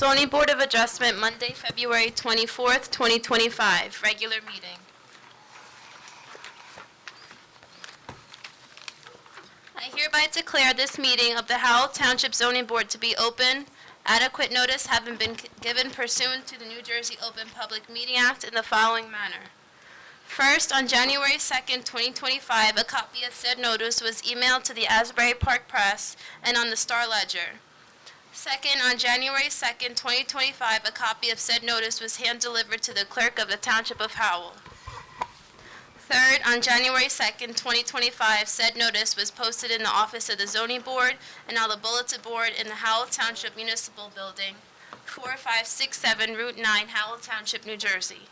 Zoning Board of Adjustment, Monday, February 24th, 2025, regular meeting. I hereby declare this meeting of the Howell Township Zoning Board to be open, adequate notice having been given pursuant to the New Jersey Open Public Meeting Act in the following manner. First, on January 2nd, 2025, a copy of said notice was emailed to the Asbury Park Press and on the Star Ledger. Second, on January 2nd, 2025, a copy of said notice was hand-delivered to the clerk of the Township of Howell. Third, on January 2nd, 2025, said notice was posted in the office of the Zoning Board and on the bulletin board in the Howell Township Municipal Building, 4567 Route 9, Howell Township, New Jersey.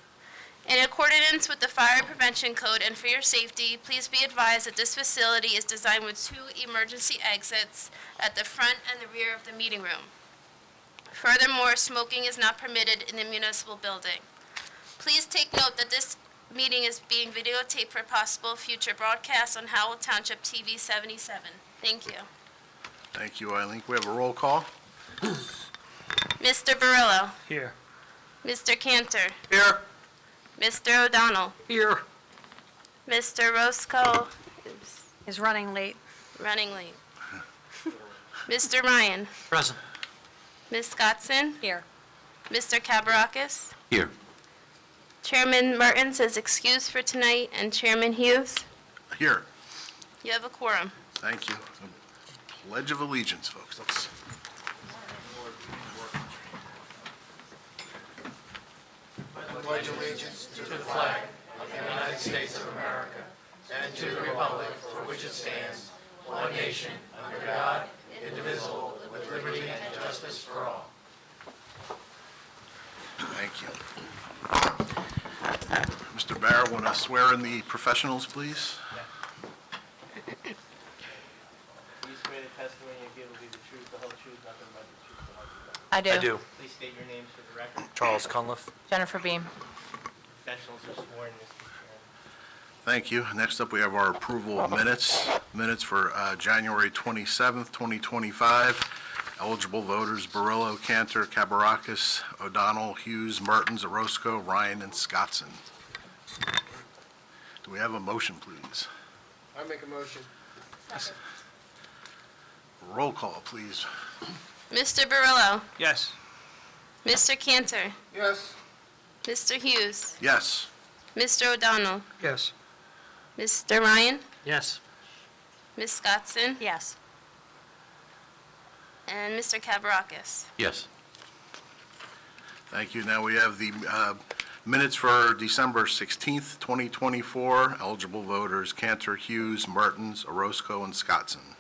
In accordance with the Fire Prevention Code and for your safety, please be advised that this facility is designed with 2 emergency exits at the front and the rear of the meeting room. Furthermore, smoking is not permitted in the municipal building. Please take note that this meeting is being videotaped for possible future broadcasts on Howell Township TV 77. Thank you. Thank you, Eileen. Can we have a roll call? Mr. Barillo. Here. Mr. Cantor. Here. Mr. O'Donnell. Here. Mr. Roscoe Is running late. running late. Mr. Ryan. Present. Ms. Scottson. Here. Mr. Kabarakis. Here. Chairman Mertens is excused for tonight, and Chairman Hughes, Here. you have a quorum. Thank you. Pledge of Allegiance, folks. Let's. I pledge allegiance to the flag of the United States of America and to the republic for which it stands, one nation, under God, indivisible, with liberty and justice for all. Thank you. Mr. Barr, want to swear in the professionals, please? Please swear the testimony you give will be the truth, the whole truth, nothing but the truth, so help you God. I do. I do. Please state your names for the record. Charles Cunliffe. Jennifer Beam. Professionals are sworn, Mr. Chairman. Thank you. Next up, we have our approval of minutes. Minutes for January 27th, 2025. Eligible voters: Barillo, Cantor, Kabarakis, O'Donnell, Hughes, Mertens, Orozco, Ryan, and Scottson. Do we have a motion, please? I make a motion. Roll call, please. Mr. Barillo. Yes. Mr. Cantor. Yes. Mr. Hughes. Yes. Mr. O'Donnell. Yes. Mr. Ryan. Yes. Ms. Scottson. Yes. And Mr. Kabarakis. Yes. Thank you. Now we have the minutes for December 16th, 2024. Eligible voters: Cantor, Hughes, Mertens, Orozco, and Scottson.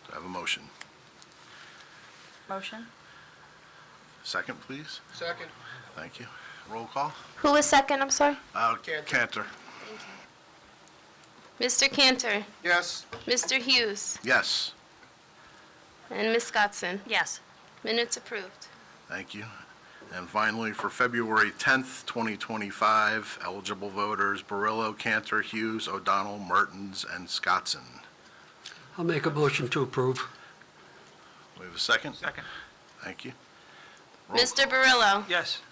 Do I have a motion? Motion? Second, please. Second. Thank you. Roll call. Who was second, I'm sorry? Cantor. Cantor. Mr. Cantor. Yes. Mr. Hughes. Yes. And Ms. Scottson. Yes. Minutes approved. Thank you. And finally, for February 10th, 2025, eligible voters: Barillo, Cantor, Hughes, O'Donnell, Mertens, and Scottson. I'll make a motion to approve. We have a second? Second. Thank you. Roll Mr. Barillo. Yes.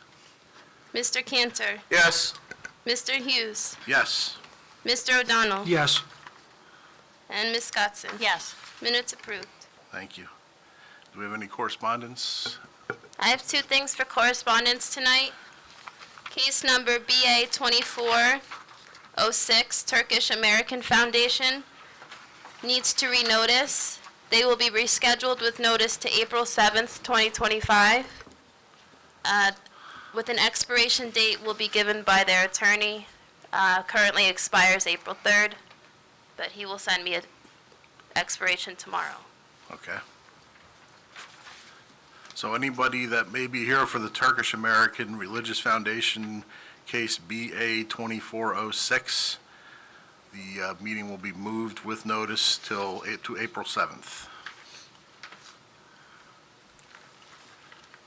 Mr. Cantor. Yes. Mr. Hughes. Yes. Mr. O'Donnell. Yes. And Ms. Scottson. Yes. Minutes approved. Thank you. Do we have any correspondence? I have 2 things for correspondence tonight. Case number BA 2406, Turkish American Foundation, needs to renotice. They will be rescheduled with notice to April 7th, 2025. With an expiration date will be given by their attorney. Currently expires April 3rd, but he will send me an expiration tomorrow. Okay. So anybody that may be here for the Turkish American Religious Foundation case BA 2406, the meeting will be moved with notice to April 7th.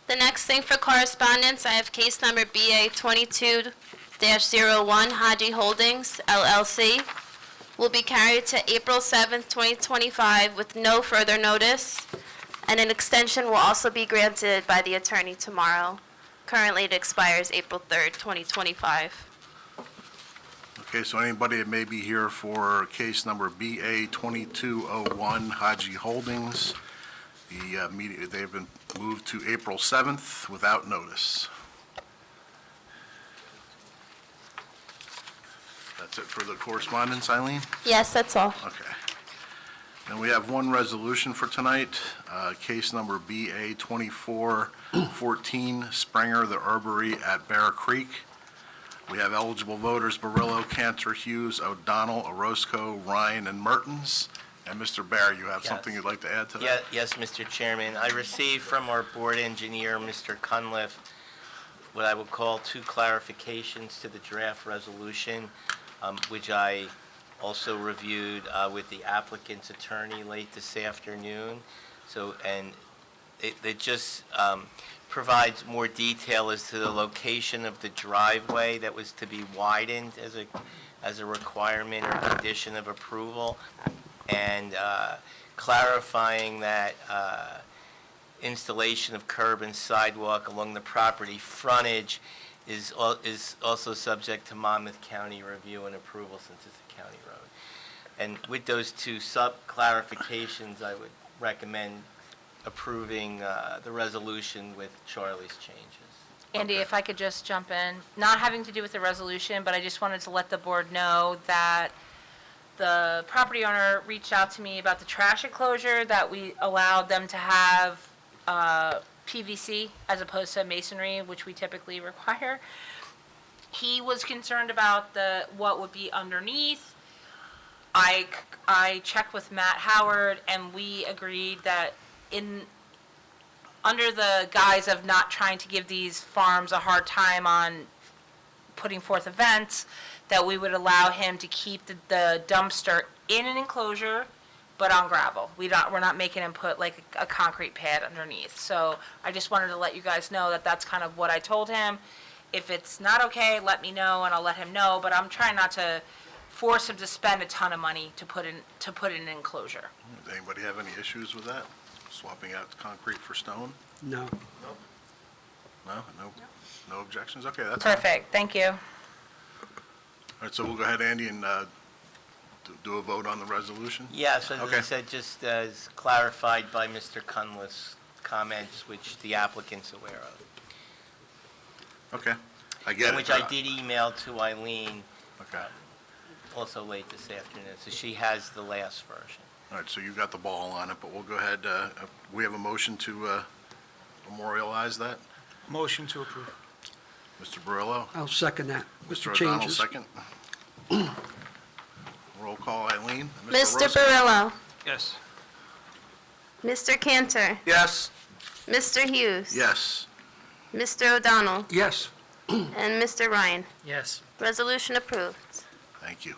The next thing for correspondence, I have case number BA 22-01, Haji Holdings, LLC, will be carried to April 7th, 2025 with no further notice. And an extension will also be granted by the attorney tomorrow. Currently, it expires April 3rd, 2025. Okay, so anybody that may be here for case number BA 2201 Haji Holdings, they've been moved to April 7th without notice. That's it for the correspondence, Eileen? Yes, that's all. Okay. And we have one resolution for tonight, case number BA 2414 Springer, the Herbery at Bear Creek. We have eligible voters Barillo, Cantor, Hughes, O'Donnell, Orozco, Ryan, and Mertens. And Mr. Bear, you have Yes. something you'd like to add to that? Yes, Mr. Chairman. I received from our board engineer, Mr. Cunliffe, what I would call 2 clarifications to the draft resolution, which I also reviewed with the applicant's attorney late this afternoon. So, and it just provides more detail as to the location of the driveway that was to be widened as a requirement or condition of approval, and clarifying that installation of curb and sidewalk along the property frontage is also subject to Monmouth County review and approval since it's a county road. And with those 2 sub-clarifications, I would recommend approving the resolution with Charlie's changes. Andy, if I could just jump in, not having to do with the resolution, but I just wanted to let the board know that the property owner reached out to me about the trash enclosure, that we allowed them to have PVC as opposed to masonry, which we typically require. He was concerned about what would be underneath. I checked with Matt Howard, and we agreed that under the guise of not trying to give these farms a hard time on putting forth events, that we would allow him to keep the dumpster in an enclosure, but on gravel. We're not making him put like a concrete pad underneath. So I just wanted to let you guys know that that's kind of what I told him. If it's not okay, let me know and I'll let him know, but I'm trying not to force him to spend a ton of money to put in an enclosure. Does anybody have any issues with that? Swapping out concrete for stone? No. No? No objections? Okay, that's fine. Perfect, thank you. All right, so we'll go ahead, Andy, and do a vote on the resolution? Yes, as I Okay. said, just as clarified by Mr. Cunliffe's comments, which the applicant's aware of. Okay, I get it. And which I did email to Eileen Okay, also late this afternoon, so she has the last version. all right, so you got the ball on it, but we'll go ahead, we have a motion to memorialize that. Motion to approve. Mr. Barillo? I'll second that with Mr. the O'Donnell, changes. second. Roll call, Eileen. Mr. Rossi? Barillo. Yes. Mr. Cantor. Yes. Mr. Hughes. Yes. Mr. O'Donnell. Yes. And Mr. Ryan. Yes. Resolution approved. Thank you.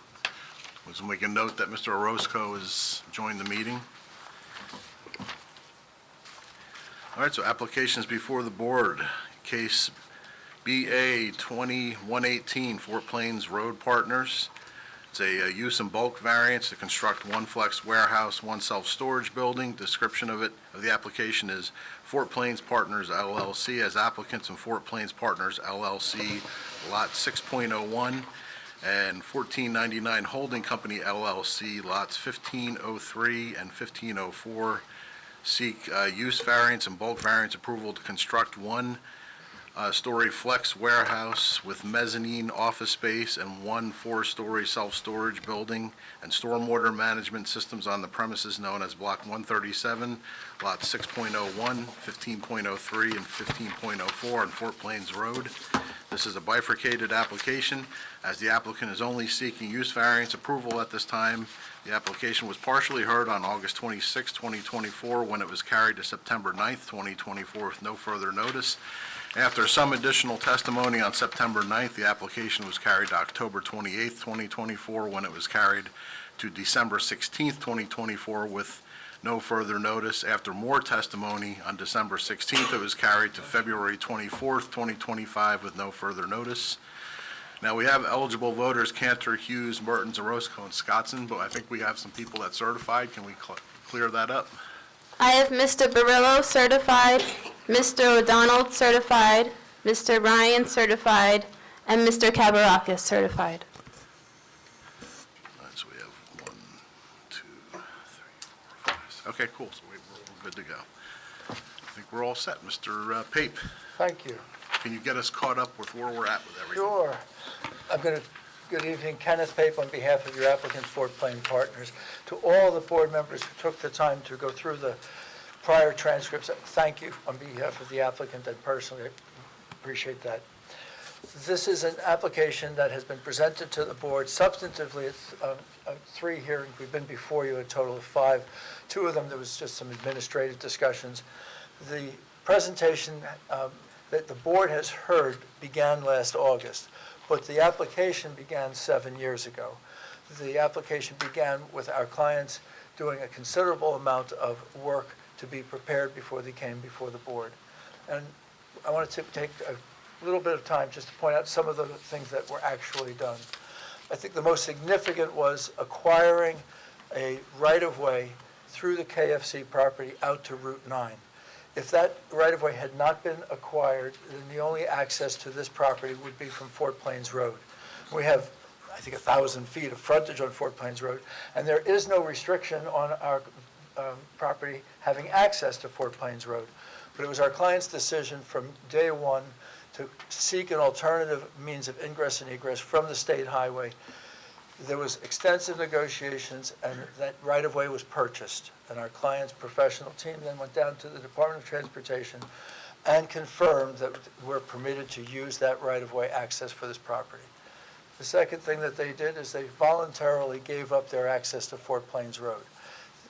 Let's make a note that Mr. Orozco has joined the meeting. All right, so applications before the board. Case BA 2118, Fort Plains Road Partners. It's a use and bulk variance to construct one flex warehouse, one self-storage building. Description of the application is Fort Plains Partners LLC as applicants and Fort Plains Partners LLC, Lot 6.01, and 1499 Holding Company LLC, lots 1503 and 1504. Seek use variance and bulk variance approval to construct one story flex warehouse with mezzanine office space and one 4-story self-storage building and stormwater management systems on the premises known as Block 137, Lot 6.01, 15.03, and 15.04 on Fort Plains Road. This is a bifurcated application, as the applicant is only seeking use variance approval at this time. The application was partially heard on August 26, 2024, when it was carried to September 9th, 2024, with no further notice. After some additional testimony on September 9th, the application was carried to October 28th, 2024, when it was carried to December 16th, 2024, with no further notice. After more testimony on December 16th, it was carried to February 24th, 2025, with no further notice. Now, we have eligible voters, Cantor, Hughes, Mertens, Orozco, and Scottson, but I think we have some people that certified. Can we clear that up? I have Mr. Barillo certified, Mr. O'Donnell certified, Mr. Ryan certified, and Mr. Cabarakis certified. All right, so we have 1, 2, 3, 4, 5, 6. Okay, cool, so we're good to go. I think we're all set. Mr. Pape, Thank you. can you get us caught up with where we're at with everything? Sure. Good evening, Kenneth Pape on behalf of your applicant, Fort Plain Partners. To all the board members who took the time to go through the prior transcripts, thank you on behalf of the applicant and personally, I appreciate that. This is an application that has been presented to the board. Substantively, it's 3 hearings. We've been before you a total of 5. 2 of them, there was just some administrative discussions. The presentation that the board has heard began last August, but the application began 7 years ago. The application began with our clients doing a considerable amount of work to be prepared before they came before the board. And I wanted to take a little bit of time just to point out some of the things that were actually done. I think the most significant was acquiring a right-of-way through the KFC property out to Route 9. If that right-of-way had not been acquired, then the only access to this property would be from Fort Plains Road. We have, I think, 1,000 feet of frontage on Fort Plains Road, and there is no restriction on our property having access to Fort Plains Road. But it was our client's decision from day one to seek an alternative means of ingress and egress from the state highway. There was extensive negotiations, and that right-of-way was purchased. And our client's professional team then went down to the Department of Transportation and confirmed that we're permitted to use that right-of-way access for this property. The second thing that they did is they voluntarily gave up their access to Fort Plains Road.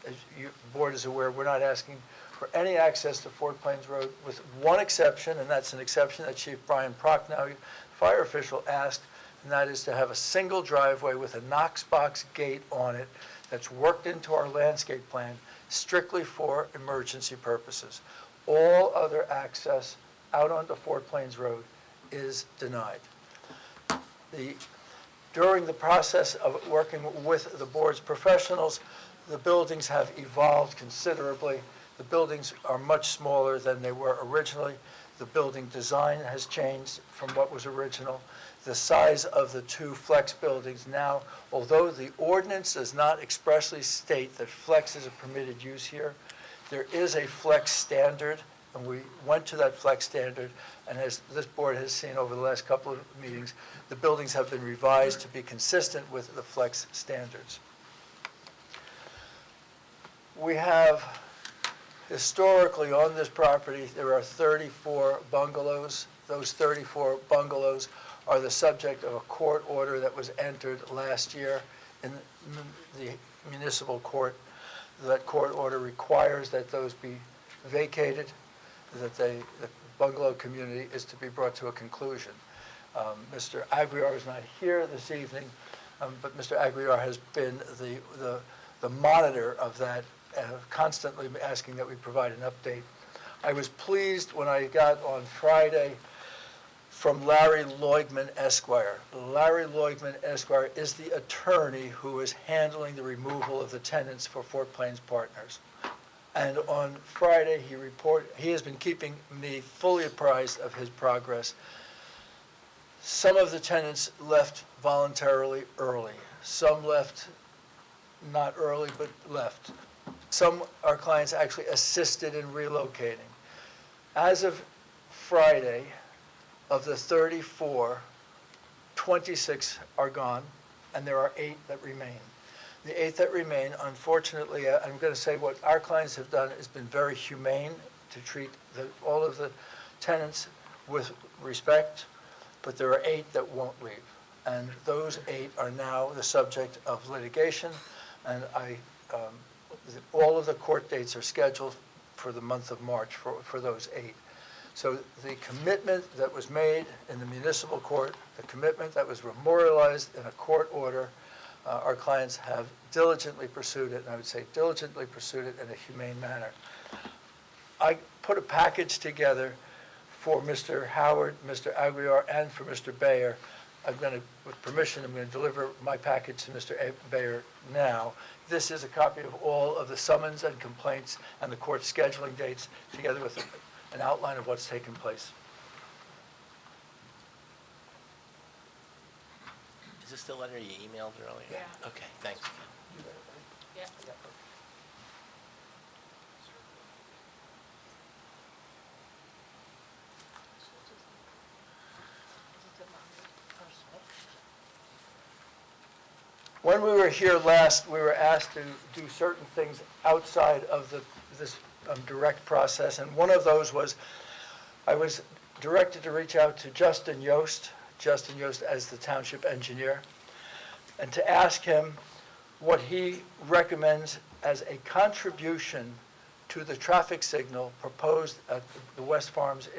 As the board is aware, we're not asking for any access to Fort Plains Road with one exception, and that's an exception that Chief Brian Prochnow, fire official, asked, and that is to have a single driveway with a Knox box gate on it that's worked into our landscape plan strictly for emergency purposes. All other access out onto Fort Plains Road is denied. During the process of working with the board's professionals, the buildings have evolved considerably. The buildings are much smaller than they were originally. The building design has changed from what was original. The size of the 2 flex buildings now, although the ordinance does not expressly state that flex is a permitted use here, there is a flex standard, and we went to that flex standard, and as this board has seen over the last couple of meetings, the buildings have been revised to be consistent with the flex standards. We have historically on this property, there are 34 bungalows. Those 34 bungalows are the subject of a court order that was entered last year in the municipal court. That court order requires that those be vacated, that the bungalow community is to be brought to a conclusion. Mr. Aguiar is not here this evening, but Mr. Aguiar has been the monitor of that, constantly asking that we provide an update. I was pleased when I got on Friday from Larry Leugman Esquire. Larry Leugman Esquire is the attorney who is handling the removal of the tenants for Fort Plains Partners. And on Friday, he has been keeping me fully apprised of his progress. Some of the tenants left voluntarily early. Some left not early, but left. Some, our clients actually assisted in relocating. As of Friday, of the 34, 26 are gone, and there are 8 that remain. The 8 that remain, unfortunately, I'm going to say what our clients have done has been very humane to treat all of the tenants with respect, but there are 8 that won't leave. And those 8 are now the subject of litigation, and all of the court dates are scheduled for the month of March for those 8. So the commitment that was made in the municipal court, the commitment that was memorialized in a court order, our clients have diligently pursued it, and I would say diligently pursued it in a humane manner. I put a package together for Mr. Howard, Mr. Aguiar, and for Mr. Bayer, with permission, I'm going to deliver my package to Mr. Bayer now. This is a copy of all of the summons and complaints and the court scheduling dates, together with an outline of what's taken place. Is this the letter you emailed earlier? Yeah. Okay, thanks. Yeah. When we were here last, we were asked to do certain things outside of this direct process, and one of those was, I was directed to reach out to Justin Yost as the township engineer, and to ask him what he recommends as a contribution to the traffic signal proposed at the West Farms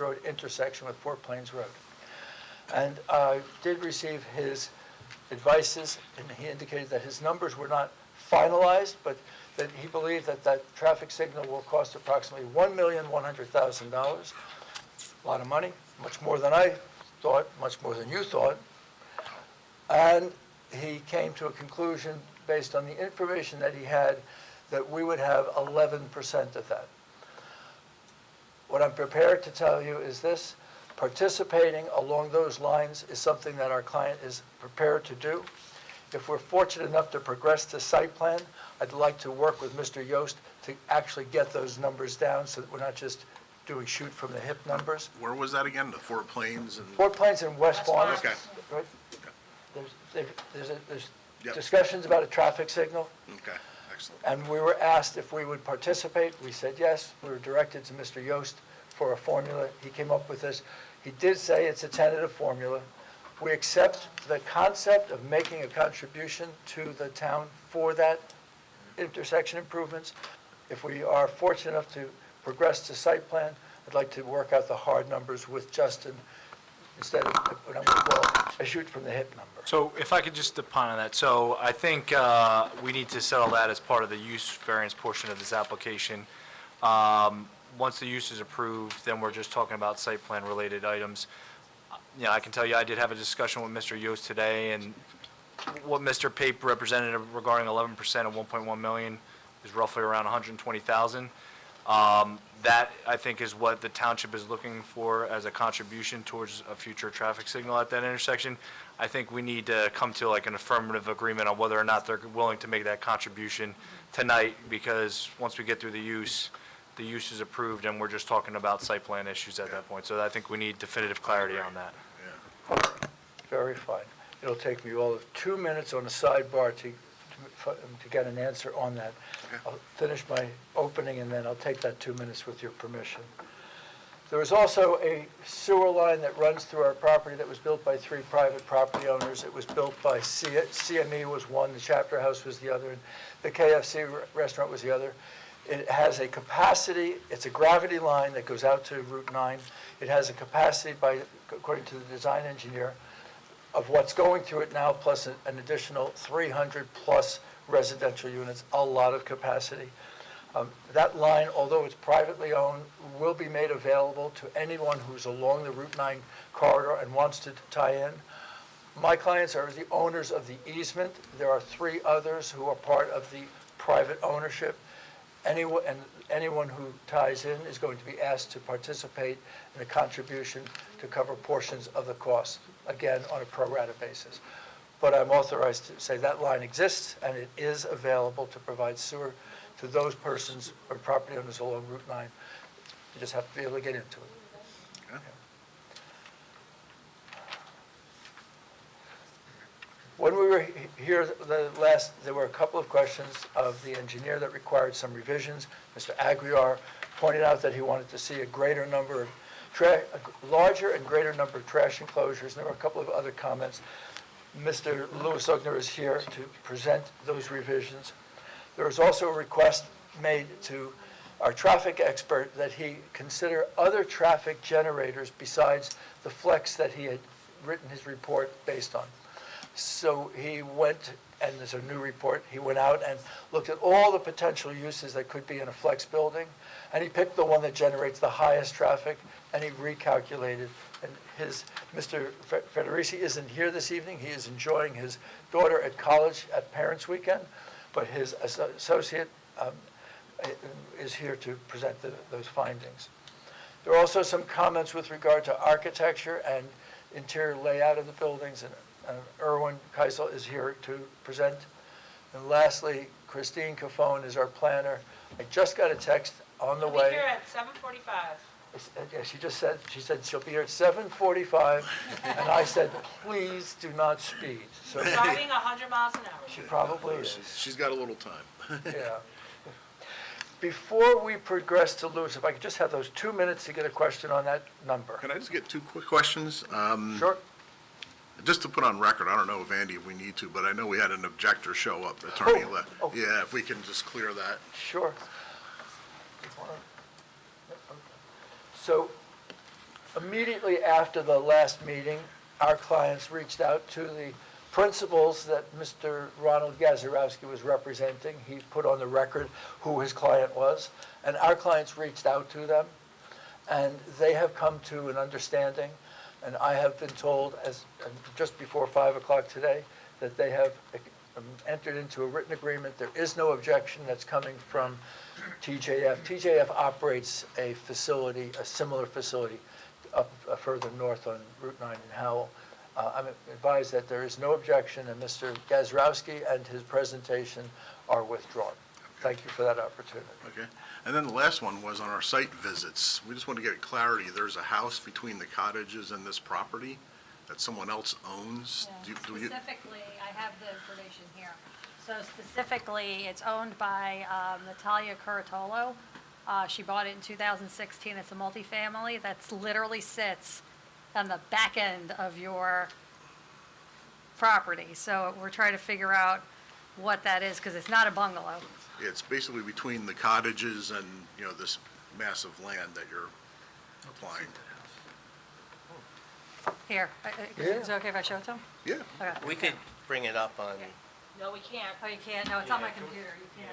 Road intersection with Fort Plains Road. And I did receive his advices, and he indicated that his numbers were not finalized, but that he believed that that traffic signal will cost approximately $1,100,000. A lot of money, much more than I thought, much more than you thought. And he came to a conclusion, based on the information that he had, that we would have 11% of that. What I'm prepared to tell you is this: participating along those lines is something that our client is prepared to do. If we're fortunate enough to progress to site plan, I'd like to work with Mr. Yost to actually get those numbers down so that we're not just doing shoot from the hip numbers. Where was that again? The Fort Plains and? Fort Plains and West Farms. Okay. Right? There's Yep. discussions about a traffic signal, Okay, excellent. and we were asked if we would participate. We said yes. We were directed to Mr. Yost for a formula. He came up with this. He did say it's a tentative formula. We accept the concept of making a contribution to the town for that intersection improvements. If we are fortunate enough to progress to site plan, I'd like to work out the hard numbers with Justin instead of what I'm going to call a shoot from the hip number. So if I could just opine on that. So I think we need to settle that as part of the use variance portion of this application. Once the use is approved, then we're just talking about site plan related items. You know, I can tell you I did have a discussion with Mr. Yost today, and what Mr. Pape represented regarding 11% of 1.1 million is roughly around 120,000. That, I think, is what the township is looking for as a contribution towards a future traffic signal at that intersection. I think we need to come to like an affirmative agreement on whether or not they're willing to make that contribution tonight, because once we get through the use is approved, and we're just talking about site plan issues at that point. So I think we need definitive clarity on that. Very fine. It'll take me all of 2 minutes on the sidebar to get an answer on that. Okay. I'll finish my opening, and then I'll take that 2 minutes with your permission. There is also a sewer line that runs through our property that was built by 3 private property owners. It was built by CME was one, the Chapter House was the other, and the KFC restaurant was the other. It has a capacity, it's a gravity line that goes out to Route 9. It has a capacity, according to the design engineer, of what's going through it now, plus an additional 300-plus residential units, a lot of capacity. That line, although it's privately owned, will be made available to anyone who's along the Route 9 corridor and wants to tie in. My clients are the owners of the easement. There are 3 others who are part of the private ownership. Anyone who ties in is going to be asked to participate in a contribution to cover portions of the cost, again, on a pro rata basis. But I'm authorized to say that line exists, and it is available to provide sewer to those persons or property owners along Route 9. You just have to be able to get into it. Okay. When we were here there were a couple of questions of the engineer that required some revisions. Mr. Aguiar pointed out that he wanted to see a greater number of a larger and greater number of trash enclosures. And there were a couple of other comments. Mr. Louis Ugner is here to present those revisions. There was also a request made to our traffic expert that he consider other traffic generators besides the flex that he had written his report based on. So he went, and there's a new report, he went out and looked at all the potential uses that could be in a flex building, and he picked the one that generates the highest traffic, and he recalculated, and Mr. Federici isn't here this evening. He is enjoying his daughter at college at Parents' Weekend, but his associate is here to present those findings. There are also some comments with regard to architecture and interior layout of the buildings, and Erwin Keisel is here to present. And lastly, Christine Cafone is our planner. I just got a text on the We'll way. be here at 7:45. Yeah, she said she'll be here at 7:45, and I said, please do not speed. So Driving 100 miles an hour. she probably is, She's got a little time. yeah. Before we progress to Lewis, if I could just have those 2 minutes to get a question on that number. Can I just get two quick questions? Sure? Just to put on record, I don't know if Andy, if we need to, but I know we had an objector show up, attorney left. oh. Yeah, if we can just clear that. Sure. So immediately after the last meeting, our clients reached out to the principals that Mr. Ronald Gazarovski was representing. He put on the record who his client was, and our clients reached out to them, and they have come to an understanding, and I have been told, just before 5 o'clock today, that they have entered into a written agreement. There is no objection that's coming from TJF. TJF operates a facility, a similar facility, up further north on Route 9 in Howell. I'm advised that there is no objection, and Mr. Gazarovski and his presentation are withdrawn. Thank you for that opportunity. Okay. And then the last one was on our site visits. We just want to get clarity. There's a house between the cottages and this property that someone else owns. Yeah. Do you? Specifically, I have the information here. So specifically, it's owned by Natalia Curatolo. She bought it in 2016. It's a multifamily that literally sits on the back end of your property. So we're trying to figure out what that is, because it's not a bungalow. It's basically between the cottages and, this massive land that you're applying. Here, is it okay if I show it to him? Yeah. Okay. We could bring it up on, No, we can't. Oh, you can't? No, it's on my computer. You can't.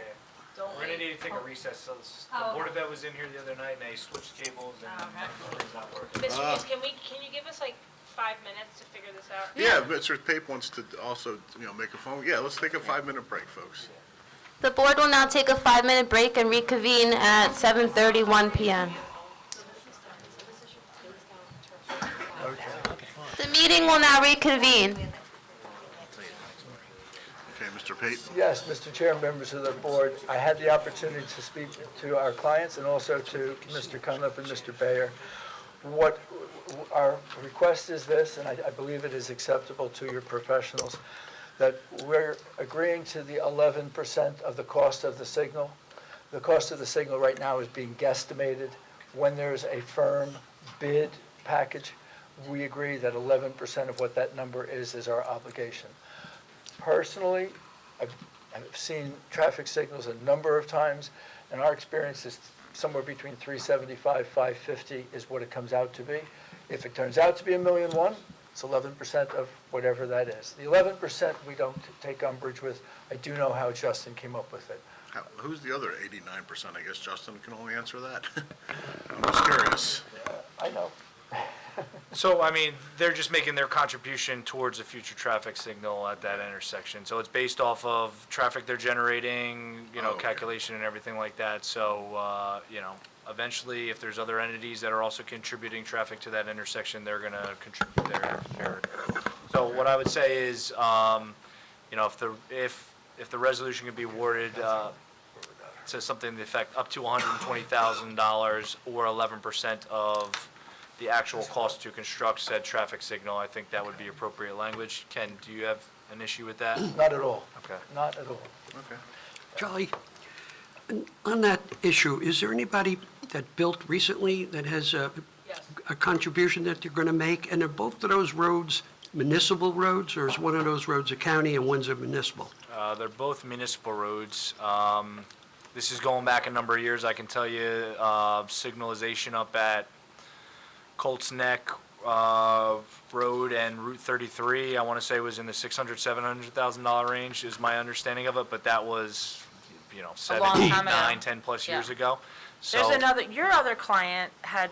Don't We're gonna wait. need to take a recess, so Oh. the Board of Ed was in here the other night, and they switched cables, and it's not working. Mr. Reese, can you give us like 5 minutes to figure this out? Yeah, Mr. Pape wants to also, make a phone. Yeah, let's take a 5-minute break, folks. The board will now take a 5-minute break and reconvene at 7:31 PM. The meeting will now reconvene. Okay, Mr. Pape? Yes, Mr. Chair, members of the board, I had the opportunity to speak to our clients and also to Mr. Cunliffe and Mr. Bayer. What our request is this, and I believe it is acceptable to your professionals, that we're agreeing to the 11% of the cost of the signal. The cost of the signal right now is being guesstimated. When there's a firm bid package, we agree that 11% of what that number is our obligation. Personally, I've seen traffic signals a number of times, and our experience is somewhere between $375, $550 is what it comes out to be. If it turns out to be $1.1 million, it's 11% of whatever that is. The 11% we don't take umbrage with. I do know how Justin came up with it. Who's the other 89%? I guess Justin can only answer that. I'm just curious. I know. So, they're just making their contribution towards a future traffic signal at that intersection. So it's based off of traffic they're generating, okay. calculation and everything like that. So, eventually, if there's other entities that are also contributing traffic to that intersection, they're gonna contribute their share. So what I would say is, if the resolution could be awarded, to something to the effect up to $120,000 or 11% of the actual cost to construct said traffic signal, I think that would be appropriate language. Ken, do you have an issue with that? Not at all. Okay. Not at all. Okay. Charlie, on that issue, is there anybody that built recently that has a contribution that they're going to make? And are both of those roads municipal roads, or is one of those roads a county and one's a municipal? They're both municipal roads. This is going back a number of years. I can tell you, signalization up at Colts Neck Road and Route 33, I want to say was in the $600,000, $700,000 range is my understanding of it, but that was, 7, long 8, time ago. 9, 10 plus years Yeah. ago. So There's your other client had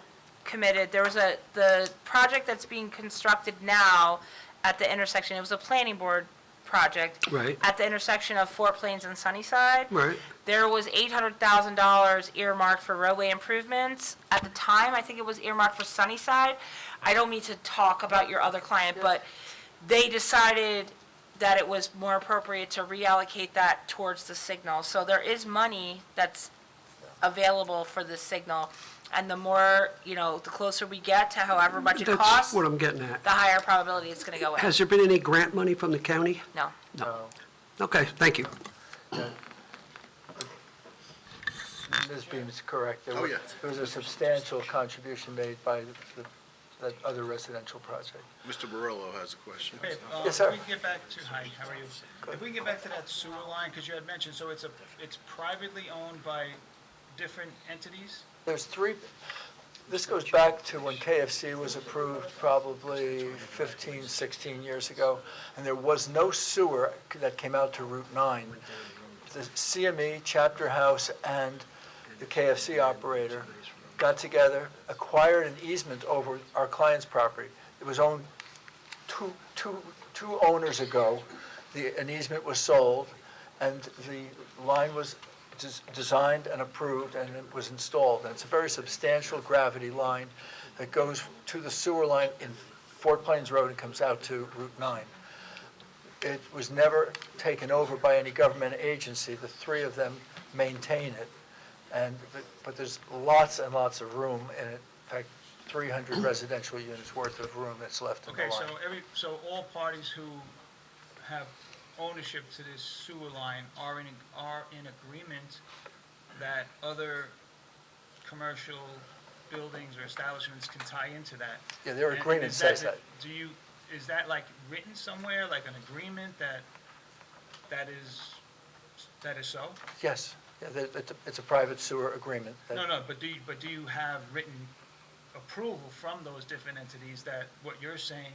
committed, there was the project that's being constructed now at the intersection, it was a planning board project. Right. At the intersection of Fort Plains and Sunnyside. Right. There was $800,000 earmarked for roadway improvements. At the time, I think it was earmarked for Sunnyside. I don't mean to talk about your other client, but they decided that it was more appropriate to reallocate that towards the signal. So there is money that's available for the signal. And the more, the closer we get to however much it That's costs, what I'm getting at. the higher probability it's going to go in. Has there been any grant money from the county? No. No. Okay, thank you. Ms. Beam is correct. Oh, yeah. There was a substantial contribution made by that other residential project. Mr. Barillo has a question. Okay, Yes, sir. If we can get back to, hi, how are you? If we can get back to that sewer line, because you had mentioned, so it's privately owned by different entities? There's three, this goes back to when KFC was approved probably 15, 16 years ago, and there was no sewer that came out to Route 9. The CME, Chapter House, and the KFC operator got together, acquired an easement over our client's property. It was owned two owners ago. An easement was sold, and the line was designed and approved, and it was installed. And it's a very substantial gravity line that goes to the sewer line in Fort Plains Road and comes out to Route 9. It was never taken over by any government agency. The three of them maintain it. But there's lots and lots of room in it. In fact, 300 residential units worth of room that's left in the Okay, line. so all parties who have ownership to this sewer line are in agreement that other commercial buildings or establishments can tie into that? Yeah, their And agreement is says that. Is that like written somewhere, like an agreement that is so? Yes, yeah, it's a private sewer agreement. No, but do you have written approval from those different entities that what you're saying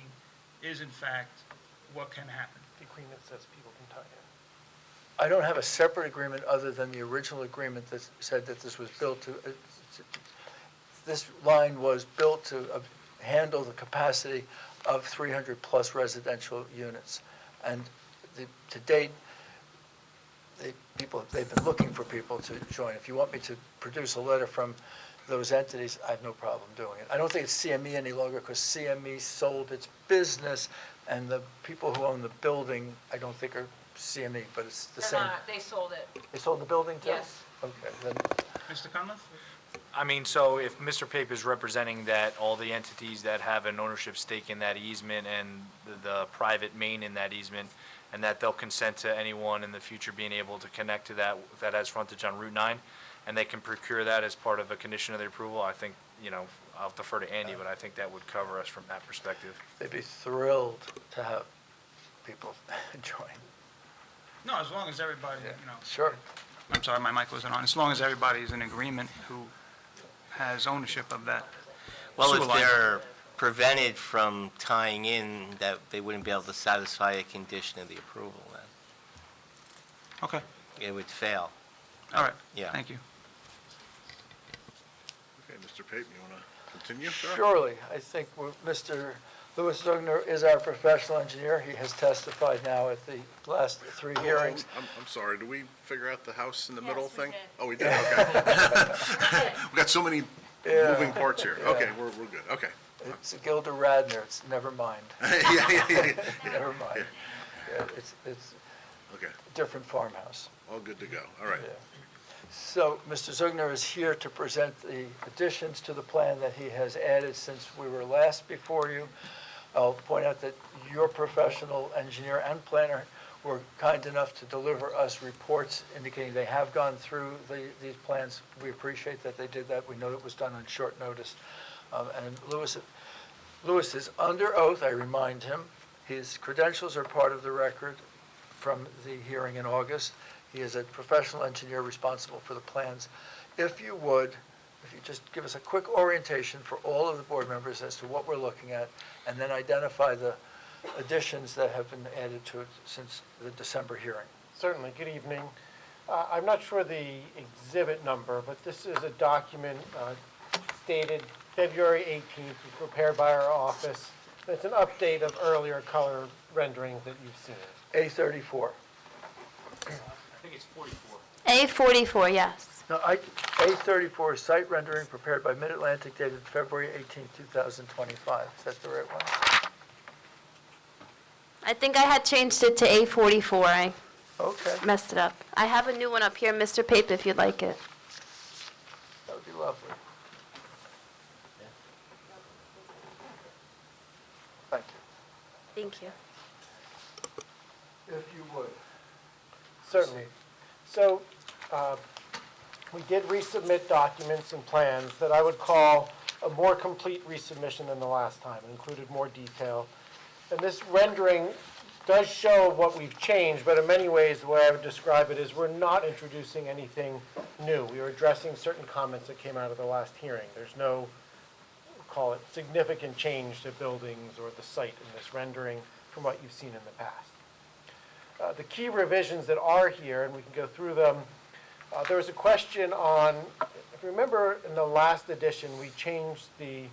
is in fact what can happen? The agreement says people can tie in. I don't have a separate agreement other than the original agreement that said that this was built to, this line was built to handle the capacity of 300-plus residential units. And to date, they've been looking for people to join. If you want me to produce a letter from those entities, I have no problem doing it. I don't think it's CME any longer because CME sold its business, and the people who own the building, I don't think are CME, but it's the same. They sold it. They sold the building too? Yes. Okay, then, Mr. Cunliffe? I mean, so if Mr. Pape is representing that all the entities that have an ownership stake in that easement and the private main in that easement, and that they'll consent to anyone in the future being able to connect to that has frontage on Route 9, and they can procure that as part of a condition of the approval, I think, I'll defer to Andy, but I think that would cover us from that perspective. they'd be thrilled to have people join. No, as long as everybody, Sure. I'm sorry, my mic wasn't on. As long as everybody is in agreement who has ownership of that Well, sewer if line. they're prevented from tying in, that they wouldn't be able to satisfy a condition of the approval, then Okay, it would fail. all right. Yeah. Thank you. Okay, Mr. Pape, you want to continue, sir? Surely, I think Mr. Louis Zugner is our professional engineer. He has testified now at the last three hearings. I'm sorry, did we figure out the house in the middle Yes, we thing? did. Oh, we did, okay. We got so many Yeah. moving parts here. Yeah. Okay, we're good, okay. It's Gilda Radner, it's never mind, Yeah, never mind. Yeah, it's okay, a different farmhouse. all good to go, all right. Yeah. So Mr. Zugner is here to present the additions to the plan that he has added since we were last before you. I'll point out that your professional engineer and planner were kind enough to deliver us reports indicating they have gone through these plans. We appreciate that they did that. We know it was done on short notice. And Louis is under oath, I remind him. His credentials are part of the record from the hearing in August. He is a professional engineer responsible for the plans. If you just give us a quick orientation for all of the board members as to what we're looking at, and then identify the additions that have been added to it since the December hearing. Certainly, good evening. I'm not sure the exhibit number, but this is a document dated February 18th, was prepared by our office. It's an update of earlier color renderings that you've seen. A34. I think it's 44. A44, yes. No, A34 is site rendering prepared by Mid-Atlantic dated February 18, 2025. Is that the right one? I think I had changed it to A44. I Okay, messed it up. I have a new one up here, Mr. Pape, if you'd like it. that would be lovely. Thank you. Thank you. If you would. Certainly. So, we did resubmit documents and plans that I would call a more complete resubmission than the last time. It included more detail. And this rendering does show what we've changed, but in many ways, the way I would describe it is we're not introducing anything new. We are addressing certain comments that came out of the last hearing. There's no, call it, significant change to buildings or the site in this rendering from what you've seen in the past. The key revisions that are here, and we can go through them, there was a question on, if you remember in the last edition, we changed the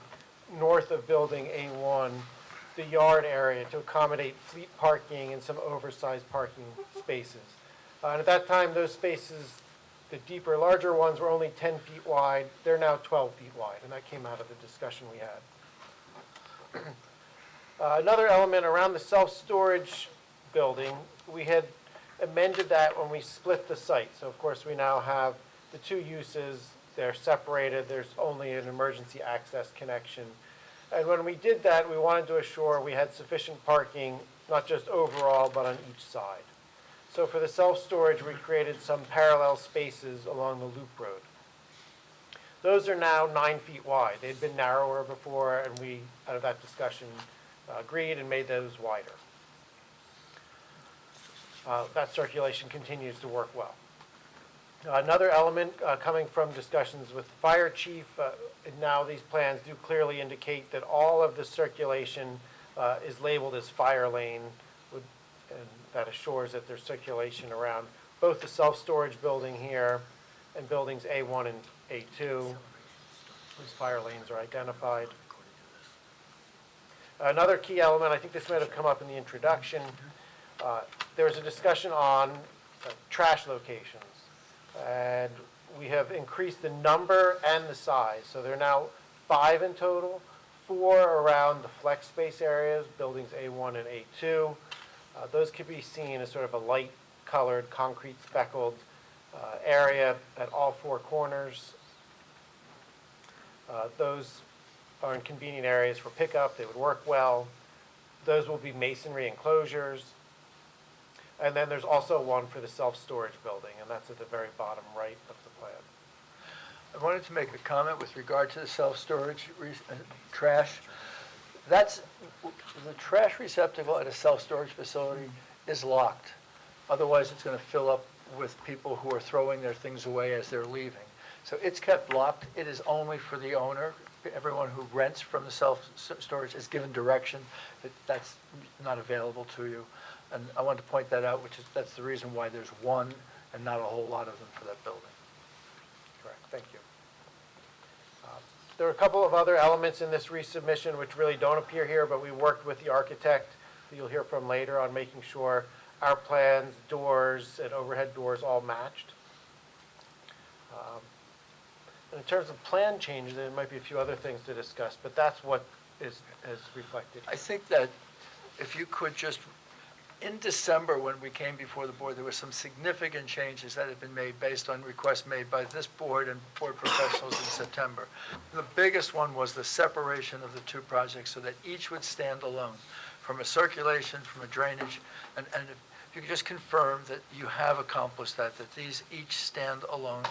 north of building A1, the yard area to accommodate fleet parking and some oversized parking spaces. And at that time, those spaces, the deeper, larger ones were only 10 feet wide. They're now 12 feet wide, and that came out of the discussion we had. Another element around the self-storage building, we had amended that when we split the site. So of course, we now have the two uses. They're separated. There's only an emergency access connection. And when we did that, we wanted to assure we had sufficient parking, not just overall, but on each side. So for the self-storage, we created some parallel spaces along the loop road. Those are now 9 feet wide. They'd been narrower before, and we, out of that discussion, agreed and made those wider. That circulation continues to work well. Another element coming from discussions with the fire chief, now these plans do clearly indicate that all of the circulation is labeled as fire lane, and that assures that there's circulation around both the self-storage building here and buildings A1 and A2. These fire lanes are identified. Another key element, I think this might have come up in the introduction, there was a discussion on trash locations. And we have increased the number and the size. So there are now 5 in total, 4 around the flex space areas, buildings A1 and A2. Those could be seen as sort of a light-colored, concrete speckled area at all 4 corners. Those are in convenient areas for pickup. They would work well. Those will be masonry enclosures. And then there's also one for the self-storage building, and that's at the very bottom right of the plan. I wanted to make a comment with regard to the self-storage trash. The trash receptacle at a self-storage facility is locked. Otherwise, it's going to fill up with people who are throwing their things away as they're leaving. So it's kept locked. It is only for the owner. Everyone who rents from the self-storage is given direction that that's not available to you. And I wanted to point that out, that's the reason why there's one and not a whole lot of them for that building. Correct, thank you. There are a couple of other elements in this resubmission which really don't appear here, but we worked with the architect, who you'll hear from later, on making sure our plans, doors, and overhead doors all matched. And in terms of plan changes, there might be a few other things to discuss, but that's what is reflected. I think that if you could just, in December, when we came before the board, there were some significant changes that had been made based on requests made by this board and board professionals in September. The biggest one was the separation of the 2 projects so that each would stand alone, from a circulation, from a drainage, and if you could just confirm that you have accomplished that these each stand alone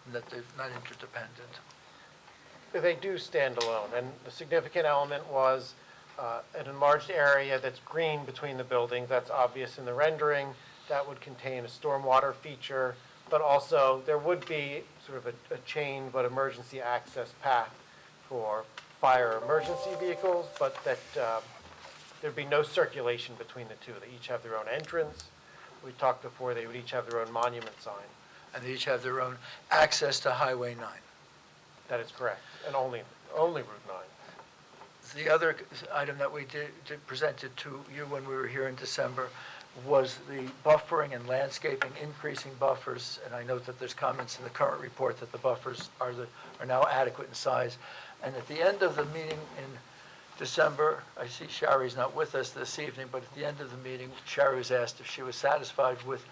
and that they're not interdependent. They do stand alone, and the significant element was an enlarged area that's green between the buildings. That's obvious in the rendering. That would contain a stormwater feature, but also there would be sort of a chain but emergency access path for fire emergency vehicles, but that there'd be no circulation between the 2. They each have their own entrance. We talked before, they would each have their own monument sign. And they each have their own access to Highway 9. That is correct, and only only Route 9. The other item that we presented to you when we were here in December was the buffering and landscaping, increasing buffers, and I note that there's comments in the current report that the buffers are now adequate in size. And at the end of the meeting in December, I see Shari's not with us this evening, but at the end of the meeting, Shari was asked if she was satisfied with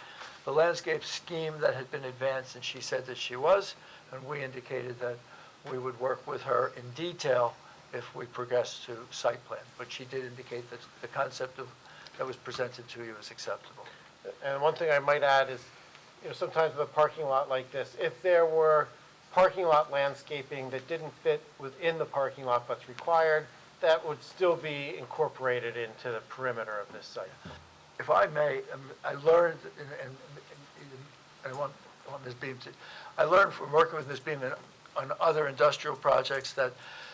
the landscape scheme that had been advanced, and she said that she was, and we indicated that we would work with her in detail if we progress to site plan. But she did indicate that the concept that was presented to you is acceptable. And one thing I might add is, sometimes with a parking lot like this, if there were parking lot landscaping that didn't fit within the parking lot but's required, that would still be incorporated into the perimeter of this site. If I may, I learned, and I want Ms. Beam to, I learned from working with Ms. Beam on other industrial projects that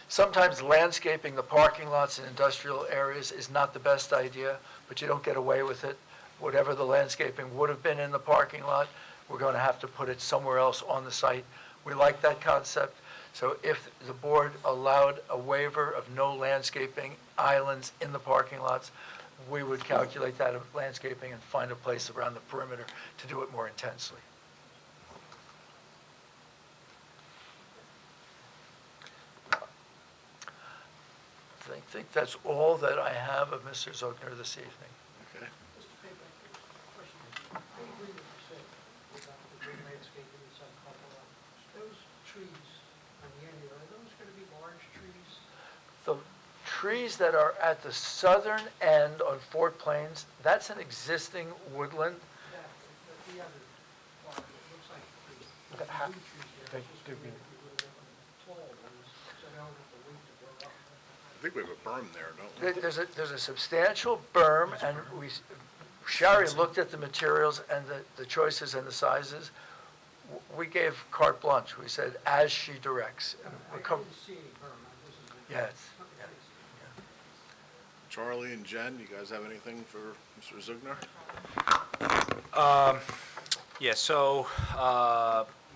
sometimes landscaping the parking lots in industrial areas is not the best idea, but you don't get away with it. Whatever the landscaping would have been in the parking lot, we're going to have to put it somewhere else on the site. We like that concept. So if the board allowed a waiver of no landscaping islands in the parking lots, we would calculate that landscaping and find a place around the perimeter to do it more intensely. I think that's all that I have of Mr. Zogner this evening. Okay. Mr. Paper, question. I agree with what you said about the green landscaping inside the parking lot. Those trees on the end, are those going to be large trees? The trees that are at the southern end on Fort Plains, that's an existing woodland. Yeah, the other part, it looks like the Ha- blue trees there. they It's just do gonna be- make it a little tall ones, so they don't have to wait to grow up. I think we have a berm there, don't we? There's a substantial berm, and Shari looked at the materials and the choices and the sizes. We gave carte blanche. We said, as she directs. And I we're com- didn't see any berm, this is. Yeah, it's- yeah. Charlie and Jen, you guys have anything for Mr. Zugner? Yeah, so,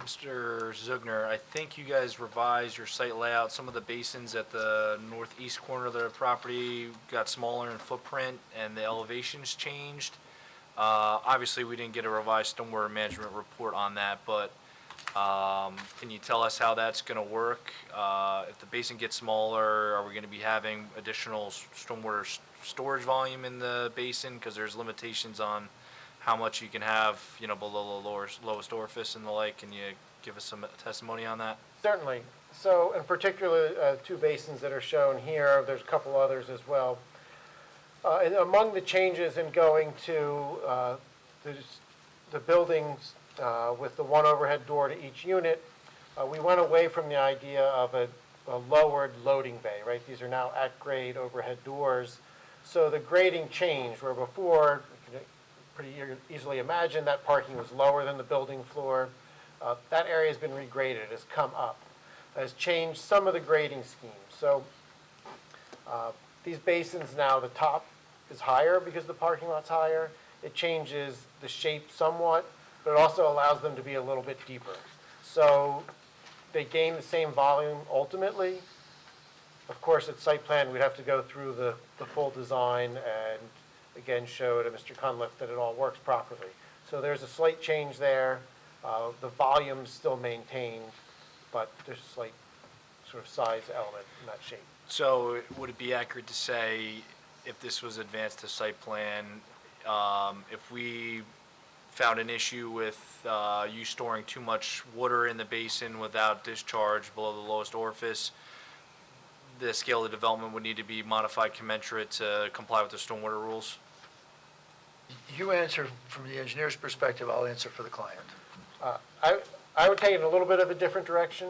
Mr. Zugner, I think you guys revised your site layout. Some of the basins at the northeast corner of the property got smaller in footprint and the elevations changed. Obviously, we didn't get a revised stormwater management report on that, but can you tell us how that's going to work? If the basin gets smaller, are we going to be having additional stormwater storage volume in the basin? Because there's limitations on how much you can have, below the lowest orifice and the like. Can you give us some testimony on that? Certainly. So in particular, two basins that are shown here, there's a couple others as well. And among the changes in going to the buildings with the one overhead door to each unit, we went away from the idea of a lowered loading bay, right? These are now at-grade overhead doors. So the grading changed, where before, you can pretty easily imagine that parking was lower than the building floor. That area has been regraded, has come up, has changed some of the grading schemes. So these basins now, the top is higher because the parking lot's higher. It changes the shape somewhat, but it also allows them to be a little bit deeper. So they gain the same volume ultimately. Of course, at site plan, we'd have to go through the full design and again show to Mr. Cunliffe that it all works properly. So there's a slight change there. The volume's still maintained, but there's a slight sort of size element in that shape. So would it be accurate to say, if this was advanced to site plan, if we found an issue with you storing too much water in the basin without discharge below the lowest orifice, the scale of the development would need to be modified commensurate to comply with the stormwater rules? You answer from the engineer's perspective, I'll answer for the client. I would take it in a little bit of a different direction.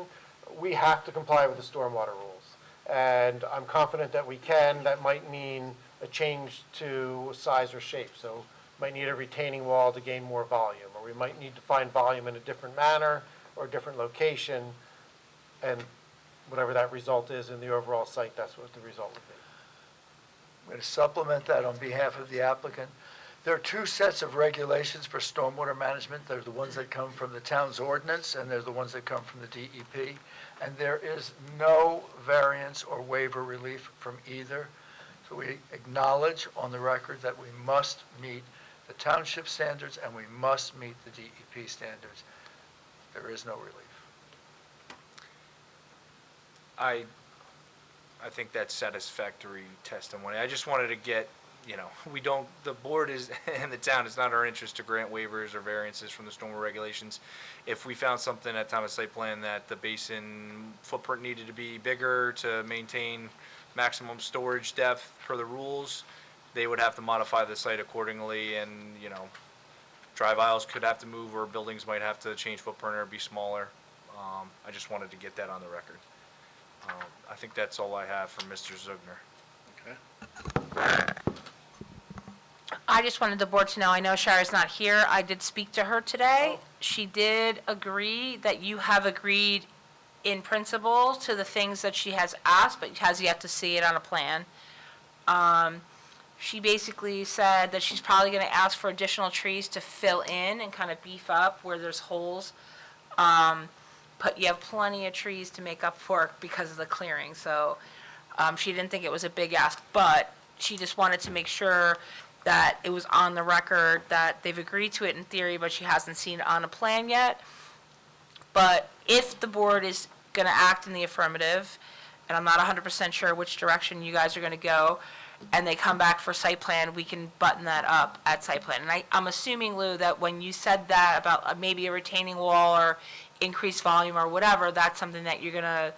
We have to comply with the stormwater rules. And I'm confident that we can. That might mean a change to size or shape. So might need a retaining wall to gain more volume, or we might need to find volume in a different manner or a different location. And whatever that result is in the overall site, that's what the result would be. I'm going to supplement that on behalf of the applicant. There are two sets of regulations for stormwater management. They're the ones that come from the town's ordinance, and they're the ones that come from the DEP. And there is no variance or waiver relief from either. So we acknowledge on the record that we must meet the township standards and we must meet the DEP standards. There is no relief. I think that's satisfactory testimony. I just wanted to get, the board is, and the town, it's not our interest to grant waivers or variances from the stormwater regulations. If we found something at time of site plan that the basin footprint needed to be bigger to maintain maximum storage depth per the rules, they would have to modify the site accordingly, and, drive aisles could have to move, or buildings might have to change footprint or be smaller. I just wanted to get that on the record. I think that's all I have from Mr. Zugner. Okay. I just wanted the board to know, I know Shari's not here, I did speak to her today. She did agree that you have agreed in principle to the things that she has asked, but has yet to see it on a plan. She basically said that she's probably gonna ask for additional trees to fill in and kind of beef up where there's holes. But you have plenty of trees to make up for it because of the clearing, so she didn't think it was a big ask, but she just wanted to make sure that it was on the record that they've agreed to it in theory, but she hasn't seen it on a plan yet. But if the board is gonna act in the affirmative, and I'm not 100% sure which direction you guys are gonna go, and they come back for site plan, we can button that up at site plan. And I'm assuming, Lou, that when you said that about maybe a retaining wall or increased volume or whatever, that's something that you're gonna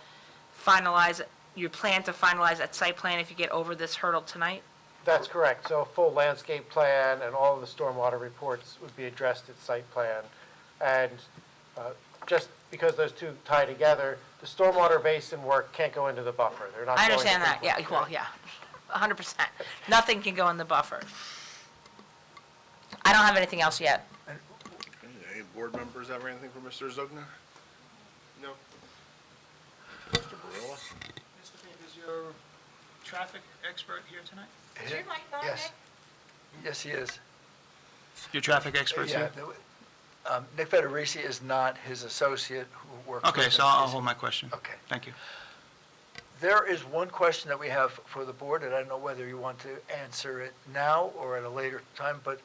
finalize, you plan to finalize at site plan if you get over this hurdle tonight? That's correct. So a full landscape plan and all of the stormwater reports would be addressed at site plan. And just because those two tie together, the stormwater basin work can't go into the buffer. They're not I going understand into that, the yeah, buffer. well, yeah, 100%. Nothing can go in the buffer. I don't have anything else yet. Okay. Any board members have anything for Mr. Zugner? No. Mr. Barilla? Mr. Pape, is your traffic expert here tonight? Yes. Yes, he is. Your traffic expert's Yeah, Nick Federici is not his associate who works with him. Okay, so I'll hold my question. Okay. Thank you. There is one question that we have for the board, and I don't know whether you want to answer it now or at a later time, but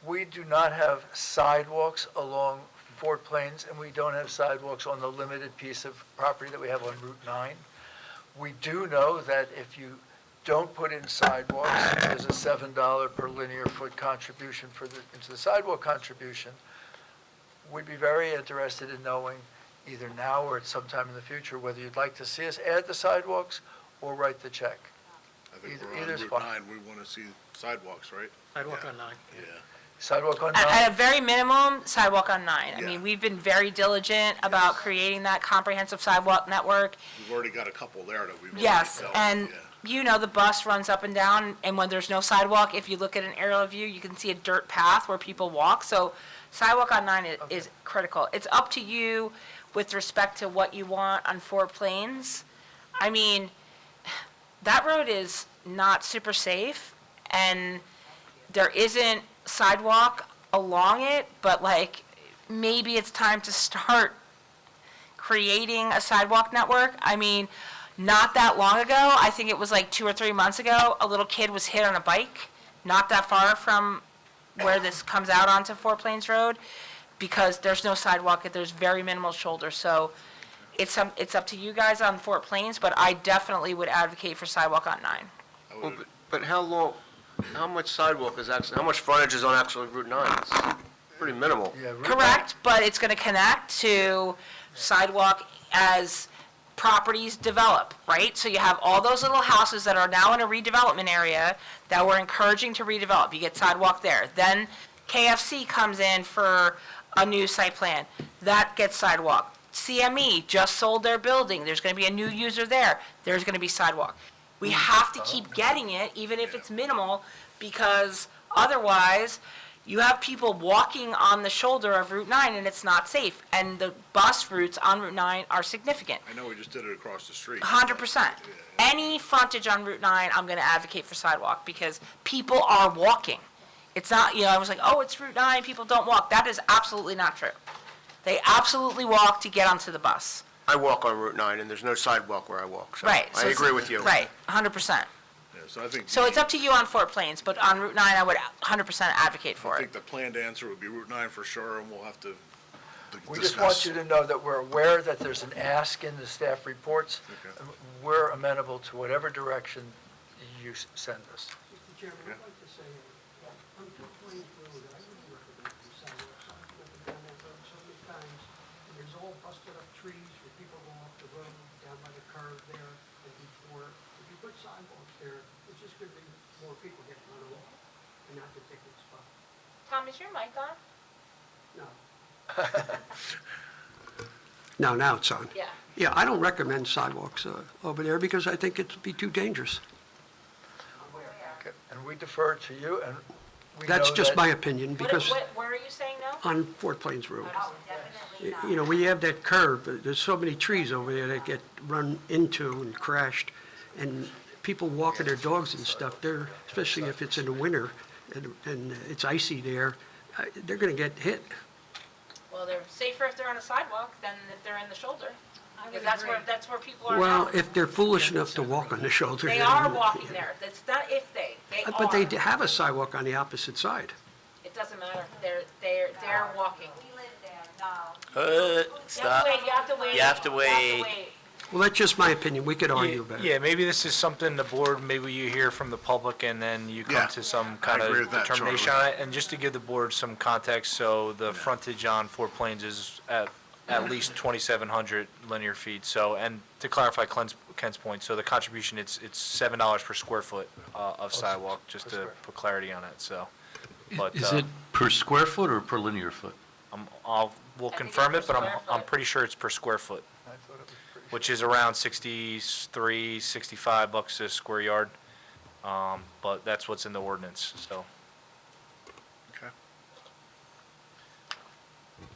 we do not have sidewalks along Fort Plains, and we don't have sidewalks on the limited piece of property that we have on Route 9. We do know that if you don't put in sidewalks, there's a $7 per linear foot contribution into the sidewalk contribution. We'd be very interested in knowing, either now or at some time in the future, whether you'd like to see us add the sidewalks or write the check. I think Either- we're on either's Route fine. 9, we want to see sidewalks, right? Sidewalk Yeah. on 9. Yeah. Sidewalk on At a 9? very minimum, sidewalk on 9. I Yeah. mean, we've been very diligent about creating that comprehensive sidewalk network. We've already got a couple there that we've already Yes, dealt with, and yeah. the bus runs up and down, and when there's no sidewalk, if you look at an aerial view, you can see a dirt path where people walk. So sidewalk on 9 is critical. It's up to you with respect to what you want on Fort Plains. I mean, that road is not super safe, and there isn't sidewalk along it, but maybe it's time to start creating a sidewalk network. I mean, not that long ago, I think it was 2 or 3 months ago, a little kid was hit on a bike, not that far from where this comes out onto Fort Plains Road, because there's no sidewalk, there's very minimal shoulder. So it's up to you guys on Fort Plains, but I definitely would advocate for sidewalk on 9. I Well, would- but how long, how much sidewalk is actually, how much frontage is on actually Route 9? It's pretty minimal. Yeah, Route Correct, but it's gonna connect to sidewalk as properties develop, right? So you have all those little houses that are now in a redevelopment area that we're encouraging to redevelop. You get sidewalk there. Then KFC comes in for a new site plan. That gets sidewalk. CME just sold their building. There's gonna be a new user there. There's gonna be sidewalk. We have to keep getting it, even if it's minimal, because otherwise, you have people walking on the shoulder of Route 9 and it's not safe. And the bus routes on Route 9 are significant, I know we just did it across the street. 100%. Any frontage on Route 9, I'm gonna advocate for sidewalk, because people are walking. It's not, I was like, oh, it's Route 9, people don't walk. That is absolutely not true. They absolutely walk to get onto the bus. I walk on Route 9, and there's no sidewalk where I walk, so Right. I agree with you. Right, 100%. Yeah, so I think. So it's up to you on Fort Plains, but on Route 9, I would 100% advocate I for think it. the planned answer would be Route 9 for sure, and we'll have to We just want discuss. you to know that we're aware that there's an ask in the staff reports. Okay. and We're amenable to whatever direction you send us. Mr. Chairman, I'd like to say, on Fort Plains Road, I wouldn't recommend the sidewalks. I've been down that road so many times, and there's all busted up trees where people go off the road, down by the curve there, and before. If you put sidewalks there, it's just gonna be more people getting run over, and not the ticket spot. Tom, is your mic on? No. No, now it's on. Yeah. Yeah, I don't recommend sidewalks over there because I think it'd be too dangerous. Okay, and we defer to you, and we know That's just that- my opinion because Where are you saying no? on Fort Plains Road. Oh, definitely not. You know, we have that curve, but there's so many trees over there that get run into and crashed, and people walking their dogs and stuff, they're, especially if it's in the winter and it's icy there, they're gonna get hit. Well, they're safer if they're on a sidewalk than if they're in the shoulder. I would Because that's where people are now. Well, if they're foolish enough to walk on the shoulder. They then- are walking there. That's not if they are. But they have a sidewalk on the opposite side. It doesn't matter. They're walking. Stop. You have to wait. You have to wait. Well, that's just my opinion. We could argue about it. Yeah, maybe this is something the board, maybe you hear from the public and then you Yeah, come to some I kind agree of with that, determination Charlie. on it. And just to give the board some context, so the frontage on Fort Plains is at least 2,700 linear feet. So, and to clarify Ken's point, so the contribution, it's $7 per square foot of sidewalk, just to put clarity on it, so. But, Is it per square foot or per linear foot? we'll I think confirm it's it, per but square I'm foot. pretty sure it's per square foot, I thought it was pretty which is around 63, 65 bucks a square yard. But that's what's in the ordinance, so. Okay.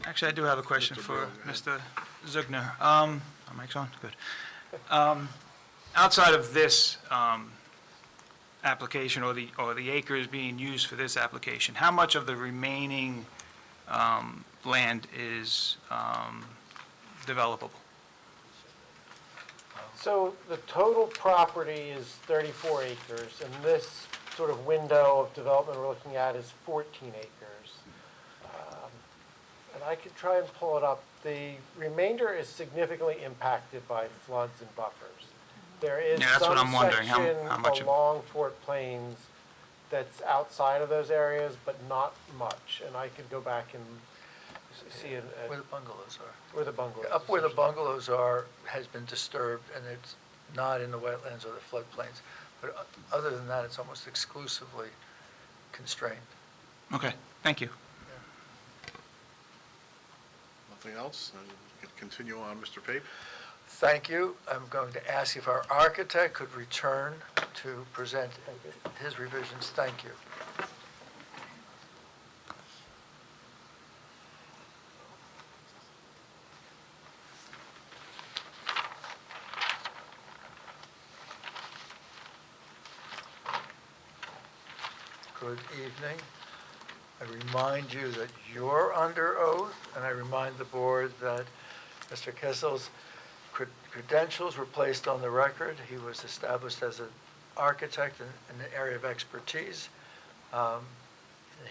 Actually, I do have a question Mr. for Brill, go Mr. Zugner. Our mic's on? Good. Outside of this application or the acres being used for this application, how much of the remaining land is developable? So the total property is 34 acres, and this sort of window of development we're looking at is 14 acres. And I could try and pull it up. The remainder is significantly impacted by floods and buffers. There is Yeah, that's what I'm some wondering, how section much of- along Fort Plains that's outside of those areas, but not much. And I could go back and see Where the bungalows are. where the bungalows. Up where the bungalows are has been disturbed, and it's not in the wetlands or the floodplains. But other than that, it's almost exclusively constrained. Okay, thank you. Nothing else? Then we can continue on, Mr. Pape. Thank you. I'm going to ask if our architect could return to present his revisions. Thank you. Good evening. I remind you that you're under oath, and I remind the board that Mr. Kessel's credentials were placed on the record. He was established as an architect in the area of expertise.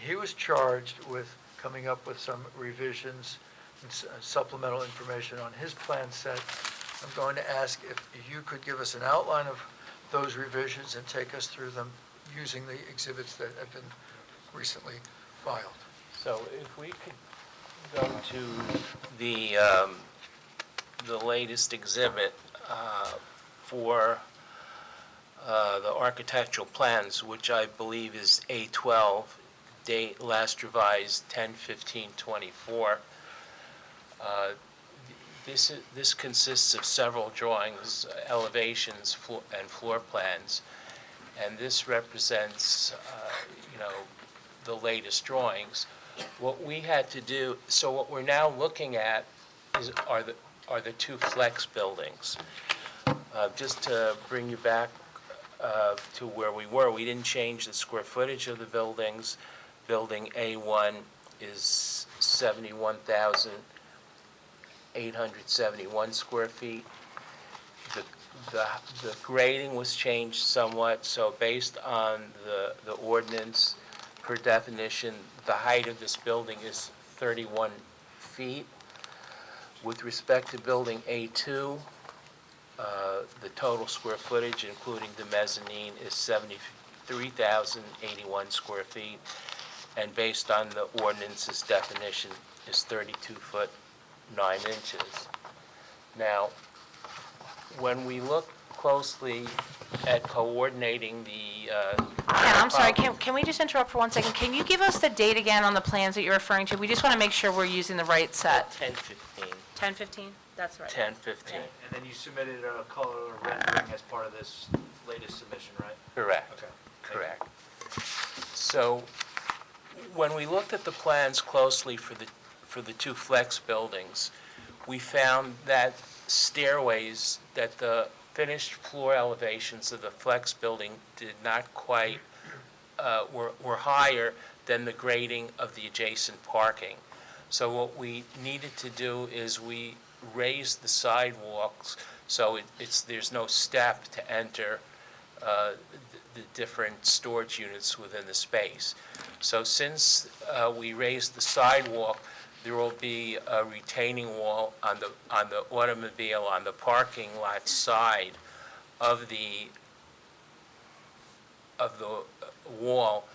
He was charged with coming up with some revisions and supplemental information on his plan set. I'm going to ask if you could give us an outline of those revisions and take us through them using the exhibits that have been recently filed. So if we could go to the latest exhibit for the architectural plans, which I believe is A12, date last revised 10/15/24. This consists of several drawings, elevations, and floor plans, and this represents, the latest drawings. What we had to do, so what we're now looking at are the two flex buildings. Just to bring you back to where we were, we didn't change the square footage of the buildings. Building A1 is 71,871 square feet. The grading was changed somewhat, so based on the ordinance, per definition, the height of this building is 31 feet. With respect to building A2, the total square footage, including the mezzanine, is 73,081 square feet, and based on the ordinance's definition, is 32 foot 9 inches. Now, when we look closely at coordinating the... Ken, I'm sorry, can we just interrupt for 1 second? Can you give us the date again on the plans that you're referring to? We just want to make sure we're using the right set. 1015. 1015? That's right. 1015. And then you submitted a color rendering as part of this latest submission, right? Correct. Okay. Correct. So, when we looked at the plans closely for the two flex buildings, we found that stairways, that the finished floor elevations of the flex building did not quite, were higher than the grading of the adjacent parking. So what we needed to do is we raised the sidewalks so there's no step to enter the different storage units within the space. So since we raised the sidewalk, there will be a retaining wall on the automobile, on the parking lot side of the wall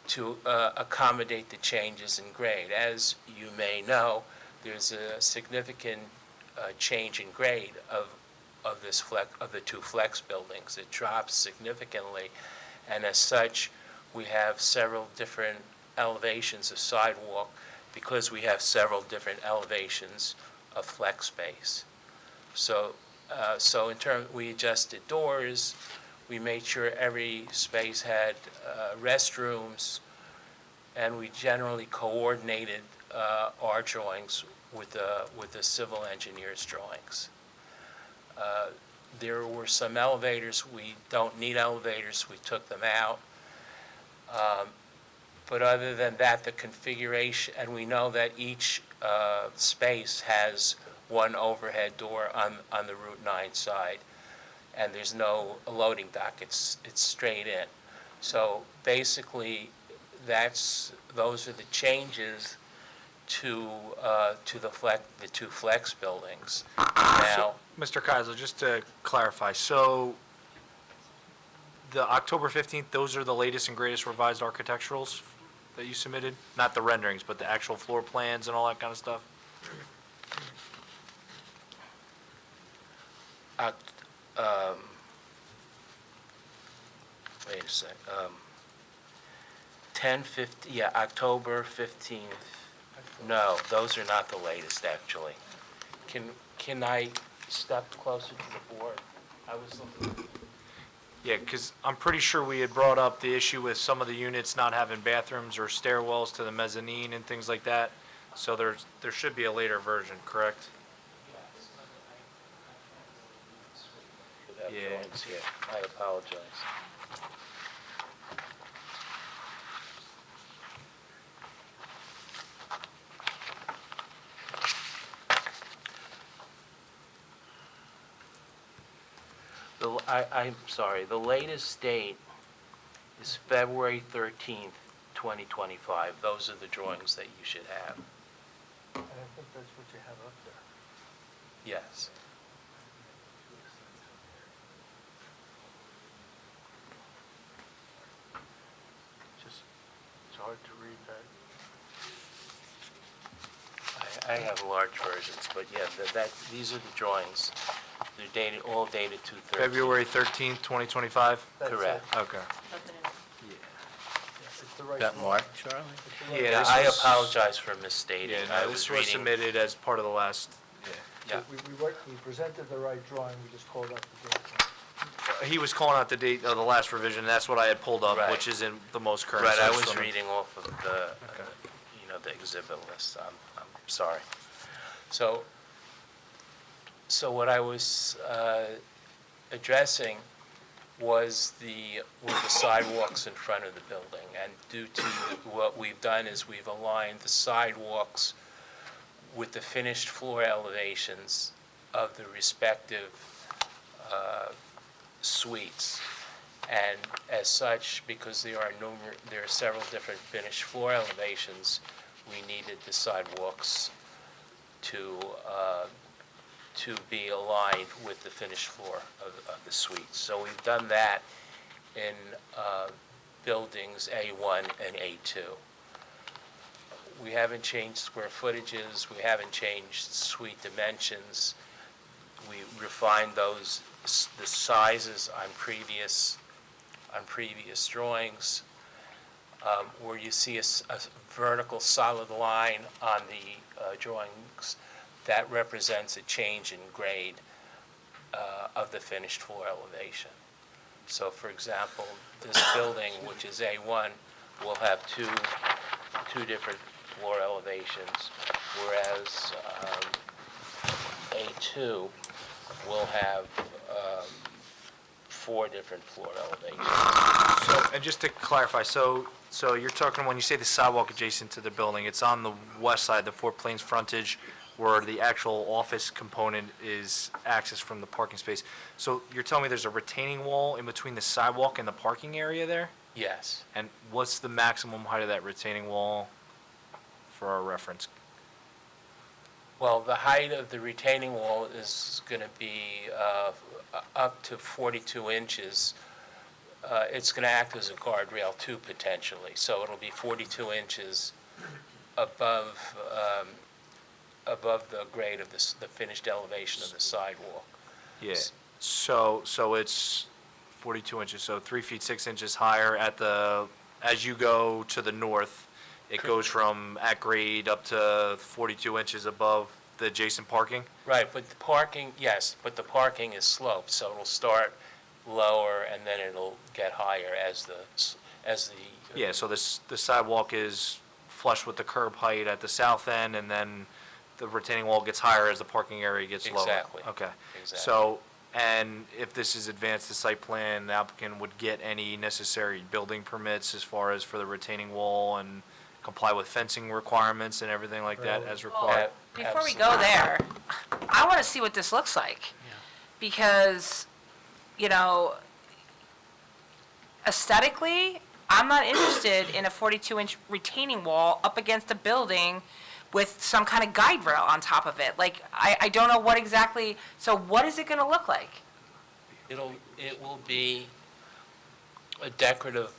to accommodate the changes in grade. As you may know, there's a significant change in grade of the two flex buildings. It drops significantly, and as such, we have several different elevations of sidewalk because we have several different elevations of flex space. So in turn, we adjusted doors, we made sure every space had restrooms, and we generally coordinated our drawings with the civil engineer's drawings. There were some elevators, we don't need elevators, we took them out. But other than that, the configuration, and we know that each space has one overhead door on the Route 9 side, and there's no loading dock, it's straight in. So basically, those are the changes to the two flex buildings. Now, Mr. Keisler, just to clarify, so the October 15th, those are the latest and greatest revised architecturals that you submitted? Not the renderings, but the actual floor plans and all that kind of stuff? Wait a sec. 10/15, October 15th. No, those are not the latest, actually. Can I step closer to the board? I was looking. Yeah, because I'm pretty sure we had brought up the issue with some of the units not having bathrooms or stairwells to the mezzanine and things like that. So there should be a later version, correct? Without Yeah. drawings here. I apologize. I'm sorry, the latest date is February 13th, 2025. Those are the drawings that you should have. And I think that's what you have up there. Yes. It's hard to read that. I have large versions, but yeah, these are the drawings. They're dated, all dated 2/13. February 13th, 2025? That's it. Correct. Okay. It's the right Got one. marked, Charlie? It's the right Yeah, one. this I was- apologize for misstating. Yeah, I no, was this was reading. submitted as part of the last, Yeah. We presented the right drawing, we just called out the date. he was calling out the date of the last revision, that's what I had pulled up, Right. which isn't the most current. Right, so I just was wanna- reading off of the, the exhibit list. I'm sorry. So what I was addressing were the sidewalks in front of the building. And due to what we've done is we've aligned the sidewalks with the finished floor elevations of the respective suites. And as such, because there are several different finished floor elevations, we needed the sidewalks to be aligned with the finished floor of the suites. So we've done that in buildings A1 and A2. We haven't changed square footages, we haven't changed suite dimensions. We refined the sizes on previous drawings. Where you see a vertical solid line on the drawings, that represents a change in grade of the finished floor elevation. So for example, this building, which is A1, will have two different floor elevations, whereas A2 will have 4 different floor elevations. So, and just to clarify, so you're talking, when you say the sidewalk adjacent to the building, it's on the west side, the Four Plains frontage, where the actual office component is accessed from the parking space. So you're telling me there's a retaining wall in between the sidewalk and the parking area there? Yes. And what's the maximum height of that retaining wall for our reference? Well, the height of the retaining wall is going to be up to 42 inches. It's going to act as a guardrail too, potentially. So it'll be 42 inches above the grade of the finished elevation of the sidewalk. Yeah, so it's 42 inches, so 3 feet 6 inches higher as you go to the north, it goes from at grade up to 42 inches above the adjacent parking? Right, but the parking, yes, but the parking is sloped, so it'll start lower and then it'll get higher as the. Yeah, so the sidewalk is flush with the curb height at the south end, and then the retaining wall gets higher as the parking area gets lower? Exactly. Okay. Exactly. So, and if this is advanced to site plan, the applicant would get any necessary building permits as far as for the retaining wall and comply with fencing requirements and everything like that as required? Before we go there, I want to see what this looks like. Because, aesthetically, I'm not interested in a 42-inch retaining wall up against a building with some kind of guide rail on top of it. Like, I don't know what exactly, so what is it going to look like? It will be a decorative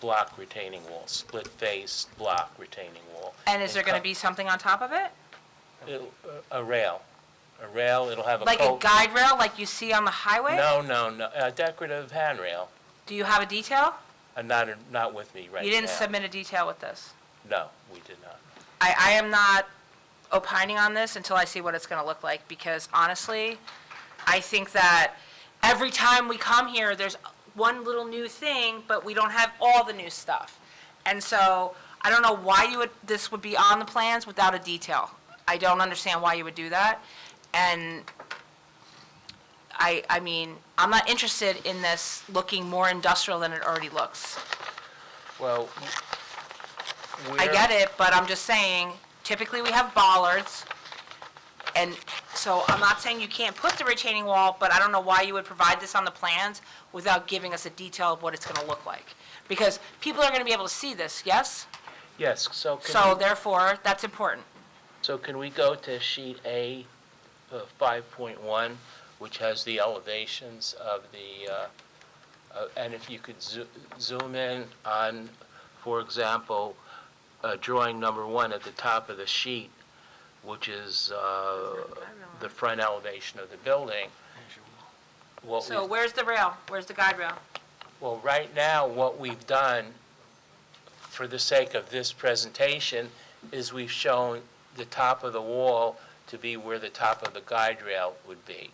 block retaining wall, split-face block retaining wall. And is there going to be something on top of it? A rail. A rail, it'll have a Like a guide rail like you see on the highway? No, a decorative handrail. Do you have a detail? Not with me right now. You didn't submit a detail with this? No, we did not. I am not opining on this until I see what it's going to look like, because honestly, I think that every time we come here, there's one little new thing, but we don't have all the new stuff. And so I don't know why this would be on the plans without a detail. I don't understand why you would do that. And I mean, I'm not interested in this looking more industrial than it already looks. Well, I get it, but I'm just saying, typically we have bollards, and so I'm not saying you can't put the retaining wall, but I don't know why you would provide this on the plans without giving us a detail of what it's going to look like. Because people are going to be able to see this, yes? Yes, so Therefore, that's important. So can we go to sheet A, 5.1, which has the elevations of and if you could zoom in on, for example, drawing number 1 at the top of the sheet, which is the front elevation of the building. So where's the rail? Where's the guide rail? Well, right now, what we've done, for the sake of this presentation, is we've shown the top of the wall to be where the top of the guide rail would be.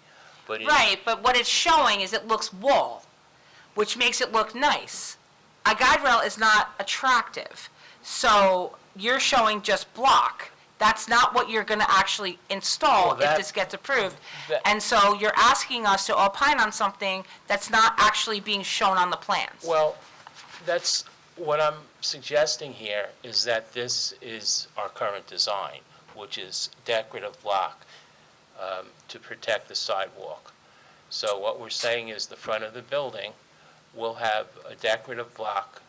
Right, but what it's showing is it looks wall, which makes it look nice. A guide rail is not attractive. So you're showing just block. That's not what you're gonna actually install Well, if that- this gets approved. that- And so you're asking us to opine on something that's not actually being shown on the plans. Well, that's, what I'm suggesting here is that this is our current design, which is decorative block to protect the sidewalk. So what we're saying is the front of the building will have a decorative block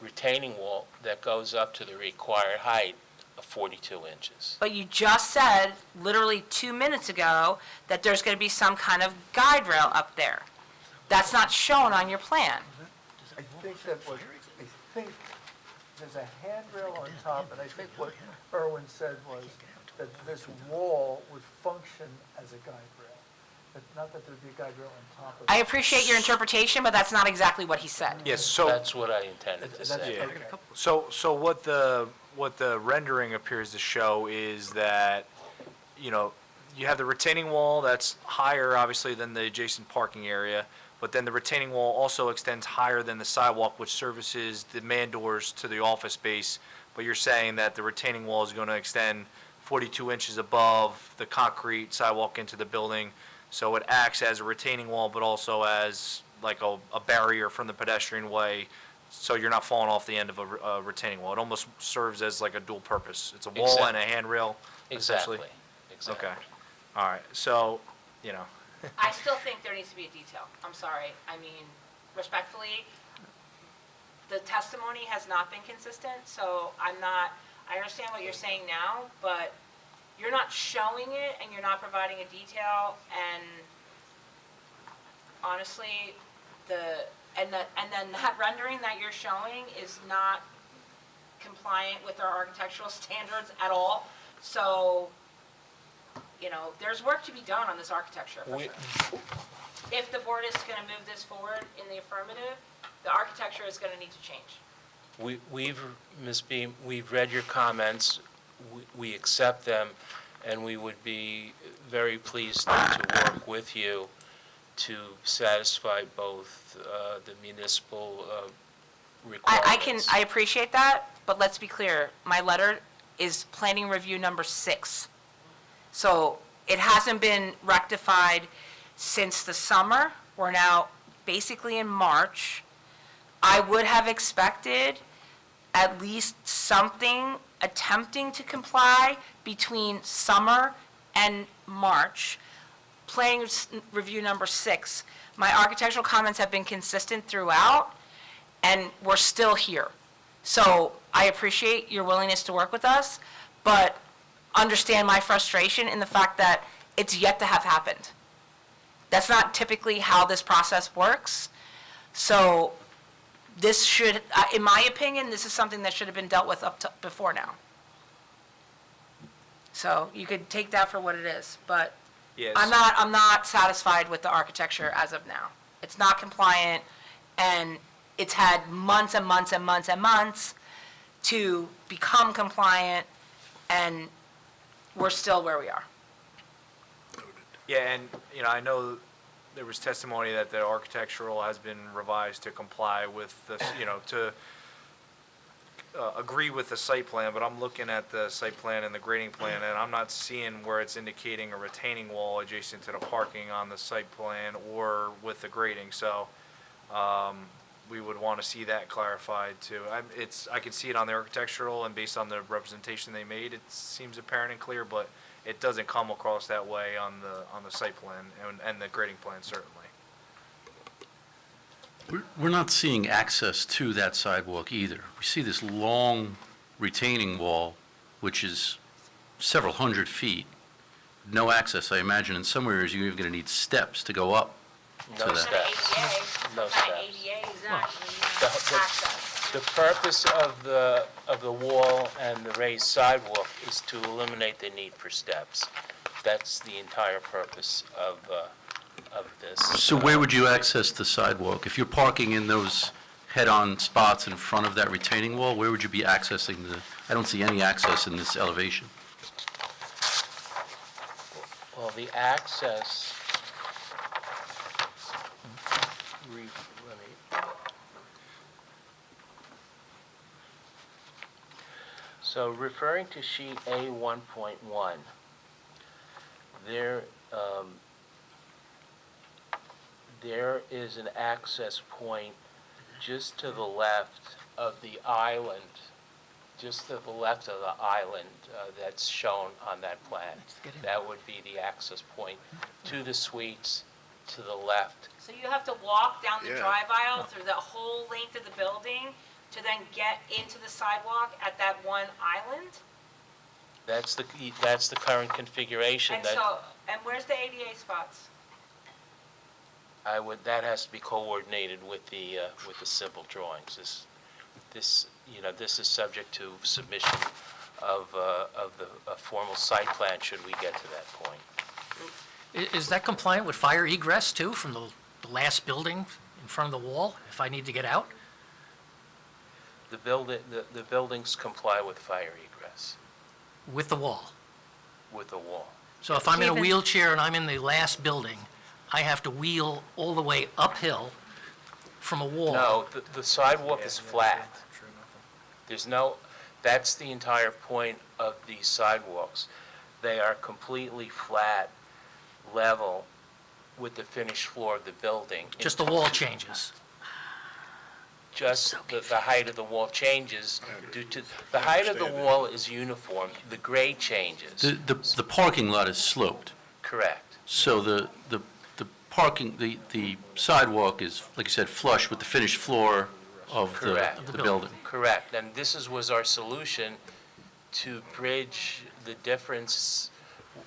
retaining wall that goes up to the required height of 42 inches. But you just said, literally 2 minutes ago, that there's gonna be some kind of guide rail up there. That's not shown on your plan. I think there's a handrail on top, and I think what Erwin said was that this wall would function as a guide rail. But not that there'd be a guide rail on top of it. I appreciate your interpretation, but that's not exactly what he said. Yes, so. That's what I intended to say. Okay. So what the rendering appears to show is that, you know, you have the retaining wall that's higher, obviously, than the adjacent parking area, but then the retaining wall also extends higher than the sidewalk, which services the man doors to the office space. But you're saying that the retaining wall is going to extend 42 inches above the concrete sidewalk into the building, so it acts as a retaining wall, but also as like a barrier from the pedestrian way, so you're not falling off the end of a retaining wall. It almost serves as like a dual purpose. It's a wall and a handrail, essentially. Exactly. Okay. All right. So, you know, I still think there needs to be a detail. I'm sorry. I mean, respectfully, the testimony has not been consistent, so I understand what you're saying now, but you're not showing it and you're not providing a detail, and honestly, and then that rendering that you're showing is not compliant with our architectural standards at all. So, you know, there's work to be done on this architecture, for sure. If the board is gonna move this forward in the affirmative, the architecture is gonna need to change. Ms. Beam, we've read your comments, we accept them, and we would be very pleased to work with you to satisfy both the municipal requirements. I appreciate that, but let's be clear, my letter is planning review number 6. So it hasn't been rectified since the summer. We're now basically in March. I would have expected at least something attempting to comply between summer and March. Planning review number 6, my architectural comments have been consistent throughout, and we're still here. So I appreciate your willingness to work with us, but understand my frustration in the fact that it's yet to have happened. That's not typically how this process works. So this should, in my opinion, this is something that should have been dealt with up to before now. So you could take that for what it is, but yes. I'm not satisfied with the architecture as of now. It's not compliant, and it's had months and months and months and months to become compliant, and we're still where we are. Yeah, and, you know, I know there was testimony that the architectural has been revised to comply with the, you know, to agree with the site plan, but I'm looking at the site plan and the grading plan, and I'm not seeing where it's indicating a retaining wall adjacent to the parking on the site plan or with the grading, so we would want to see that clarified too. I can see it on the architectural, and based on the representation they made, it seems apparent and clear, but it doesn't come across that way on the site plan and the grading plan, certainly. We're not seeing access to that sidewalk either. We see this long retaining wall, which is several hundred feet. No access. I imagine in some areas you're even going to need steps to go up to No that. steps. No steps. Access. The purpose of the wall and the raised sidewalk is to eliminate the need for steps. That's the entire purpose of this. So where would you access the sidewalk? If you're parking in those head-on spots in front of that retaining wall, where would you be accessing I don't see any access in this elevation. Well, the access, So referring to sheet A 1.1, there, there is an access point just to the left of the island, just to the left of the island that's shown on that plan. That would be the access point to the suites to the left. So you have to walk down the Yeah. drive aisle through the whole length of the building to then get into the sidewalk at that one island? That's the current configuration And that so, and where's the ADA spots? that has to be coordinated with the simple drawings. This is subject to submission of a formal site plan should we get to that point. Is that compliant with fire egress too, from the last building in front of the wall, if I need to get out? The buildings comply with fire egress, With the wall? with the wall. So if I'm in a Even- wheelchair and I'm in the last building, I have to wheel all the way uphill from a wall? No, the sidewalk is flat. That's the entire point of these sidewalks. They are completely flat, level, with the finished floor of the building. Just the wall changes? Just the height of the wall changes due to, the height of the wall is uniform, the grade changes. The parking lot is sloped, Correct. so the parking, the sidewalk is, like you said, flush with the finished floor of Correct. the building. Correct, and was our solution to bridge the difference,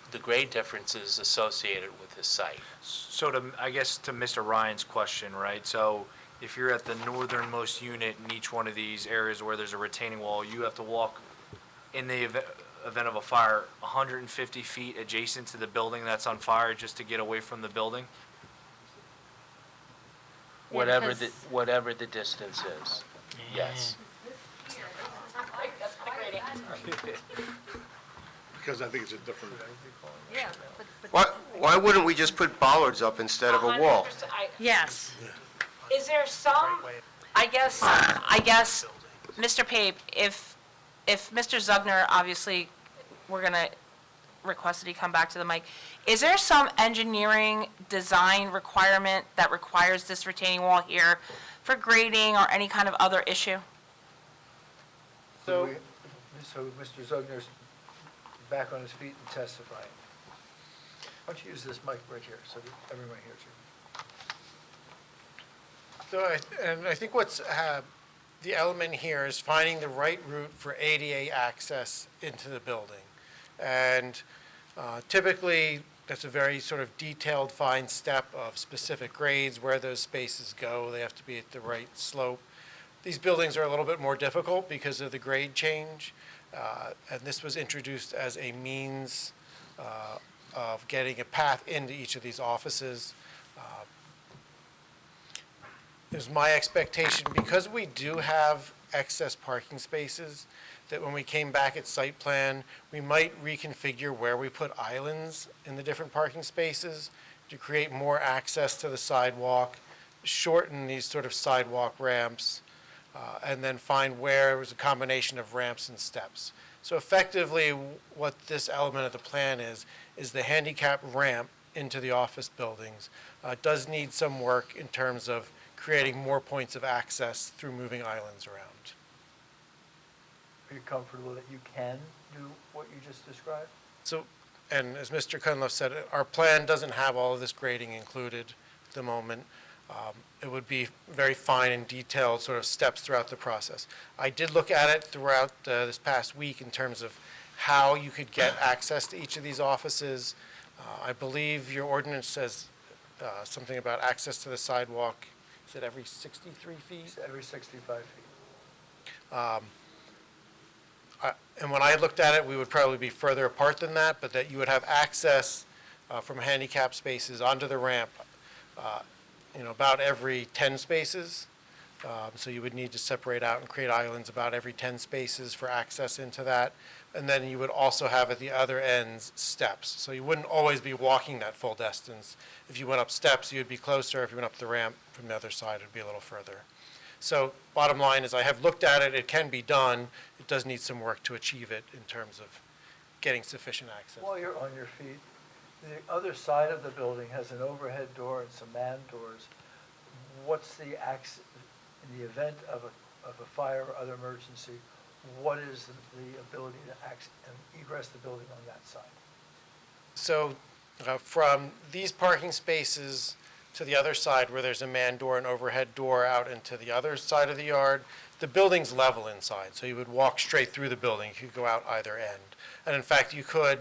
the grade differences associated with this site. So I guess to Mr. Ryan's question, right? So if you're at the northernmost unit in each one of these areas where there's a retaining wall, you have to walk, in the event of a fire, 150 feet adjacent to the building that's on fire just to get away from the building? Whatever because- whatever the distance is, yes. Because I think it's a different. Yeah, but Why wouldn't we just put bollards up instead of a wall? 100%. yes. Is there some, I guess, Mr. Pape, if Mr. Zugner, obviously, we're going to request that he come back to the mic, is there some engineering design requirement that requires this retaining wall here for grading or any kind of other issue? So Mr. Zugner's back on his feet and testifying. Why don't you use this mic right here so that everyone hears you? So I think what's the element here is finding the right route for ADA access into the building. And typically, that's a very sort of detailed, fine step of specific grades, where those spaces go. They have to be at the right slope. These buildings are a little bit more difficult because of the grade change. And this was introduced as a means of getting a path into each of these offices. It was my expectation, because we do have excess parking spaces, that when we came back at site plan, we might reconfigure where we put islands in the different parking spaces to create more access to the sidewalk, shorten these sort of sidewalk ramps, and then find where it was a combination of ramps and steps. So effectively, what this element of the plan is the handicap ramp into the office buildings does need some work in terms of creating more points of access through moving islands around. Are you comfortable that you can do what you just described? So, and as Mr. Cunliffe said, our plan doesn't have all of this grading included at the moment. It would be very fine and detailed sort of steps throughout the process. I did look at it throughout this past week in terms of how you could get access to each of these offices. I believe your ordinance says something about access to the sidewalk. Is it every 63 feet? Every 65 feet. And when I looked at it, we would probably be further apart than that, but that you would have access from handicap spaces onto the ramp, about every 10 spaces. So you would need to separate out and create islands about every 10 spaces for access into that. And then you would also have at the other ends steps. So you wouldn't always be walking that full distance. If you went up steps, you'd be closer. If you went up the ramp from the other side, it'd be a little further. So bottom line is I have looked at it. It can be done. It does need some work to achieve it in terms of getting sufficient access. While you're on your feet, the other side of the building has an overhead door and some man doors. What's the in the event of a fire or other emergency, what is the ability to and egress the building on that side? So from these parking spaces to the other side where there's a man door and overhead door out into the other side of the yard, the building's level inside. So you would walk straight through the building. You could go out either end. And in fact, you could,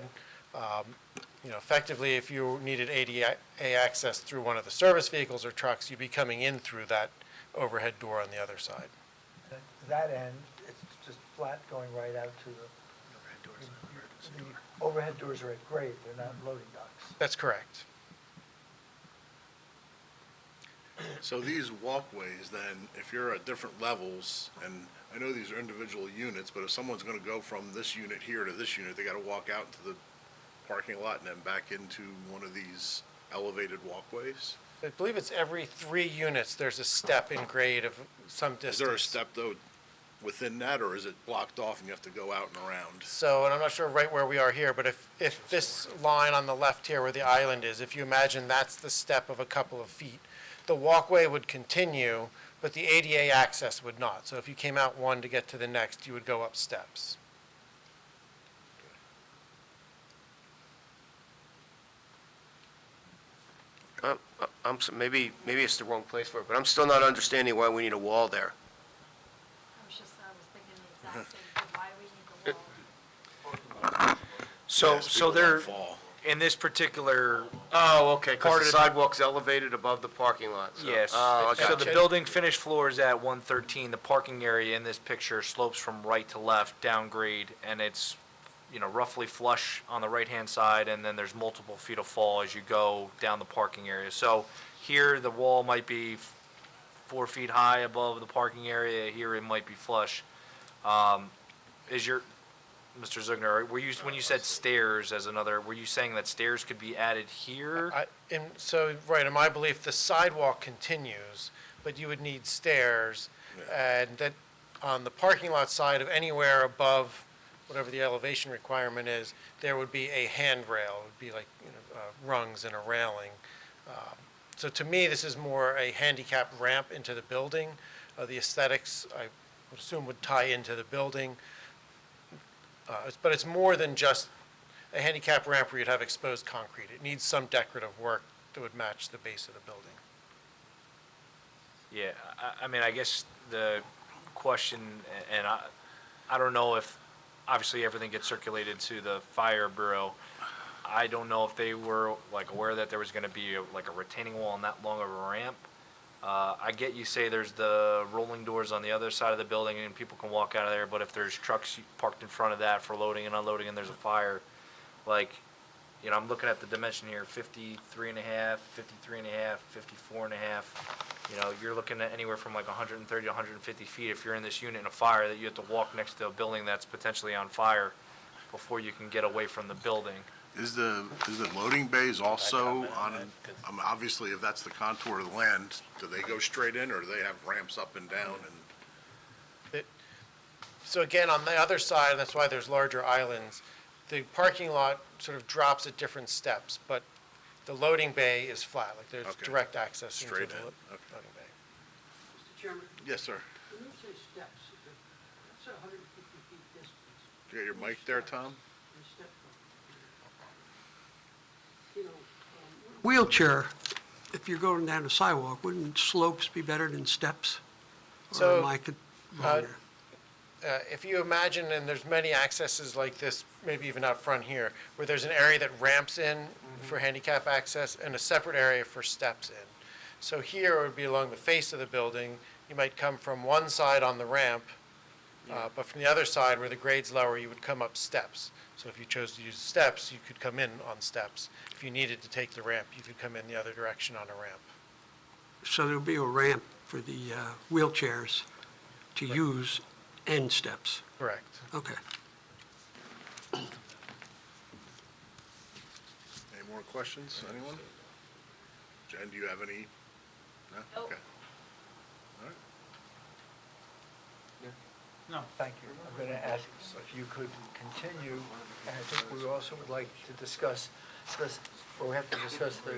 effectively, if you needed ADA access through one of the service vehicles or trucks, you'd be coming in through that overhead door on the other side. At that end, it's just flat going right out to the overhead doors are at grade, they're not loading docks. That's correct. So these walkways, then, if you're at different levels, and I know these are individual units, but if someone's gonna go from this unit here to this unit, they gotta walk out into the parking lot and then back into one of these elevated walkways? I believe it's every 3 units, there's a step in grade of some distance. Is there a step, though, within that, or is it blocked off and you have to go out and around? So, and I'm not sure right where we are here, but if this line on the left here where the island is, if you imagine that's the step of a couple of feet, the walkway would continue, but the ADA access would not. So if you came out one to get to the next, you would go up steps. Maybe it's the wrong place for it, but I'm still not understanding why we need a wall there. I was thinking the exact same thing, why do we need the wall? So Yes, people they're, don't fall. in this particular, Oh, okay, Part because of the the- sidewalk's elevated above the parking lot. So- yes. Oh, I So the gotcha. building finished floor is at 113. The parking area in this picture slopes from right to left, downgrade, and it's, roughly flush on the right-hand side, and then there's multiple feet of fall as you go down the parking area. So here, the wall might be 4 feet high above the parking area. Here, it might be flush. Mr. Zugner, when you said stairs as another, were you saying that stairs could be added here? Right, in my belief, the sidewalk continues, but you would need stairs. And that on the parking lot side of anywhere above whatever the elevation requirement is, there would be a handrail. It would be like, rungs and a railing. So to me, this is more a handicap ramp into the building. The aesthetics, I would assume, would tie into the building. But it's more than just a handicap ramp where you'd have exposed concrete. It needs some decorative work that would match the base of the building. Yeah, I guess the question, and I don't know if, obviously, everything gets circulated to the fire bureau. I don't know if they were, aware that there was gonna be, a retaining wall and that long of a ramp. I get you say there's the rolling doors on the other side of the building and people can walk out of there, but if there's trucks parked in front of that for loading and unloading and there's a fire, I'm looking at the dimension here, 53 and a half, 53 and a half, 54 and a half. You're looking at anywhere from 130 to 150 feet if you're in this unit in a fire, that you have to walk next to a building that's potentially on fire before you can get away from the building. Is the loading bays also on, obviously, if that's the contour of the land, do they go straight in, or do they have ramps up and down? And So again, on the other side, that's why there's larger islands, the parking lot sort of drops at different steps, but the loading bay is flat, there's Okay. direct access into the Straight in, loading okay. bay. Mr. Chairman, Yes, sir. when you say steps, that's 150 feet distance. You got your mic there, Tom? Wheelchair, if you're going down a sidewalk, wouldn't slopes be better than steps? So, Or am I wrong there? If you imagine, and there's many accesses like this, maybe even out front here, where there's an area that ramps in for handicap access and a separate area for steps in. So here it would be along the face of the building. You might come from one side on the ramp, but from the other side where the grade's lower, you would come up steps. So if you chose to use steps, you could come in on steps. If you needed to take the ramp, you could come in the other direction on a ramp. So there'll be a ramp for the wheelchairs to use and steps? Correct. Okay. Any more questions, anyone? Jen, do you have any? No? Nope. Okay. All right. No. Thank you. I'm going to ask if you could continue, and I think we also would like to discuss this, or we have to discuss the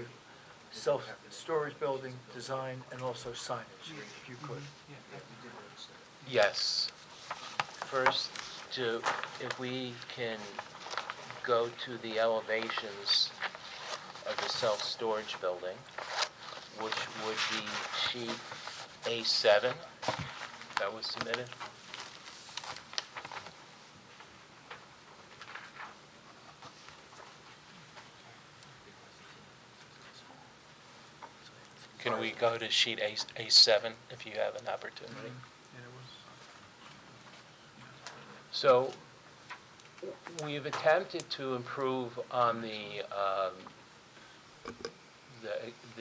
self-storage building design and also signage, if you could. Yes. First, if we can go to the elevations of the self-storage building, which would be sheet A7 that was submitted. Can we go to sheet A7 if you have an opportunity? So we've attempted to improve on the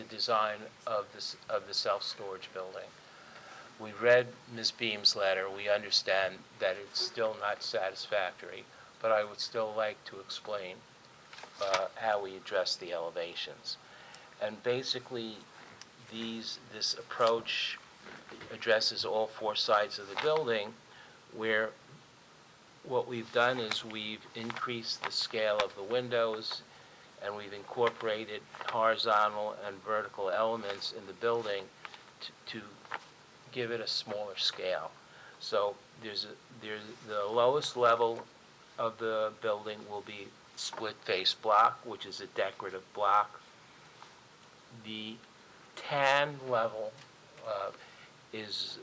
design of the self-storage building. We read Ms. Beam's letter. We understand that it's still not satisfactory, but I would still like to explain how we address the elevations. And basically, this approach addresses all four sides of the building, where what we've done is we've increased the scale of the windows, and we've incorporated horizontal and vertical elements in the building to give it a smaller scale. So there's the lowest level of the building will be split face block, which is a decorative block. The tan level is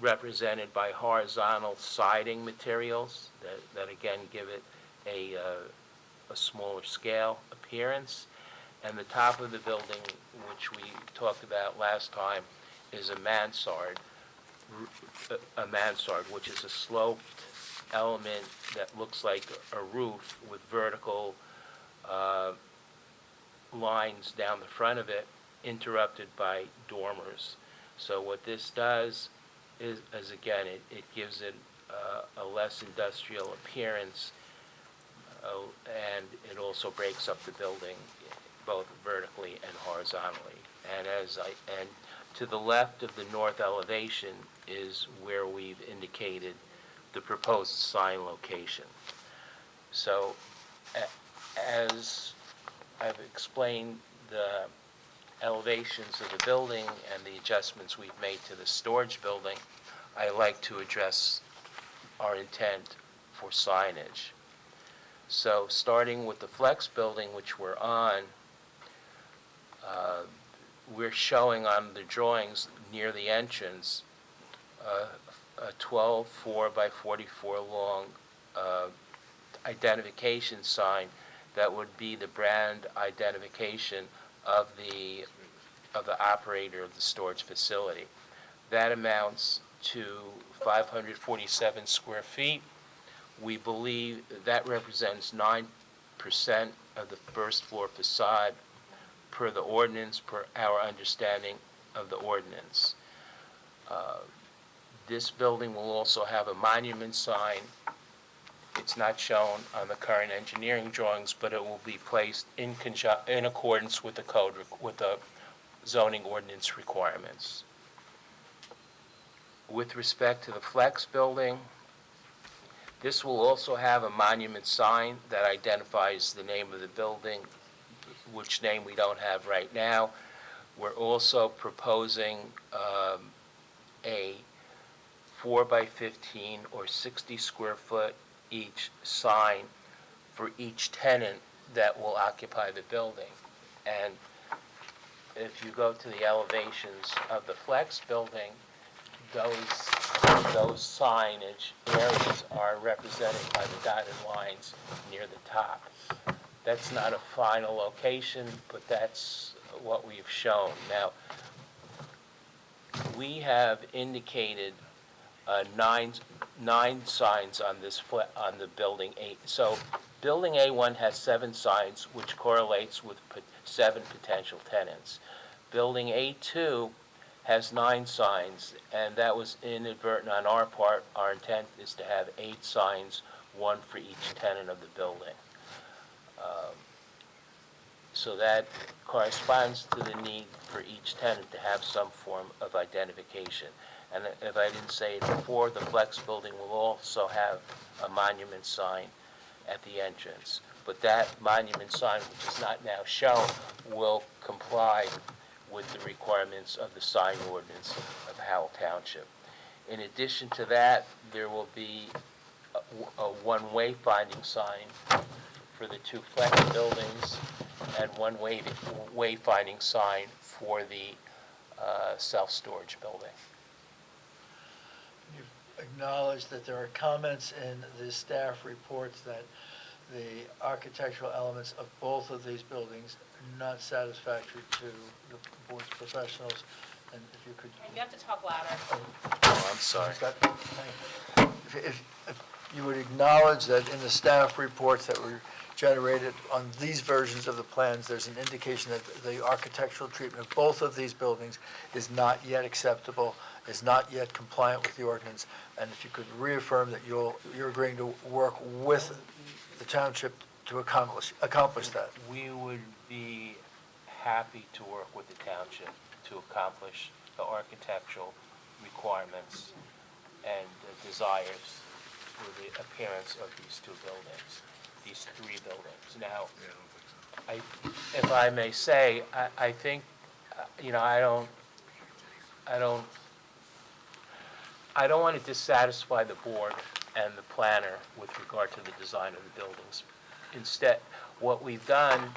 represented by horizontal siding materials that again give it a smaller scale appearance. And the top of the building, which we talked about last time, is a mansard, which is a sloped element that looks like a roof with vertical lines down the front of it, interrupted by dormers. So what this does is again, it gives it a less industrial appearance, and it also breaks up the building both vertically and horizontally. And to the left of the north elevation is where we've indicated the proposed sign location. So as I've explained the elevations of the building and the adjustments we've made to the storage building, I like to address our intent for signage. So starting with the flex building, which we're on, we're showing on the drawings near the entrance a 12 4x44 long identification sign that would be the brand identification of the operator of the storage facility. That amounts to 547 square feet. We believe that represents 9% of the first floor facade per the ordinance, per our understanding of the ordinance. This building will also have a monument sign. It's not shown on the current engineering drawings, but it will be placed in accordance with the code, with the zoning ordinance requirements. With respect to the flex building, this will also have a monument sign that identifies the name of the building, which name we don't have right now. We're also proposing a 4x15 or 60 square foot each sign for each tenant that will occupy the building. And if you go to the elevations of the flex building, those signage areas are represented by the dotted lines near the top. That's not a final location, but that's what we've shown. Now, we have indicated nine signs on the building 8. So building A1 has 7 signs, which correlates with 7 potential tenants. Building A2 has 9 signs, and that was inadvertent on our part. Our intent is to have 8 signs, 1 for each tenant of the building. So that corresponds to the need for each tenant to have some form of identification. and if I didn't say it before, the Flex building will also have a monument sign at the entrance. But that monument sign, which is not now shown, will comply with the requirements of the sign ordinance of Howell Township. In addition to that, there will be a one-way finding sign for the two Flex buildings and one wayfinding sign for the self-storage building. You've acknowledged that there are comments in the staff reports that the architectural elements of both of these buildings are not satisfactory to the board's professionals, and if you could... You have to talk louder. Oh, I'm sorry. If you would acknowledge that in the staff reports that were generated on these versions of the plans, there's an indication that the architectural treatment of both of these buildings is not yet acceptable, is not yet compliant with the ordinance, and if you could reaffirm that you're agreeing to work with the township to accomplish that. We would be happy to work with the township to accomplish the architectural requirements and desires for the appearance of these two buildings, these three buildings. Now, if I may say, I think, I don't want to dissatisfy the board and the planner with regard to the design of the buildings. Instead, what we've done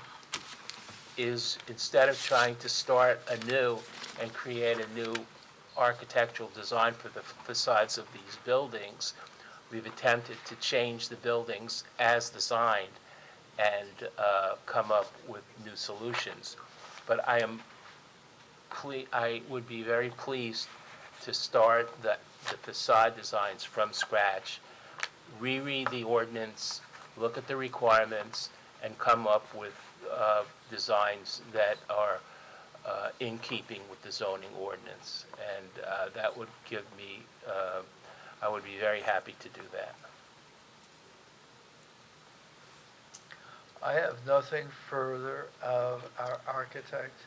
is, instead of trying to start anew and create a new architectural design for the facades of these buildings, we've attempted to change the buildings as designed and come up with new solutions. But I would be very pleased to start the facade designs from scratch, reread the ordinance, look at the requirements, and come up with designs that are in keeping with the zoning ordinance. And that would give me, I would be very happy to do that. I have nothing further of our architect.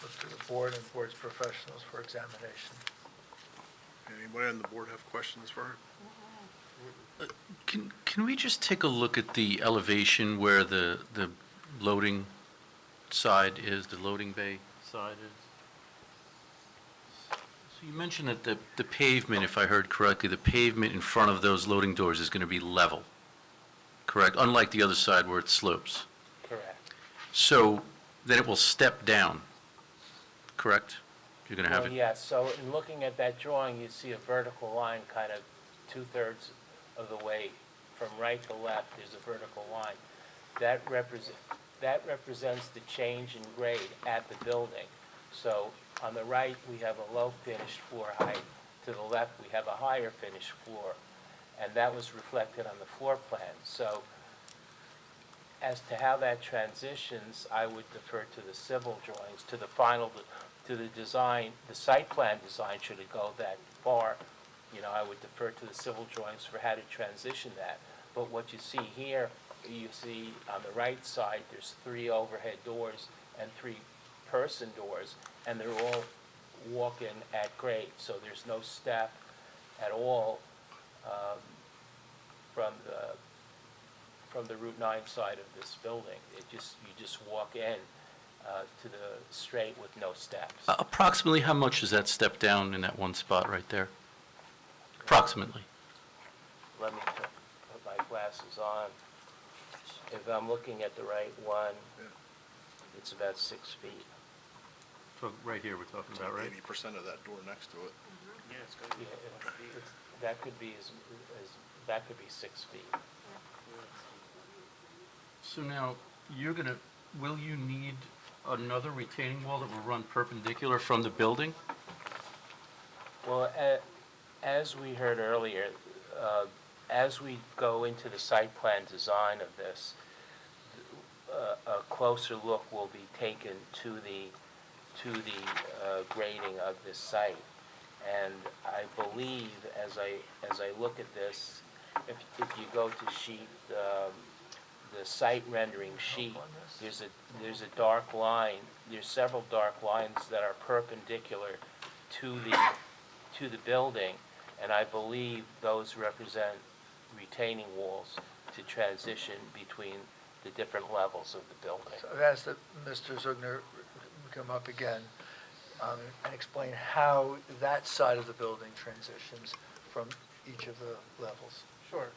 Look to the board and board's professionals for examination. Anybody on the board have questions for her? Can we just take a look at the elevation where the loading side is, the loading bay side is? So you mentioned that the pavement, if I heard correctly, the pavement in front of those loading doors is going to be level, correct? Unlike the other side where it slopes. Correct. So then it will step down, correct? You're going to have Well, it. yes, so in looking at that drawing, you see a vertical line kind of 2/3 of the way from right to left. There's a vertical line. That represents the change in grade at the building. So on the right, we have a low finished floor height. To the left, we have a higher finished floor. And that was reflected on the floor plan. So as to how that transitions, I would defer to the civil drawings, to the final, to the design, the site plan design, should it go that far. I would defer to the civil drawings for how to transition that. But what you see here, you see on the right side, there's 3 overhead doors and 3 person doors, and they're all walk-in at grade, so there's no step at all from the Route 9 side of this building. You just walk in to the straight with no steps. Approximately how much is that step down in that one spot right there? Approximately. Let me put my glasses on. If I'm looking at the right one, it's about 6 feet. So right here we're talking about, right? 80% of that door next to it. That could be that could be 6 feet. So now, will you need another retaining wall that will run perpendicular from the building? Well, as we heard earlier, as we go into the site plan design of this, a closer look will be taken to the grading of this site. And I believe, as I look at this, if you go to the site rendering sheet, there's a dark line. There's several dark lines that are perpendicular to the building, and I believe those represent retaining walls to transition between the different levels of the building. So I've asked that Mr. Zugner come up again and explain how that side of the building transitions from each of the levels. Sure.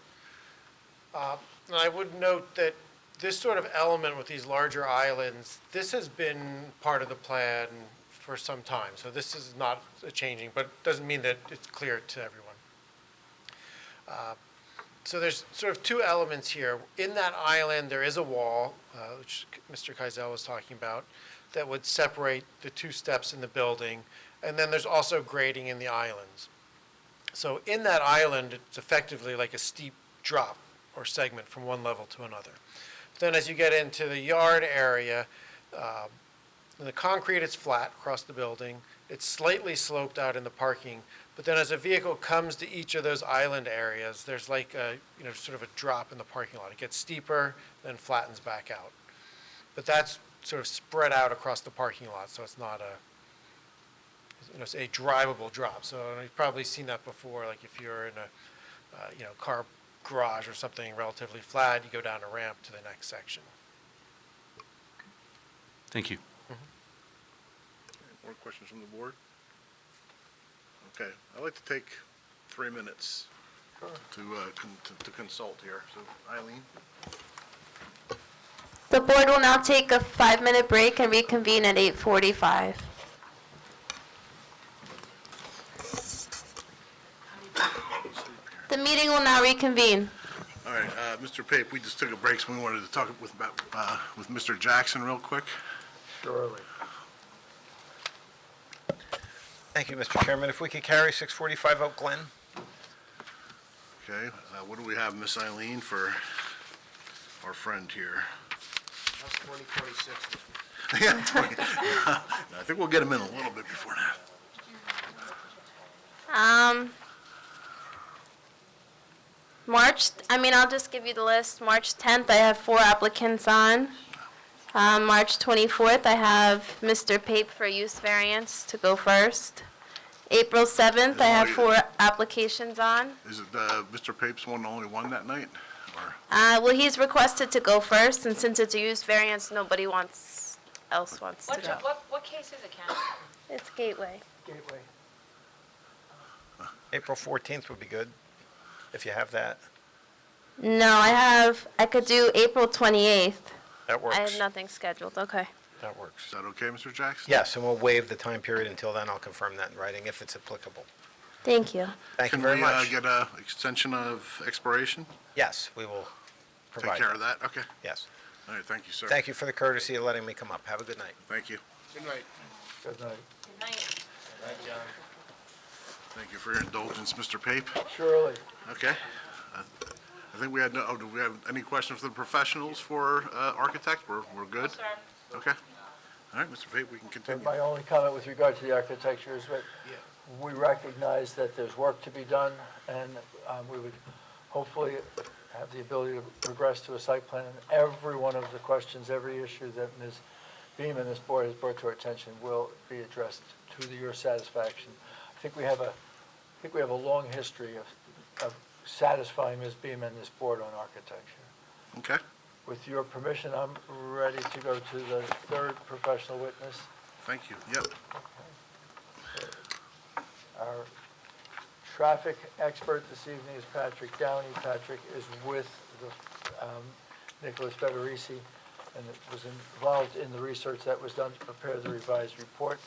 And I would note that this sort of element with these larger islands, this has been part of the plan for some time. So this is not a changing, but it doesn't mean that it's clear to everyone. So there's sort of two elements here. In that island, there is a wall, which Mr. Keisel was talking about, that would separate the two steps in the building. And then there's also grading in the islands. So in that island, it's effectively like a steep drop or segment from one level to another. Then as you get into the yard area, the concrete is flat across the building. It's slightly sloped out in the parking. But then as a vehicle comes to each of those island areas, there's like a, sort of a drop in the parking lot. It gets steeper, then flattens back out. But that's sort of spread out across the parking lot, so it's not it's a drivable drop. So you've probably seen that before, like if you're in a, car garage or something relatively flat, you go down a ramp to the next section. Thank you. More questions from the board? Okay, I'd like to take 3 minutes to consult here. So Eileen? The board will now take a 5-minute break and reconvene at 8:45. The meeting will now reconvene. All right, Mr. Pape, we just took a break, so we wanted to talk with Mr. Jackson real quick. Surely. Thank you, Mr. Chairman. If we could carry 645 Oak Glen. Okay, what do we have, Miss Eileen, for our friend here? That's 2026. Yeah, 20. I think we'll get him in a little bit before that. I'll just give you the list. March 10th, I have 4 applicants on. March 24th, I have Mr. Pape for use variance to go first. April 7th, I have 4 applications on. Is it Mr. Pape's one, the only one that night? Or Well, he's requested to go first, and since it's a use variance, nobody else wants to go. What case is it, Ken? It's Gateway. Gateway. April 14th would be good, if you have that. No, I could do April 28th. That works. I have nothing scheduled, okay. That works. is that okay, Mr. Jackson? Yes, and we'll waive the time period until then. I'll confirm that in writing if it's applicable. Thank you. Thank you very much. Can we get an extension of expiration? Yes, we will Take provide. care of that? Okay. Yes. All right, thank you, sir. Thank you for the courtesy of letting me come up. Have a good night. Thank you. Good night. Good night. Good night. Thank you for your indulgence, Mr. Pape. Surely. Okay. I think we had do we have any questions for the professionals for architect? We're good? Sir. Okay. All right, Mr. Pape, we can continue. My only comment with regard to the architecture is that we recognize that there's work to be done, and we would hopefully have the ability to progress to a site plan. And every one of the questions, every issue that Ms. Beam and this board has brought to our attention will be addressed to your satisfaction. I think we have a long history of satisfying Ms. Beam and this board on architecture. Okay. With your permission, I'm ready to go to the third professional witness. Thank you. Yep. Our traffic expert this evening is Patrick Downey. Patrick is with Nicholas Federici and was involved in the research that was done to prepare the revised report.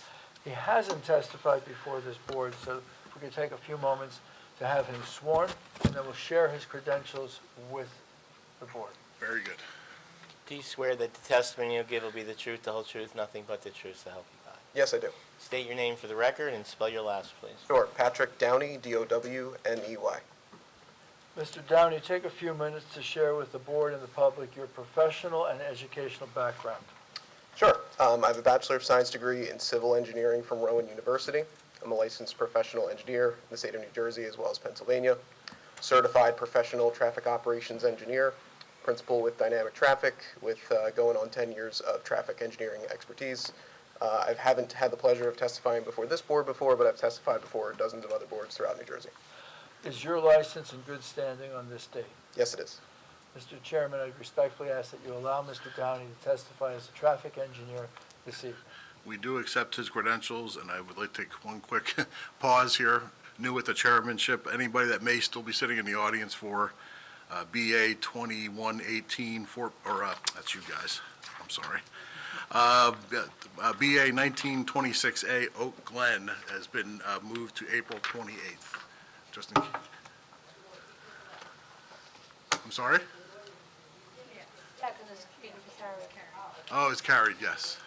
He hasn't testified before this board, so if we could take a few moments to have him sworn, and then we'll share his credentials with the board. Very good. Do you swear that the testimony you'll give will be the truth, the whole truth, nothing but the truth, so help you God? Yes, I do. State your name for the record and spell your last, please. Sure. Patrick Downey, D-O-W-N-E-Y. Mr. Downey, take a few minutes to share with the board and the public your professional and educational background. Sure. I have a Bachelor of Science degree in Civil Engineering from Rowan University. I'm a licensed professional engineer in the state of New Jersey as well as Pennsylvania. Certified professional traffic operations engineer, principal with dynamic traffic with going on 10 years of traffic engineering expertise. I haven't had the pleasure of testifying before this board before, but I've testified before dozens of other boards throughout New Jersey. Is your license in good standing on this date? Yes, it is. Mr. Chairman, I respectfully ask that you allow Mr. Downey to testify as a traffic engineer this evening. We do accept his credentials, and I would like to take one quick pause here. New with the chairmanship, anybody that may still be sitting in the audience for BA 2118, that's you guys, I'm sorry. BA 1926A Oak Glen has been moved to April 28th. Just in case. I'm sorry? Oh, it's carried, yes.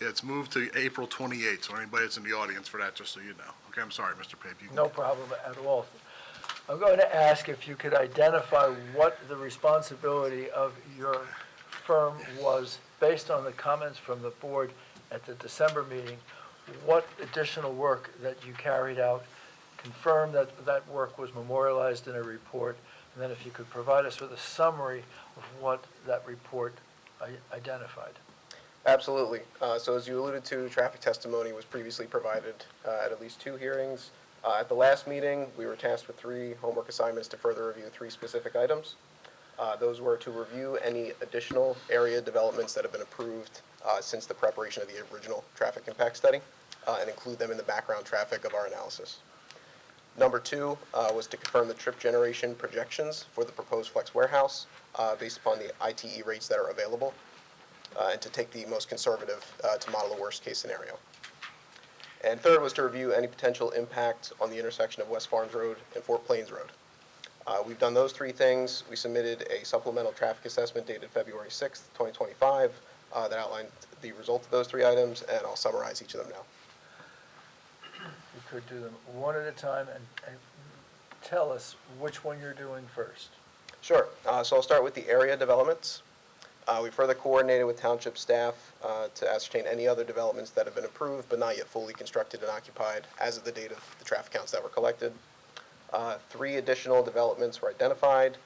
Yeah, it's moved to April 28th, so anybody that's in the audience for that, just so you know. Okay, I'm sorry, Mr. Pape. You can- No problem at all. I'm going to ask if you could identify what the responsibility of your firm was based on the comments from the board at the December meeting, what additional work that you carried out, confirm that that work was memorialized in a report, and then if you could provide us with a summary of what that report identified. Absolutely. So as you alluded to, traffic testimony was previously provided at least 2 hearings. At the last meeting, we were tasked with 3 homework assignments to further review 3 specific items. Those were to review any additional area developments that have been approved since the preparation of the original traffic impact study and include them in the background traffic of our analysis. Number 2 was to confirm the trip generation projections for the proposed flex warehouse based upon the ITE rates that are available and to take the most conservative to model a worst case scenario. And third was to review any potential impact on the intersection of West Farms Road and Fort Plains Road. We've done those 3 things. We submitted a supplemental traffic assessment dated February 6th, 2025 that outlined the results of those 3 items, and I'll summarize each of them now. You could do them one at a time and tell us which one you're doing first. Sure. So I'll start with the area developments. We further coordinated with township staff to ascertain any other developments that have been approved but not yet fully constructed and occupied as of the date of the traffic counts that were collected. 3 additional developments were identified,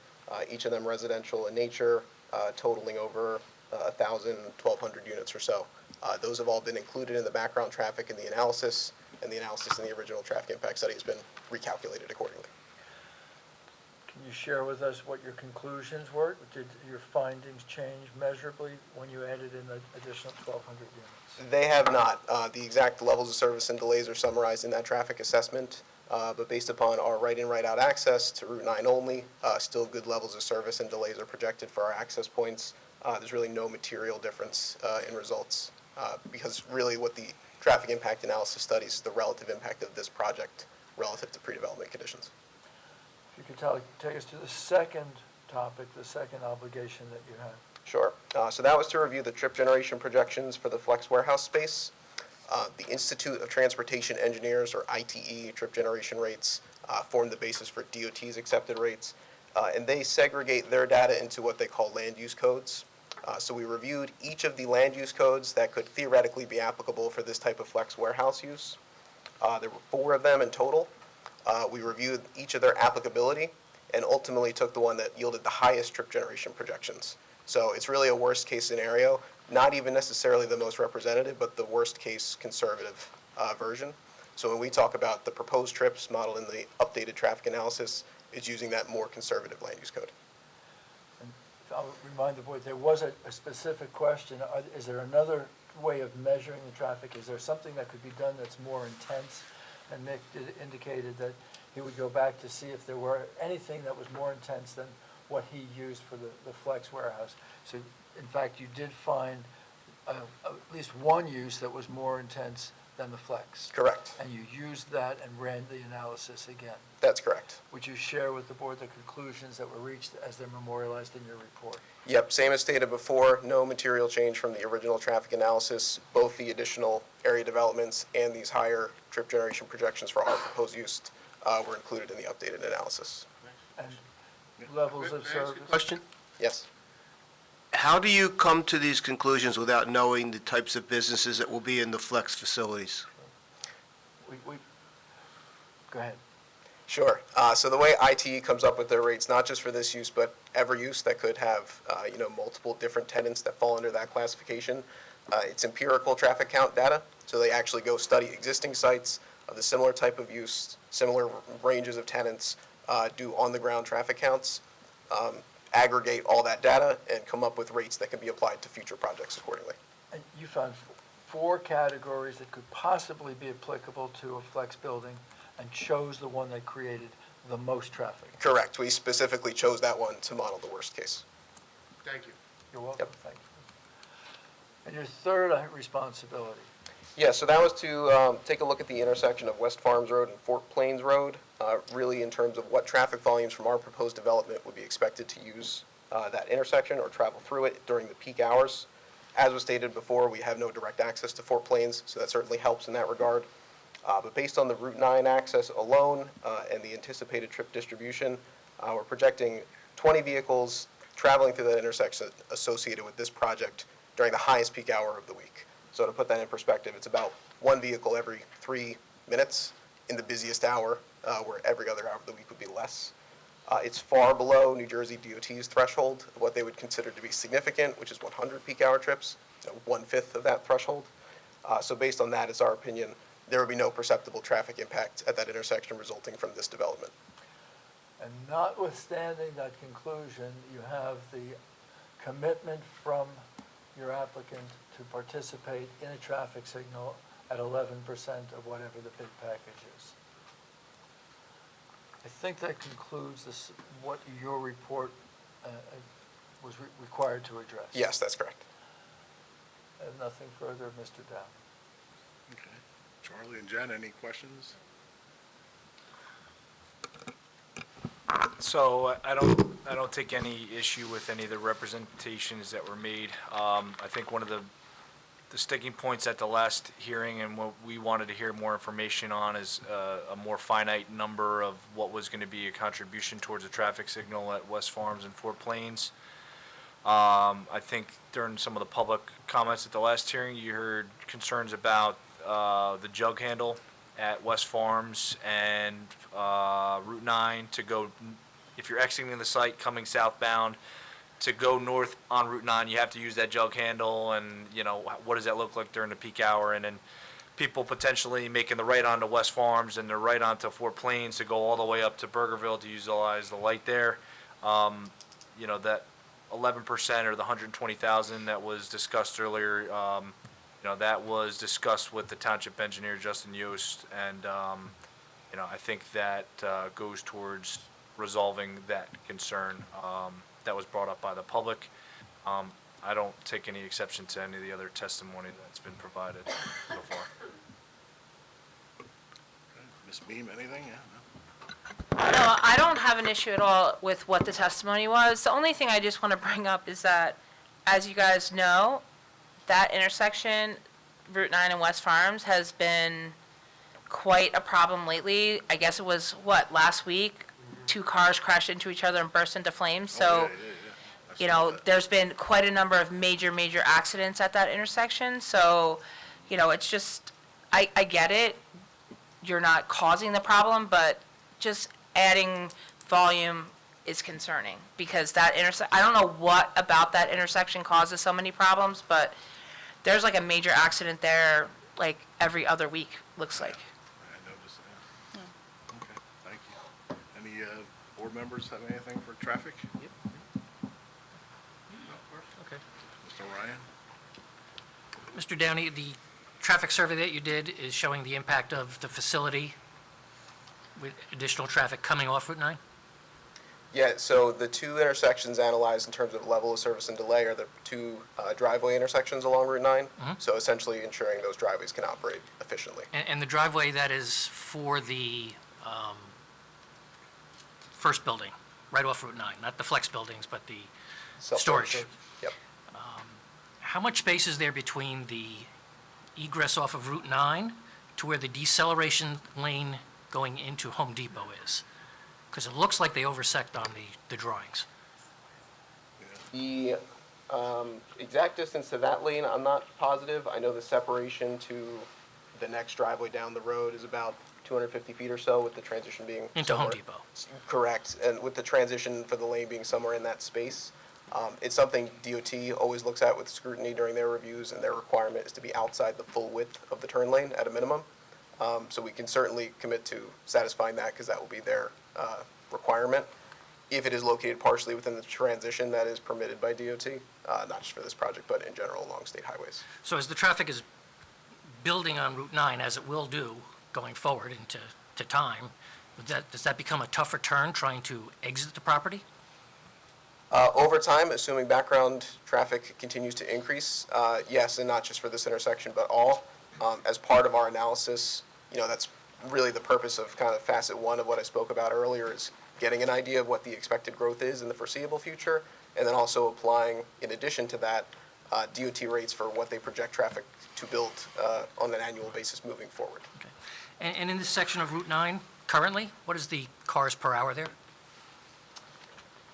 each of them residential in nature, totaling over 1,000, 1,200 units or so. Those have all been included in the background traffic in the analysis, and the analysis in the original traffic impact study has been recalculated accordingly. Can you share with us what your conclusions were? Did your findings change measurably when you added in the additional 1,200 units? They have not. The exact levels of service and delays are summarized in that traffic assessment, but based upon our right-in, right-out access to Route 9 only, still good levels of service and delays are projected for our access points. There's really no material difference in results because really what the traffic impact analysis studies is the relative impact of this project relative to pre-development conditions. If you could take us to the second topic, the second obligation that you had. Sure. So that was to review the trip generation projections for the flex warehouse space. The Institute of Transportation Engineers, or ITE, trip generation rates form the basis for DOT's accepted rates, and they segregate their data into what they call land use codes. So we reviewed each of the land use codes that could theoretically be applicable for this type of flex warehouse use. There were 4 of them in total. We reviewed each of their applicability and ultimately took the one that yielded the highest trip generation projections. So it's really a worst case scenario, not even necessarily the most representative, but the worst case conservative version. So when we talk about the proposed trips modeled in the updated traffic analysis, it's using that more conservative land use code. And I'll remind the board, there was a specific question. Is there another way of measuring the traffic? Is there something that could be done that's more intense? And Mick indicated that he would go back to see if there were anything that was more intense than what he used for the flex warehouse. So, in fact, you did find at least one use that was more intense than the flex. Correct. And you used that and ran the analysis again. That's correct. Would you share with the board the conclusions that were reached as they're memorialized in your report? Yep, same as stated before, no material change from the original traffic analysis. Both the additional area developments and these higher trip generation projections for our proposed use were included in the updated analysis. And levels of service? Question? Yes. How do you come to these conclusions without knowing the types of businesses that will be in the flex facilities? Go ahead. Sure. So the way ITE comes up with their rates, not just for this use, but every use that could have, multiple different tenants that fall under that classification, It's empirical traffic count data, so they actually go study existing sites of the similar type of use, similar ranges of tenants, do on-the-ground traffic counts, aggregate all that data, and come up with rates that can be applied to future projects accordingly. And you found 4 categories that could possibly be applicable to a flex building and chose the one that created the most traffic. Correct. We specifically chose that one to model the worst case. Thank you. You're welcome. Thank you. And your third responsibility? Yeah, so that was to take a look at the intersection of West Farms Road and Fort Plains Road, really in terms of what traffic volumes from our proposed development would be expected to use that intersection or travel through it during the peak hours. As was stated before, we have no direct access to Fort Plains, so that certainly helps in that regard. But based on the Route 9 access alone and the anticipated trip distribution, we're projecting 20 vehicles traveling through that intersection associated with this project during the highest peak hour of the week. So to put that in perspective, it's about 1 vehicle every 3 minutes in the busiest hour, where every other hour of the week would be less. It's far below New Jersey DOT's threshold of what they would consider to be significant, which is 100 peak hour trips, so 1/5 of that threshold. So based on that, it's our opinion, there would be no perceptible traffic impact at that intersection resulting from this development. And notwithstanding that conclusion, you have the commitment from your applicant to participate in a traffic signal at 11% of whatever the bid package is. I think that concludes what your report was required to address. Yes, that's correct. I have nothing further, Mr. Dow. Okay. Charlie and Jen, any questions? So I don't take any issue with any of the representations that were made. I think one of the sticking points at the last hearing and what we wanted to hear more information on is a more finite number of what was going to be a contribution towards a traffic signal at West Farms and Fort Plains. I think during some of the public comments at the last hearing, you heard concerns about the jug handle at West Farms and Route 9 to go, if you're exiting the site coming southbound, to go north on Route 9, you have to use that jug handle, and, you know, what does that look like during the peak hour? And then people potentially making the right onto West Farms and the right onto Fort Plains to go all the way up to Burgerville to utilize the light there. You know, that 11% or the 120,000 that was discussed earlier, you know, that was discussed with the township engineer, Justin Yost, and, you know, I think that goes towards resolving that concern that was brought up by the public. I don't take any exception to any of the other testimony that's been provided so far. Ms. Beam, anything? Yeah, No, I don't have an issue at all with what the testimony was. The only thing I just want to bring up is that, as you guys know, that intersection, Route 9 and West Farms, has been quite a problem lately. I guess it was, last week? 2 cars crashed into each other and burst into flames. So, you know, there's been quite a number of major accidents at that intersection. So, you know, it's just, I get it. You're not causing the problem, but just adding volume is concerning, because that I don't know what about that intersection causes so many problems, but there's like a major accident there like every other week, looks like. I noticed that. Okay, thank you. Any board members have anything for traffic? Yep. Okay. Mr. Ryan? Mr. Downey, the traffic survey that you did is showing the impact of the facility with additional traffic coming off Route 9? Yeah, so the 2 intersections analyzed in terms of level of service and delay are the 2 driveway intersections along Route 9. So essentially ensuring those driveways can operate efficiently. And the driveway that is for the first building, right off Route 9, not the flex buildings, but the storage. Yep. How much space is there between the egress off of Route 9 to where the deceleration lane going into Home Depot is? Because it looks like they oversect on the drawings. The exact distance to that lane, I'm not positive. I know the separation to the next driveway down the road is about 250 feet or so, with the transition being Into Home Depot. Correct, and with the transition for the lane being somewhere in that space. It's something DOT always looks at with scrutiny during their reviews, and their requirement is to be outside the full width of the turn lane at a minimum. So we can certainly commit to satisfying that, because that will be their requirement. If it is located partially within the transition, that is permitted by DOT, not just for this project, but in general along state highways. So as the traffic is building on Route 9, as it will do going forward into time, does that become a tougher turn trying to exit the property? Over time, assuming background traffic continues to increase, yes, and not just for this intersection, but all. As part of our analysis, that's really the purpose of kind of facet one of what I spoke about earlier, is getting an idea of what the expected growth is in the foreseeable future, and then also applying, in addition to that, DOT rates for what they project traffic to build on an annual basis moving forward. Okay. And in this section of Route 9, currently, what is the cars per hour there?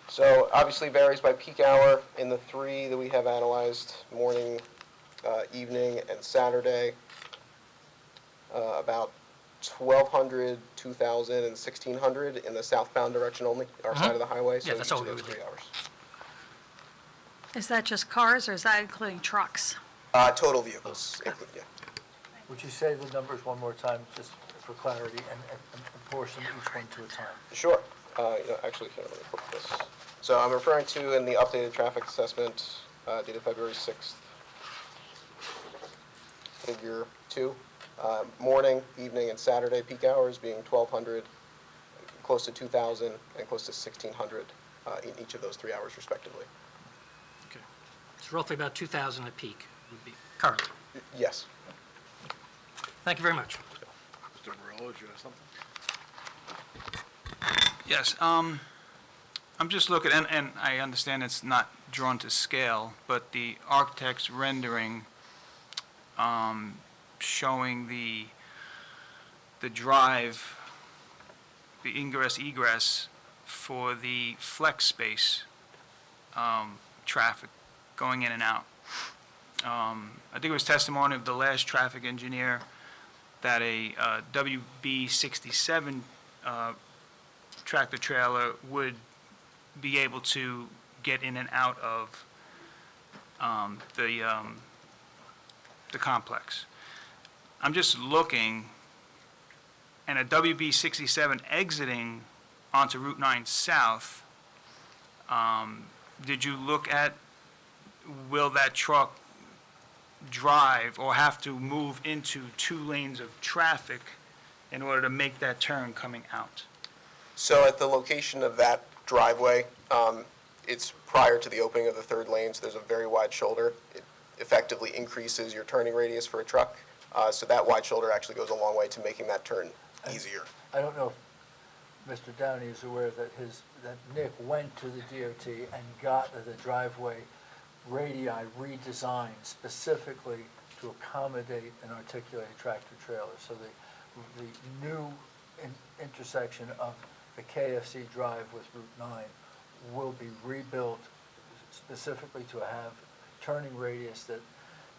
So obviously varies by peak hour. In the three that we have analyzed, morning, evening, and Saturday, about 1,200, 2,000, and 1,600 in the southbound direction only, our side of the highway. Yeah, that's each all of we those would 3 hours. Is that just cars, or is that including trucks? Total vehicles, yeah. Would you say the numbers one more time, just for clarity, and portion each one to a time? Sure. Actually, here, let me put this. So I'm referring to in the updated traffic assessment dated February 6th, figure 2. Morning, evening, and Saturday peak hours being 1,200, close to 2,000, and close to 1,600 in each of those 3 hours respectively. Okay. It's roughly about 2,000 at peak would be currently. Yes. Thank you very much. Mr. Barillo, did you have something? Yes, I'm just looking, and I understand it's not drawn to scale, but the architect's rendering showing the drive, the ingress egress for the flex space traffic going in and out. I think it was testimony of the last traffic engineer that a WB 67 tractor trailer would be able to get in and out of the complex. I'm just looking, and a WB 67 exiting onto Route 9 South, did you look at, will that truck drive or have to move into 2 lanes of traffic in order to make that turn coming out? So at the location of that driveway, it's prior to the opening of the 3rd lane, so there's a very wide shoulder. It effectively increases your turning radius for a truck. So that wide shoulder actually goes a long way to making that turn easier. I don't know if Mr. Downey is aware that that Nick went to the DOT and got the driveway radii redesigned specifically to accommodate an articulated tractor trailer. So the new intersection of the KFC drive with Route 9 will be rebuilt specifically to have turning radius that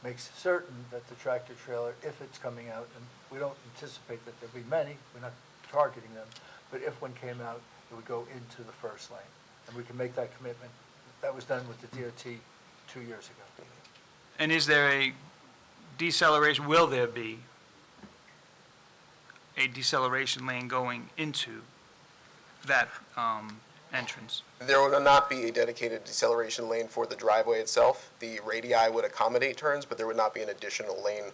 makes certain that the tractor trailer, if it's coming out, and we don't anticipate that there'll be many, we're not targeting them, but if one came out, it would go into the 1st lane. And we can make that commitment. That was done with the DOT 2 years ago. And is there a deceleration, will there be a deceleration lane going into that entrance? There will not be a dedicated deceleration lane for the driveway itself. The radii would accommodate turns, but there would not be an additional lane.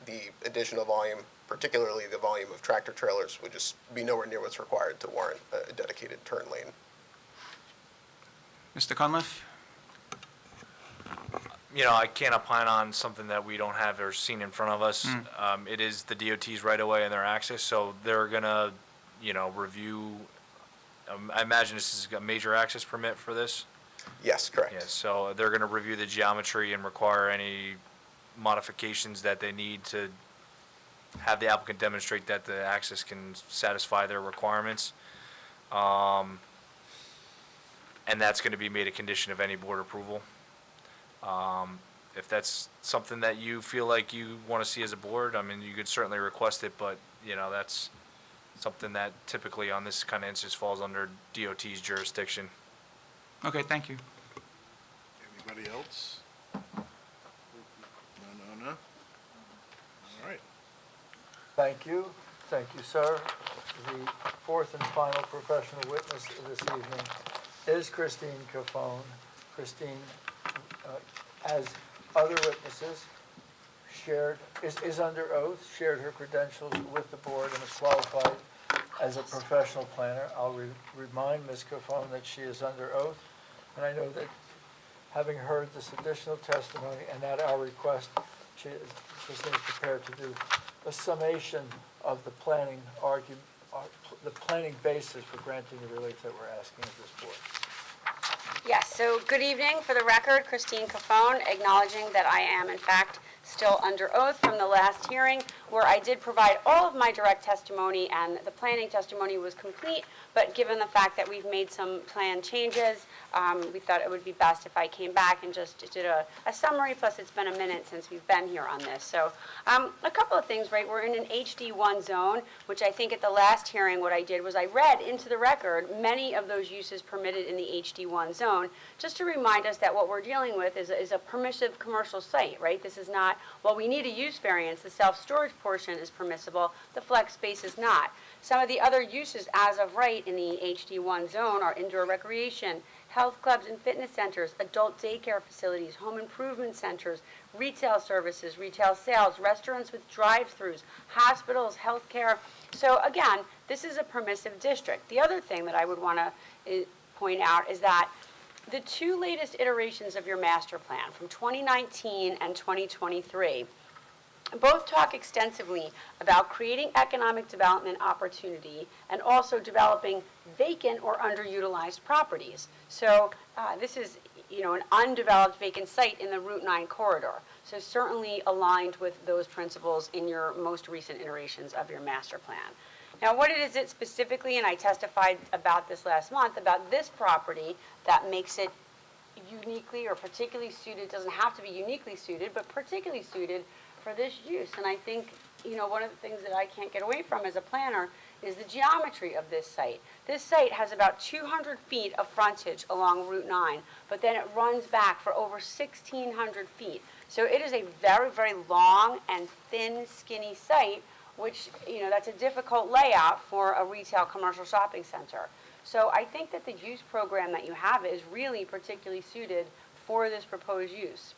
The additional volume, particularly the volume of tractor trailers, would just be nowhere near what's required to warrant a dedicated turn lane. Mr. Cunliffe? I can't opine on something that we don't have or seen in front of us. It is the DOT's right of way and their access, so they're gonna, review. I imagine this is a major access permit for this? Yes, correct. Yeah, so they're gonna review the geometry and require any modifications that they need to have the applicant demonstrate that the access can satisfy their requirements. And that's gonna be made a condition of any board approval. If that's something that you feel like you wanna see as a board, you could certainly request it, but, that's something that typically on this kind of instance falls under DOT's jurisdiction. Okay, thank you. Anybody else? No. All right. Thank you. Thank you, sir. The fourth and final professional witness this evening is Christine Cofone. Christine, as other witnesses, is under oath, shared her credentials with the board, and is qualified as a professional planner. I'll remind Ms. Cofone that she is under oath, and I know that having heard this additional testimony and at our request, Christine is prepared to do a summation of the planning argument, the planning basis for granting the relief that we're asking of this board. Yes, so good evening. For the record, Christine Cofone, acknowledging that I am in fact still under oath from the last hearing where I did provide all of my direct testimony and the planning testimony was complete, but given the fact that we've made some plan changes, we thought it would be best if I came back and just did a summary, plus it's been a minute since we've been here on this. So a couple of things, right? We're in an HD1 zone, which I think at the last hearing what I did was I read into the record many of those uses permitted in the HD1 zone, just to remind us that what we're dealing with is a permissive commercial site, right? This is not, well, we need a use variance, the self-storage portion is permissible, the flex space is not. Some of the other uses as of right in the HD1 zone are indoor recreation, health clubs and fitness centers, adult daycare facilities, home improvement centers, retail services, retail sales, restaurants with drive-throughs, hospitals, healthcare. So again, this is a permissive district. The other thing that I would want to point out is that the two latest iterations of your master plan from 2019 and 2023 both talk extensively about creating economic development opportunity and also developing vacant or underutilized properties. So this is, an undeveloped vacant site in the Route 9 corridor. So certainly aligned with those principles in your most recent iterations of your master plan. Now, what is it specifically, and I testified about this last month, about this property that makes it uniquely or particularly suited, doesn't have to be uniquely suited, but particularly suited for this use. And I think, one of the things that I can't get away from as a planner is the geometry of this site. This site has about 200 feet of frontage along Route 9, but then it runs back for over 1,600 feet. So it is a very, very long and thin, skinny site, which, that's a difficult layout for a retail commercial shopping center. So I think that the use program that you have is really particularly suited for this proposed use.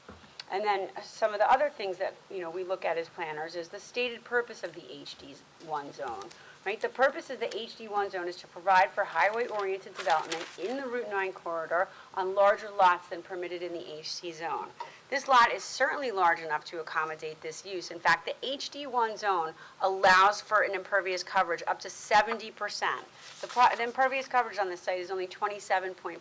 And then some of the other things that, we look at as planners is the stated purpose of the HD1 zone, right? The purpose of the HD1 zone is to provide for highway-oriented development in the Route 9 corridor on larger lots than permitted in the HC zone. This lot is certainly large enough to accommodate this use. In fact, the HD1 zone allows for an impervious coverage up to 70%. The impervious coverage on this site is only 27.4%.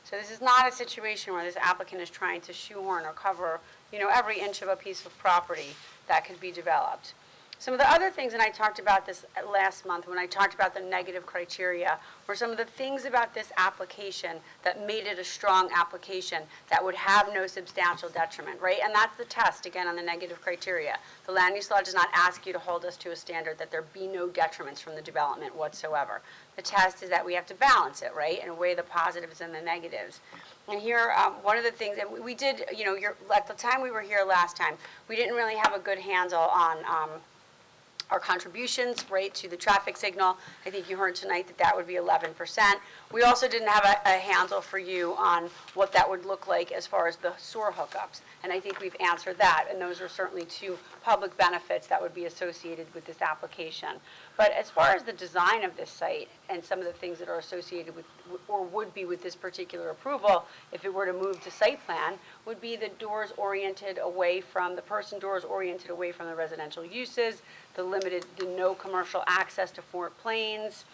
So this is not a situation where this applicant is trying to shoehorn or cover, every inch of a piece of property that could be developed. Some of the other things, and I talked about this last month when I talked about the negative criteria, were some of the things about this application that made it a strong application that would have no substantial detriment, right? And that's the test, again, on the negative criteria. The land use law does not ask you to hold us to a standard that there be no detriments from the development whatsoever. The test is that we have to balance it, right, and weigh the positives and the negatives. And here, one of the things that we did, at the time we were here last time, we didn't really have a good handle on our contributions, right, to the traffic signal. I think you heard tonight that would be 11%. We also didn't have a handle for you on what that would look like as far as the sewer hookups. And I think we've answered that, and those are certainly two public benefits that would be associated with this application. But as far as the design of this site and some of the things that are associated with, or would be with this particular approval, if it were to move to site plan, would be the doors oriented away from, the person doors oriented away from the residential uses, the no commercial access to Fort Plains,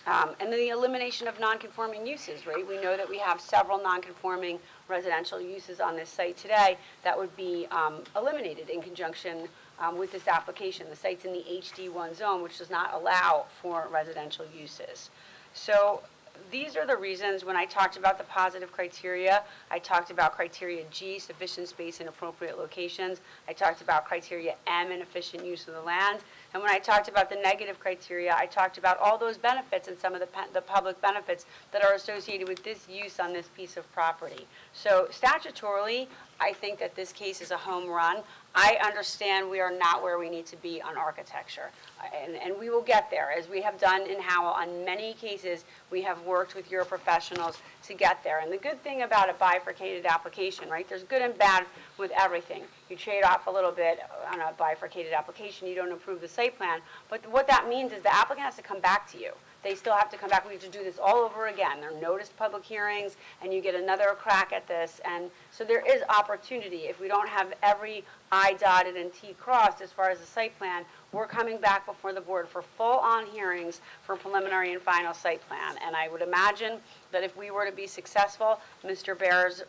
and then the elimination of non-conforming uses, right? We know that we have several non-conforming residential uses on this site today that would be eliminated in conjunction with this application. The site's in the HD1 zone, which does not allow for residential uses. So these are the reasons when I talked about the positive criteria. I talked about criteria G, sufficient space in appropriate locations. I talked about criteria M, and efficient use of the land. And when I talked about the negative criteria, I talked about all those benefits and some of the public benefits that are associated with this use on this piece of property. So statutorily, I think that this case is a home run. I understand we are not where we need to be on architecture, and we will get there. As we have done in Howell on many cases, we have worked with your professionals to get there. And the good thing about a bifurcated application, right, there's good and bad with everything. You trade off a little bit on a bifurcated application, you don't approve the site plan, but what that means is the applicant has to come back to you. They still have to come back. We have to do this all over again. There are noticed public hearings, and you get another crack at this. And so there is opportunity. If we don't have every I dotted and T crossed as far as the site plan, we're coming back before the board for full-on hearings for preliminary and final site plan. And I would imagine that if we were to be successful, Mr. Bear's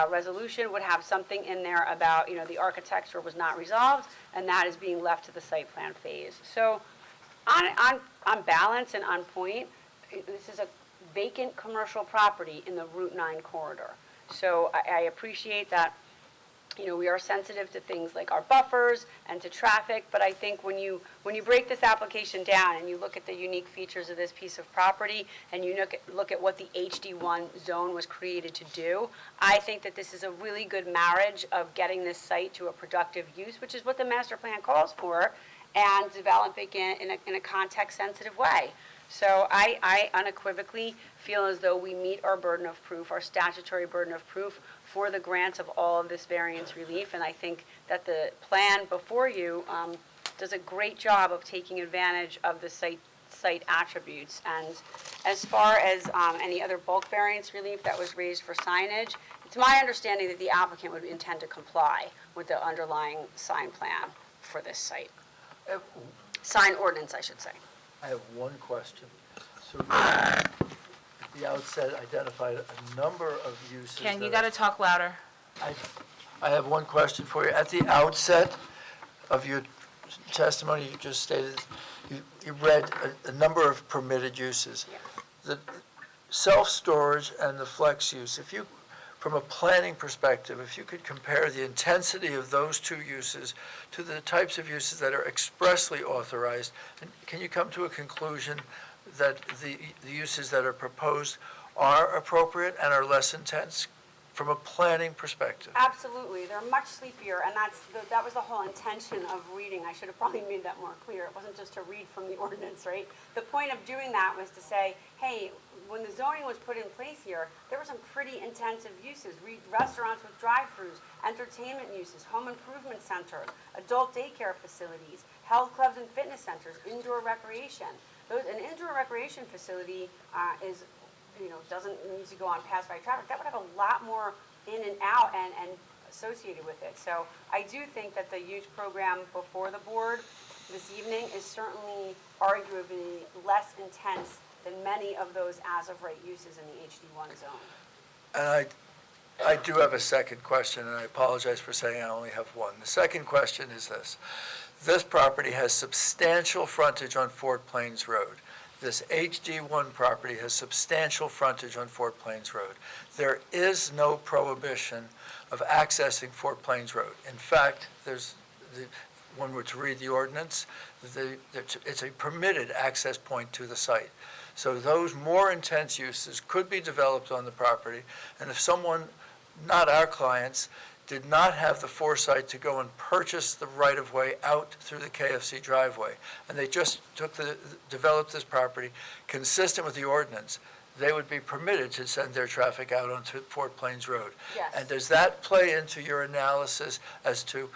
resolution would have something in there about, the architecture was not resolved, and that is being left to the site plan phase. So on balance and on point, this is a vacant commercial property in the Route 9 corridor. So I appreciate that, we are sensitive to things like our buffers and to traffic, but I think when you break this application down and you look at the unique features of this piece of property and you look at what the HD1 zone was created to do, I think that this is a really good marriage of getting this site to a productive use, which is what the master plan calls for, and developing it in a context-sensitive way. So I unequivocally feel as though we meet our burden of proof, our statutory burden of proof for the grant of all of this variance relief, and I think that the plan before you does a great job of taking advantage of the site attributes. And as far as any other bulk variance relief that was raised for signage, it's my understanding that the applicant would intend to comply with the underlying sign plan for this site. Sign ordinance, I should say. I have one question. So at the outset, identified a number of uses. Ken, you got to talk louder. I have one question for you. At the outset of your testimony, you just stated, you read a number of permitted uses. The self-storage and the flex use, from a planning perspective, if you could compare the intensity of those two uses to the types of uses that are expressly authorized, can you come to a conclusion that the uses that are proposed are appropriate and are less intense from a planning perspective? Absolutely. They're much sleepier, and that was the whole intention of reading. I should have probably made that more clear. It wasn't just to read from the ordinance, right? The point of doing that was to say, hey, when the zoning was put in place here, there were some pretty intensive uses. Restaurants with drive-throughs, entertainment uses, home improvement centers, adult daycare facilities, health clubs and fitness centers, indoor recreation. An indoor recreation facility doesn't need to go on pass-by traffic. That would have a lot more in and out and associated with it. So I do think that the use program before the board this evening is certainly arguably less intense than many of those as-of-right uses in the HD1 zone. And I do have a second question, and I apologize for saying I only have one. The second question is this. This property has substantial frontage on Fort Plains Road. This HD1 property has substantial frontage on Fort Plains Road. There is no prohibition of accessing Fort Plains Road. In fact, when we're to read the ordinance, it's a permitted access point to the site. So those more intense uses could be developed on the property, and if someone, not our clients, did not have the foresight to go and purchase the right-of-way out through the KFC driveway, and they just developed this property consistent with the ordinance, they would be permitted to send their traffic out onto Fort Plains Road. Yes. And does that play into your analysis as to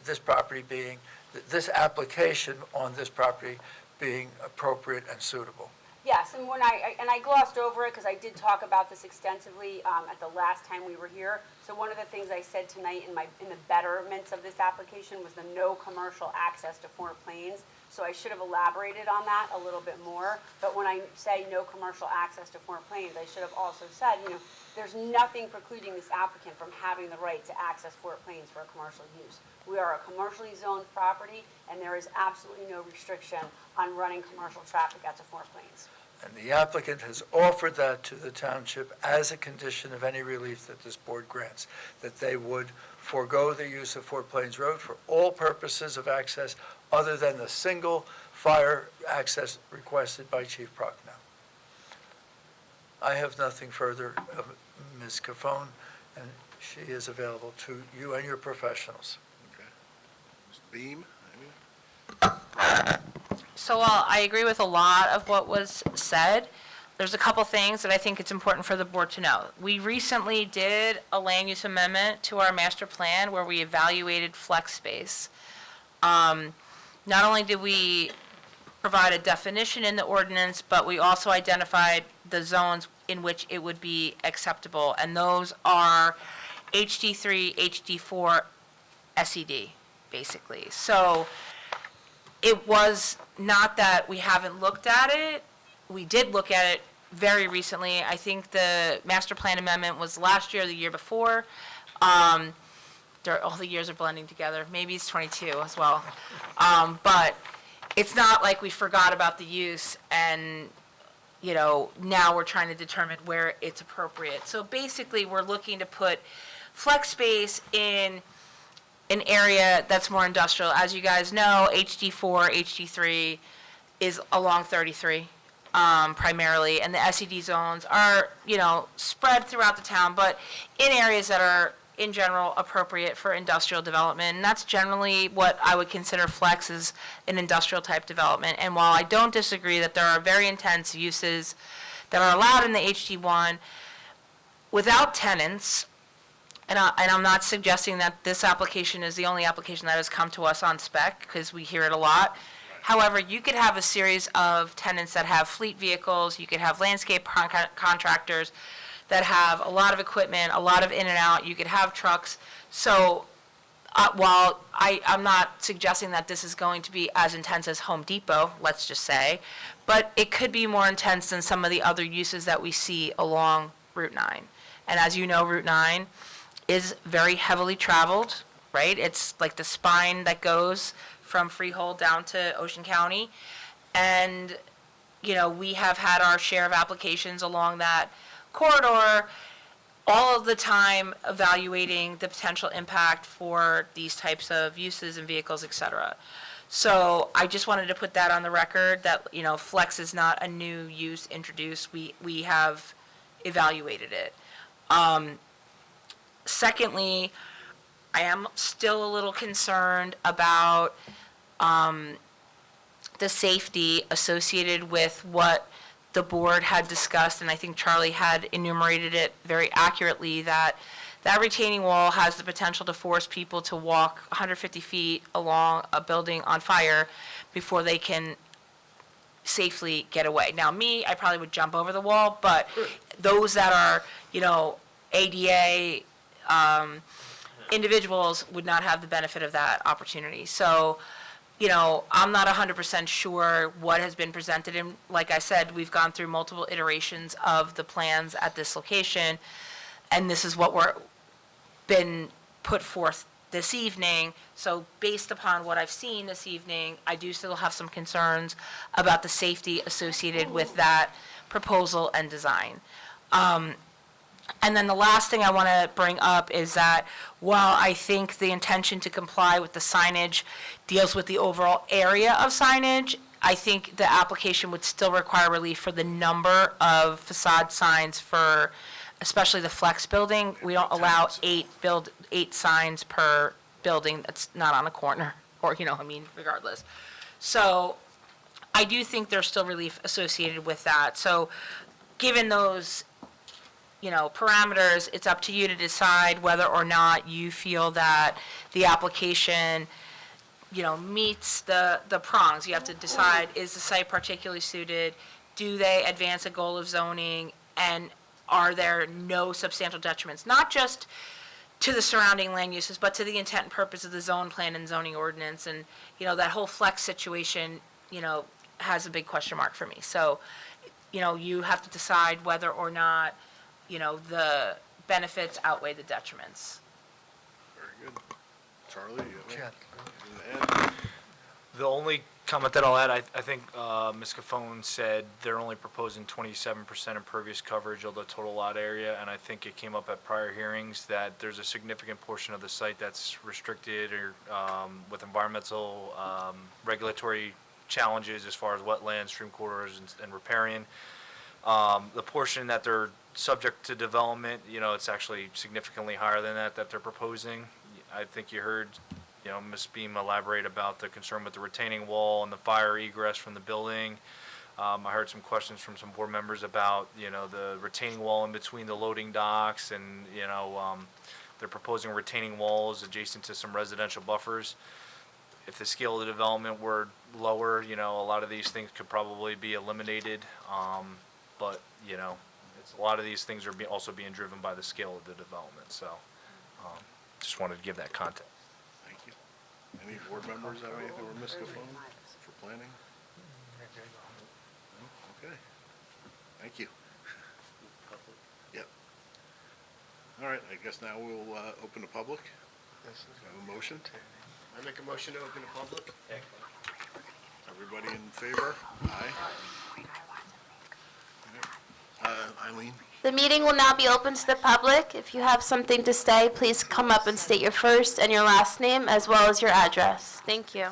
this property being, this application on this property being appropriate and suitable? Yes, and I glossed over it because I did talk about this extensively at the last time we were here. So one of the things I said tonight in the betterments of this application was the no commercial access to Fort Plains. So I should have elaborated on that a little bit more. But when I say no commercial access to Fort Plains, I should have also said, there's nothing precluding this applicant from having the right to access Fort Plains for a commercial use. We are a commercially zoned property, and there is absolutely no restriction on running commercial traffic out to Fort Plains. And the applicant has offered that to the township as a condition of any relief that this board grants, that they would forego the use of Fort Plains Road for all purposes of access other than the single fire access requested by Chief Prochnow. I have nothing further of Ms. Cafone, and she is available to you and your professionals. Okay. Mr. Beam? So while I agree with a lot of what was said, there's a couple things that I think it's important for the board to know. We recently did a land use amendment to our master plan where we evaluated flex space. Not only did we provide a definition in the ordinance, but we also identified the zones in which it would be acceptable, and those are HD3, HD4, SED, basically. So it was not that we haven't looked at it. We did look at it very recently. I think the master plan amendment was last year or the year before. All the years are blending together. Maybe it's 22 as well. But it's not like we forgot about the use and, you know, now we're trying to determine where it's appropriate. So basically, we're looking to put flex space in an area that's more industrial. As you guys know, HD4, HD3 is along 33 primarily, and the SED zones are, you know, spread throughout the town, but in areas that are, in general, appropriate for industrial development. And that's generally what I would consider flex as an industrial type development. And while I don't disagree that there are very intense uses that are allowed in the HD1 without tenants, and I'm not suggesting that this application is the only application that has come to us on spec, because we hear it a lot. However, you could have a series of tenants that have fleet vehicles, you could have landscape contractors that have a lot of equipment, a lot of in and out, you could have trucks. So while I'm not suggesting that this is going to be as intense as Home Depot, let's just say, but it could be more intense than some of the other uses that we see along Route 9. And as you know, Route 9 is very heavily traveled, right? It's like the spine that goes from Freehold down to Ocean County. And, you know, we have had our share of applications along that corridor all of the time, evaluating the potential impact for these types of uses and vehicles, et cetera. So I just wanted to put that on the record that, you know, flex is not a new use introduced. We have evaluated it. Secondly, I am still a little concerned about the safety associated with what the board had discussed, and I think Charlie had enumerated it very accurately, that retaining wall has the potential to force people to walk 150 feet along a building on fire before they can safely get away. Now, me, I probably would jump over the wall, but those that are, you know, ADA individuals would not have the benefit of that opportunity. So, you know, I'm not 100% sure what has been presented, and like I said, we've gone through multiple iterations of the plans at this location, and this is what we're been put forth this evening. So based upon what I've seen this evening, I do still have some concerns about the safety associated with that proposal and design. And then the last thing I want to bring up is that while I think the intention to comply with the signage deals with the overall area of signage, I think the application would still require relief for the number of facade signs for, especially the flex building. We don't allow 8 signs per building that's not on a corner, or, you know, I mean, regardless. So I do think there's still relief associated with that. So given those, you know, parameters, it's up to you to decide whether or not you feel that the application, you know, meets the prongs. You have to decide, is the site particularly suited? Do they advance a goal of zoning? And are there no substantial detriments, not just to the surrounding land uses, but to the intent and purpose of the zone plan and zoning ordinance? And, you know, that whole flex situation, you know, has a big question mark for me. So, you know, you have to decide whether or not, you know, the benefits outweigh the detriments. Very good. Charlie, you have The only commented on that. I think Ms. Cafone said they're only proposing 27% impervious coverage of the total lot area, and I think it came up at prior hearings that there's a significant portion of the site that's restricted or with environmental regulatory challenges as far as wetlands, stream corridors, and riparian. The portion that they're subject to development, it's actually significantly higher than that they're proposing. I think you heard Ms. Beam elaborate about the concern with the retaining wall and the fire egress from the building. I heard some questions from some board members about, the retaining wall in between the loading docks and, they're proposing retaining walls adjacent to some residential buffers. If the scale of the development were lower, a lot of these things could probably be eliminated. But, a lot of these things are also being driven by the scale of the development. So just wanted to give that context. Thank you. Any board members have anything for Ms. Cafone for planning? No? Okay. Thank you. Yep. All right, I guess now we'll open the public. Have a motion? I make a motion to open the public. Everybody in favor? Aye. Eileen? The meeting will now be open to the public. If you have something to say, please come up and state your first and your last name, as well as your address. Thank you.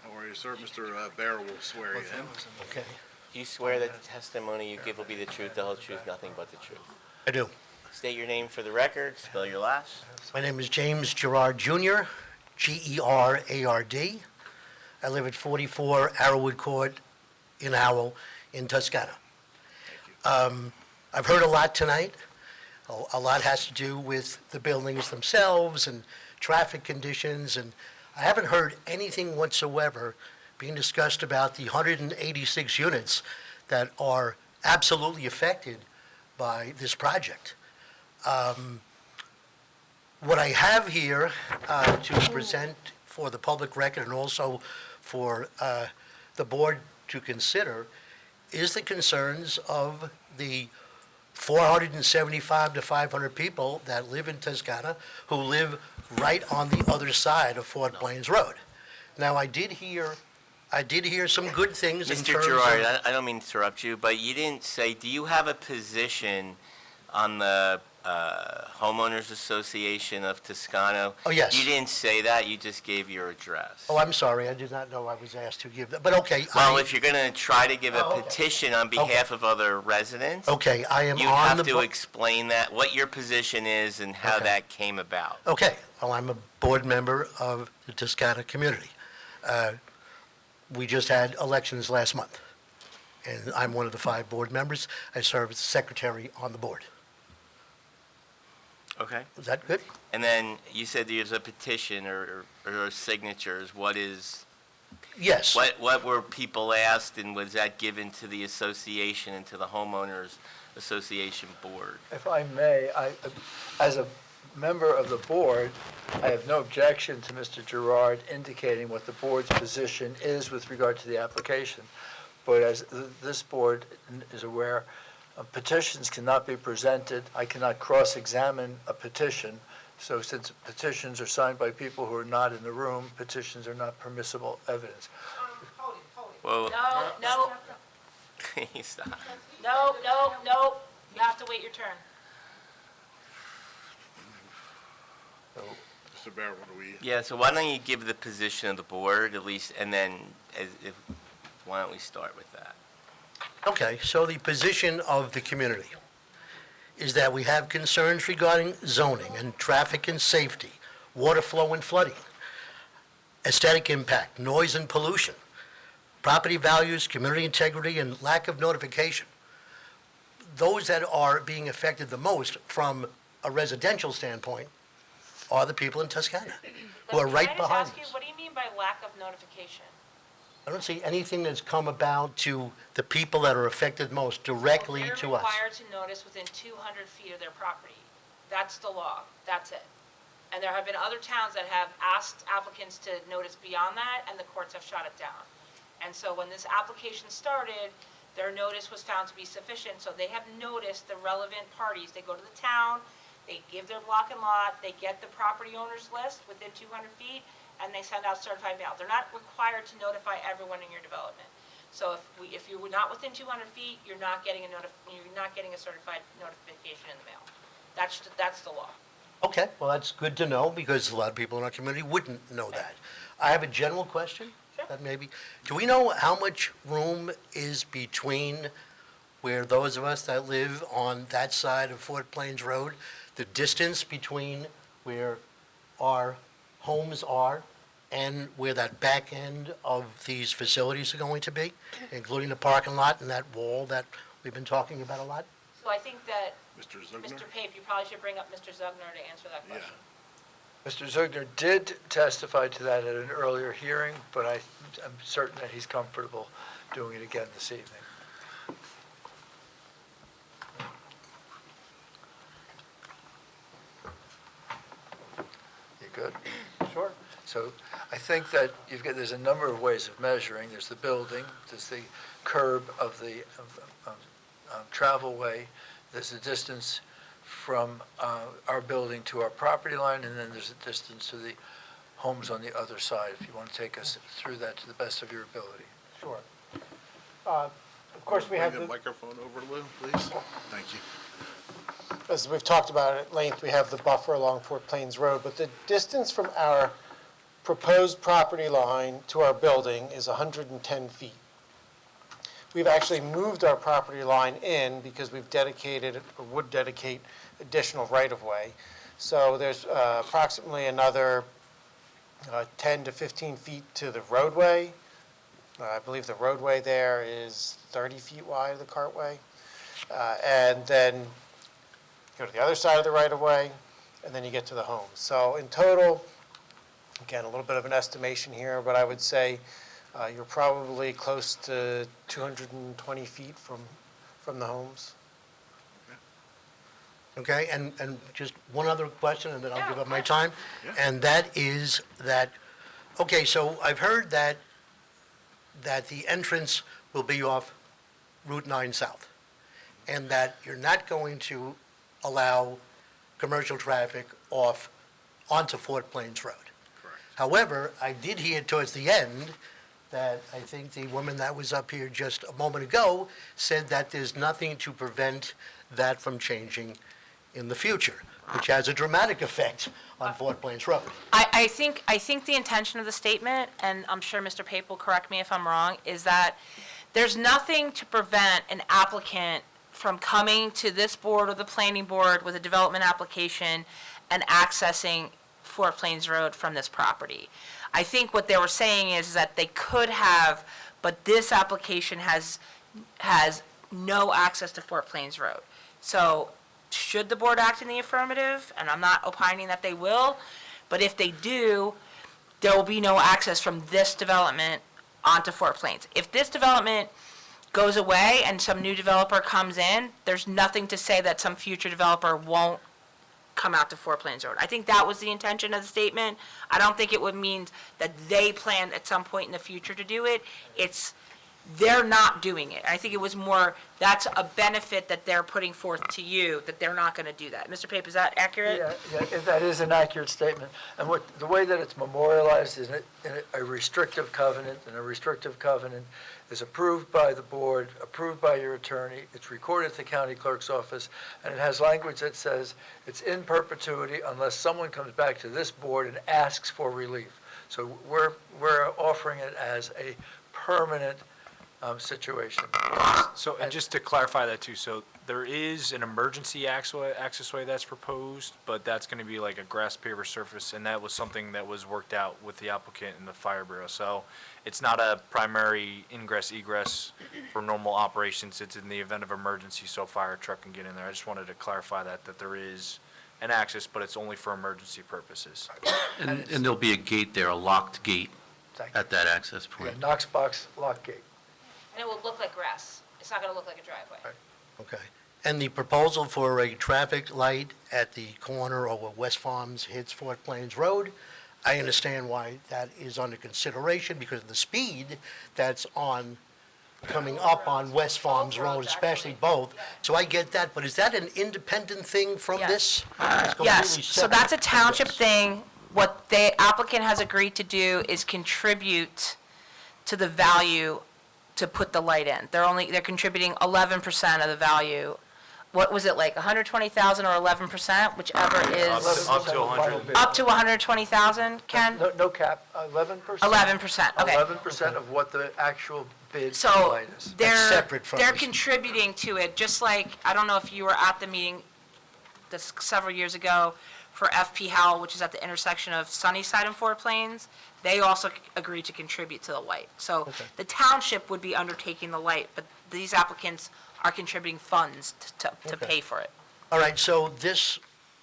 How are you, sir? Mr. Bear will swear you in. Okay. Do you swear that the testimony you give will be the truth, the whole truth, nothing but the truth? I do. State your name for the record, spell your last. My name is James Gerard Jr., Gerard. I live at 44 Arrowwood Court in Howell, in Toscana. I've heard a lot tonight. A lot has to do with the buildings themselves and traffic conditions, and I haven't heard anything whatsoever being discussed about the 186 units that are absolutely affected by this project. What I have here to present for the public record and also for the board to consider is the concerns of the 475 to 500 people that live in Toscana who live right on the other side of Fort Plains Road. Now, I did hear some good things in terms Mr. Gerard, of... I don't mean to interrupt you, but you didn't say, do you have a position on the Homeowners Association of Toscano? Oh, yes. You didn't say that, you just gave your address. Oh, I'm sorry, I did not know I was asked to give that, but okay. Well, if you're going to try to give a petition on behalf of other residents, Okay, I am you on the... have to explain that, what your position is and how Okay. that came about. Okay, well, I'm a board member of the Toscana community. We just had elections last month, and I'm one of the 5 board members. I serve as secretary on the board. Okay. Is that good? And then you said there's a petition or signatures. What is, Yes. what were people asked, and was that given to the association and to the homeowners association board? If I may, as a member of the board, I have no objection to Mr. Gerard indicating what the board's position is with regard to the application. But as this board is aware, petitions cannot be presented. I cannot cross-examine a petition. So since petitions are signed by people who are not in the room, petitions are not permissible evidence. Well, No, stop. no, you have to wait your turn. Mr. Bear, what do we? Yeah, so why don't you give the position of the board at least, and then why don't we start with that? Okay, so the position of the community is that we have concerns regarding zoning and traffic and safety, water flow and flooding, aesthetic impact, noise and pollution, property values, community integrity, and lack of notification. Those that are being affected the most from a residential standpoint are the people in Toscana, who are right behind us. Can I just ask you, what do you mean by lack of notification? I don't see anything that's come about to the people that are affected most directly to They're us. required to notice within 200 feet of their property. That's the law. That's it. And there have been other towns that have asked applicants to notice beyond that, and the courts have shot it down. And so when this application started, their notice was found to be sufficient, so they have noticed the relevant parties. They go to the town, They give their block and lot, they get the property owner's list within 200 feet, and they send out certified mail. They're not required to notify everyone in your development. So if you're not within 200 feet, you're not getting a certified notification in the mail. That's the law. Okay, well, that's good to know, because a lot of people in our community wouldn't know that. I have a general question. Sure. That maybe, do we know how much room is between where those of us that live on that side of Fort Plains Road, the distance between where our homes are and where that back end of these facilities are going to be, including the parking lot and that wall that we've been talking about a lot? So I think that, Mr. Zugner? Mr. Pape, you probably should bring up Mr. Zugner to answer that question. Mr. Zugner did testify to that at an earlier hearing, but I'm certain that he's comfortable doing it again this evening. You good? Sure. So I think that there's a number of ways of measuring. There's the building, there's the curb of the travelway, there's the distance from our building to our property line, and then there's a distance to the homes on the other side, if you want to take us through that to the best of your ability. Sure. Of course, we have Bring the the, microphone over, Lou, please. Thank you. as we've talked about at length, we have the buffer along Fort Plains Road, but the distance from our proposed property line to our building is 110 feet. We've actually moved our property line in because we've dedicated, or would dedicate, additional right-of-way. So there's approximately another 10 to 15 feet to the roadway. I believe the roadway there is 30 feet wide, the cartway. And then go to the other side of the right-of-way, and then you get to the home. So in total, again, a little bit of an estimation here, but I would say you're probably close to 220 feet from the homes. Okay, and just one other question, and then I'll give up my time. And that is that, okay, so I've heard that the entrance will be off Route 9 South, and that you're not going to allow commercial traffic onto Fort Plains Road. Correct. However, I did hear towards the end that I think the woman that was up here just a moment ago said that there's nothing to prevent that from changing in the future, which has a dramatic effect on Fort Plains Road. I think the intention of the statement, and I'm sure Mr. Pape will correct me if I'm wrong, is that there's nothing to prevent an applicant from coming to this board or the planning board with a development application and accessing Fort Plains Road from this property. I think what they were saying is that they could have, but this application has no access to Fort Plains Road. So should the board act in the affirmative, and I'm not opining that they will, but if they do, there will be no access from this development onto Fort Plains. If this development goes away and some new developer comes in, there's nothing to say that some future developer won't come out to Fort Plains Road. I think that was the intention of the statement. I don't think it would mean that they plan at some point in the future to do it. They're not doing it. I think it was more, that's a benefit that they're putting forth to you, that they're not going to do that. Mr. Pape, is that accurate? Yeah, that is an accurate statement. And the way that it's memorialized is in a restrictive covenant, and a restrictive covenant is approved by the board, approved by your attorney, it's recorded at the county clerk's office, and it has language that says it's in perpetuity unless someone comes back to this board and asks for relief. So we're offering it as a permanent situation. So, and just to clarify that too, so there is an emergency accessway that's proposed, but that's going to be like a grass paver surface, and that was something that was worked out with the applicant and the fire bureau. So it's not a primary ingress egress for normal operations. It's in the event of emergency, so a fire truck can get in there. I just wanted to clarify that there is an access, but it's only for emergency purposes. And there'll be a gate there, a locked gate at that access point. Yeah, Knox box lock gate. And it will look like grass. It's not going to look like a driveway. Okay. And the proposal for a traffic light at the corner of where West Farms hits Fort Plains Road, I understand why that is under consideration because of the speed that's on coming up on West Farms Road, especially both. So I get that, but is that an independent thing from this? It's completely Yes, so separate that's a from township this. thing. What the applicant has agreed to do is contribute to the value to put the light in. They're contributing 11% of the value. What was it, like 120,000 or 11%, whichever is, Up to 100. up to 120,000, Ken? No cap, 11%? 11%, okay. 11% of what the actual bid for the So light is. they're, separate from they're this. contributing to it, just like, I don't know if you were at the meeting this several years ago for FP Howell, which is at the intersection of Sunnyside and Four Plains. They also agreed to contribute to the light. So the township would be undertaking the light, but these applicants are contributing funds to pay for it. All right, so this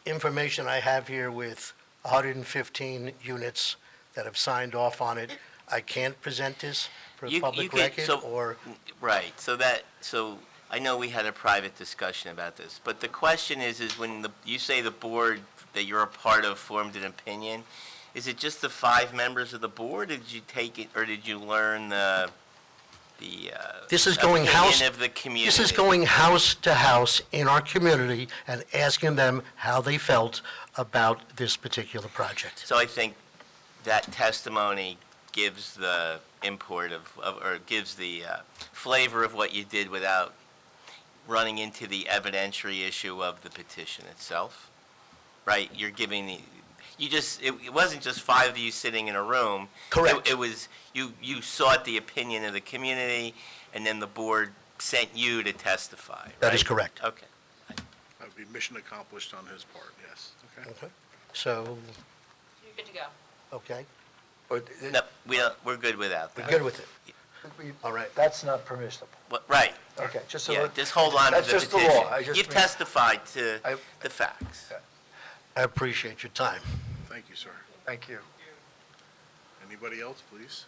information I have here with 115 units that have signed off on it, I can't present this for You public could- record, so- or? Right, so I know we had a private discussion about this, but the question is when you say the board that you're a part of formed an opinion, is it just the 5 members of the board, or did you take it, or did you learn the This is going house, opinion of the community? this is going house to house in our community and asking them how they felt about this particular project. So I think that testimony gives the import or gives the flavor of what you did without running into the evidentiary issue of the petition itself, right? You're giving it wasn't just 5 of you sitting in a room. Correct. It was, you sought the opinion of the community, and then the board sent you to testify, right? That is correct. Okay. That would be mission accomplished on his part, yes. Okay. Okay. So, You're good to go. okay, But No, we're good without we're that. good with it. we- All right. that's not permissible. Right. Okay, just so. Yeah, just hold on to That's the just the petition. law. I just You've mean- testified to I- the facts. I appreciate your time. Thank you, sir. Thank you. Anybody else, please?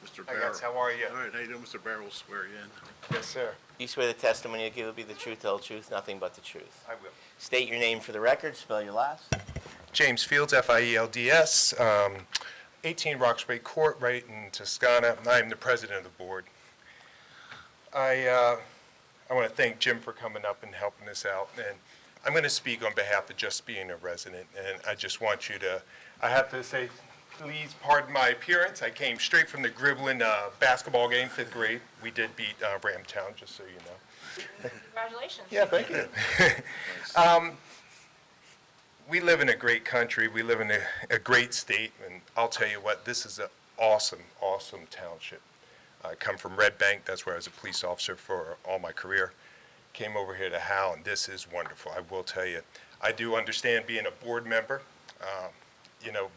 Mr. Hi, Barrow. guys. How are you? All right, how you doing, Mr. Barrow? We'll swear you in. Yes, sir. You swear the testimony you give will be the truth, the whole truth, nothing but the truth. I will. State your name for the record, spell your last. James Fields, Fields, 18 Roxbury Court, right in Toscana. I am the president of the board. I want to thank Jim for coming up and helping us out. And I'm going to speak on behalf of just being a resident. And I just want you to, I have to say, please pardon my appearance. I came straight from the Gribblin basketball game, 5th grade. We did beat Ramtown, just so you know. Congratulations. Yeah, thank you. We live in a great country. We live in a great state, and I'll tell you what, this is an awesome, awesome township. I come from Red Bank. That's where I was a police officer for all my career. Came over here to Howell, and this is wonderful. I will tell you. I do understand being a board member,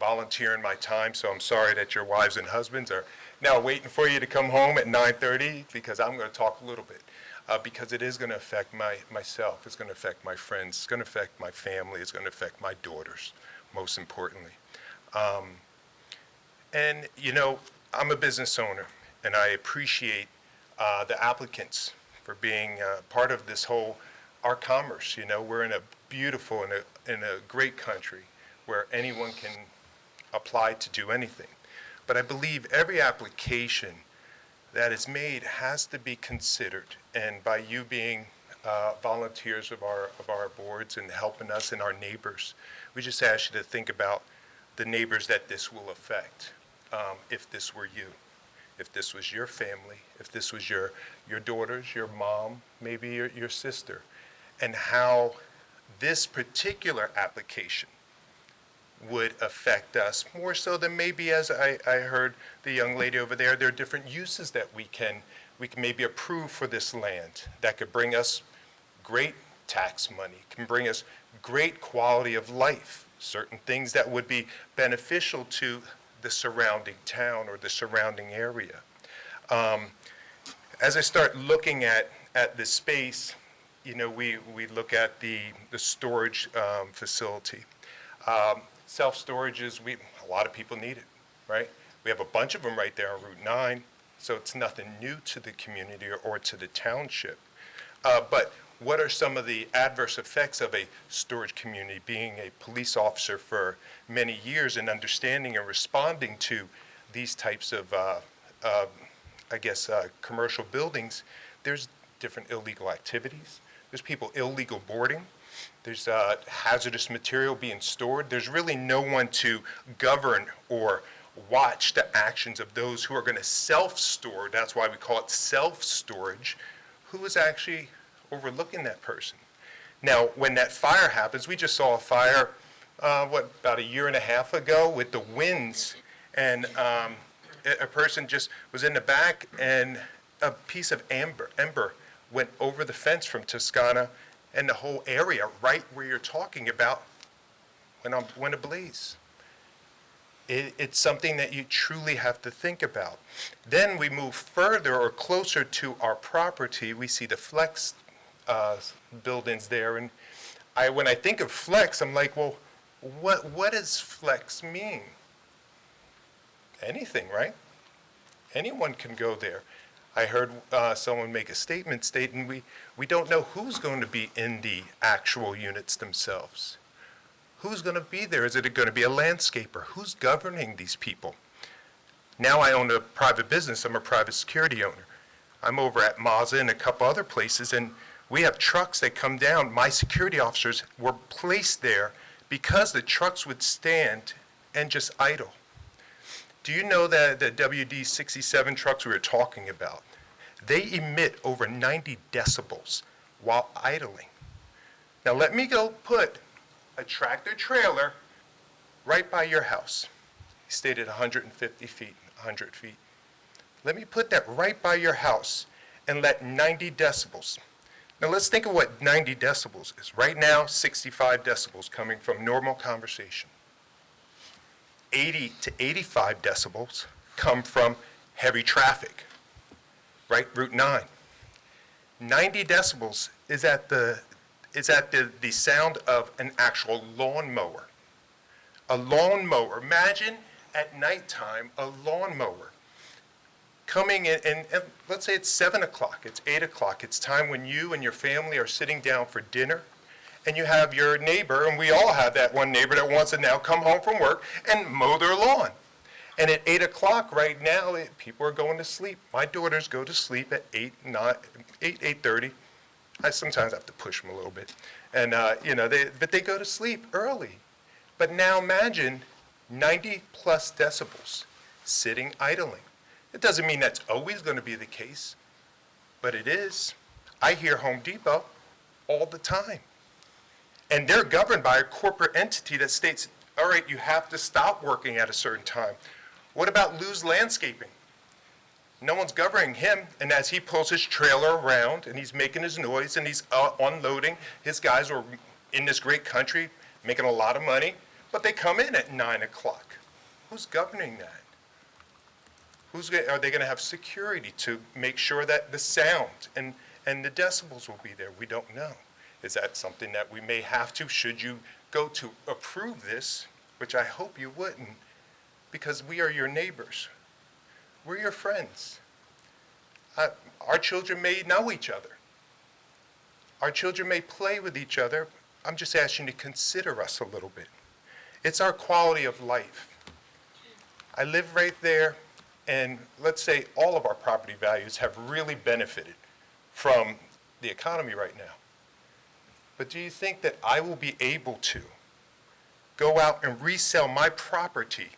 volunteering my time, so I'm sorry that your wives and husbands are now waiting for you to come home at 9:30, because I'm going to talk a little bit. Because it is going to affect myself, it's going to affect my friends, it's going to affect my family, it's going to affect my daughters, most importantly. I'm a business owner, and I appreciate the applicants for being part of this whole, our commerce. We're in a beautiful, in a great country where anyone can apply to do anything. But I believe every application that is made has to be considered, and by you being volunteers of our boards and helping us and our neighbors, we just ask you to think about the neighbors that this will affect. If this were you, if this was your family, if this was your daughters, your mom, maybe your sister, and how this particular application would affect us more so than maybe, as I heard the young lady over there are different uses that we can maybe approve for this land that could bring us great tax money, can bring us great quality of life, certain things that would be beneficial to the surrounding town or the surrounding area. As I start looking at the space, we look at the storage facility. Self-storage is, a lot of people need it, right? We have a bunch of them right there on Route 9, so it's nothing new to the community or to the township. But what are some of the adverse effects of a storage community, being a police officer for many years and understanding and responding to these types of, commercial buildings. There's different illegal activities. There's people illegal boarding. There's hazardous material being stored. There's really no one to govern or watch the actions of those who are going to self-store. That's why we call it self-storage. Who is actually overlooking that person? Now, when that fire happens, we just saw a fire, about a year and a half ago with the winds, and a person just was in the back, and a piece of ember went over the fence from Toscana, and the whole area right where you're talking about went ablaze. It's something that you truly have to think about. Then we move further or closer to our property. We see the flex buildings there, and when I think of flex, I'm like, well, what does flex mean? Anything, right? Anyone can go there. I heard someone make a statement stating we don't know who's going to be in the actual units themselves. Who's going to be there? Is it going to be a landscaper? Who's governing these people? Now I own a private business. I'm a private security owner. I'm over at Mazda and a couple other places, and we have trucks that come down. My security officers were placed there because the trucks would stand and just idle. Do you know that the WD-67 trucks we were talking about, they emit over 90 decibels while idling? Now let me go put a tractor trailer right by your house. He stated 150 feet, 100 feet. Let me put that right by your house and let 90 decibels. Now let's think of what 90 decibels is. Right now, 65 decibels coming from normal conversation. 80 to 85 decibels come from heavy traffic, right? Route 9. 90 decibels is at the sound of an actual lawnmower. A lawnmower. Imagine at nighttime a lawnmower coming in, and let's say it's 7 o'clock, it's 8 o'clock, it's time when you and your family are sitting down for dinner, and you have your neighbor, and we all have that one neighbor that wants to now come home from work and mow their lawn. And at 8 o'clock right now, people are going to sleep. My daughters go to sleep at 8:30. I sometimes have to push them a little bit. And, but they go to sleep early. But now imagine 90 plus decibels sitting idling. It doesn't mean that's always going to be the case, but it is. I hear Home Depot all the time. And they're governed by a corporate entity that states, all right, you have to stop working at a certain time. What about Lou's Landscaping? No one's governing him, and as he pulls his trailer around and he's making his noise and he's unloading, his guys are in this great country making a lot of money, but they come in at 9 o'clock. Who's governing that? Are they going to have security to make sure that the sound and the decibels will be there? We don't know. Is that something that we may have to, should you go to approve this, which I hope you wouldn't, because we are your neighbors. We're your friends. Our children may know each other. Our children may play with each other. I'm just asking you to consider us a little bit. It's our quality of life. I live right there, and let's say all of our property values have really benefited from the economy right now. But do you think that I will be able to go out and resell my property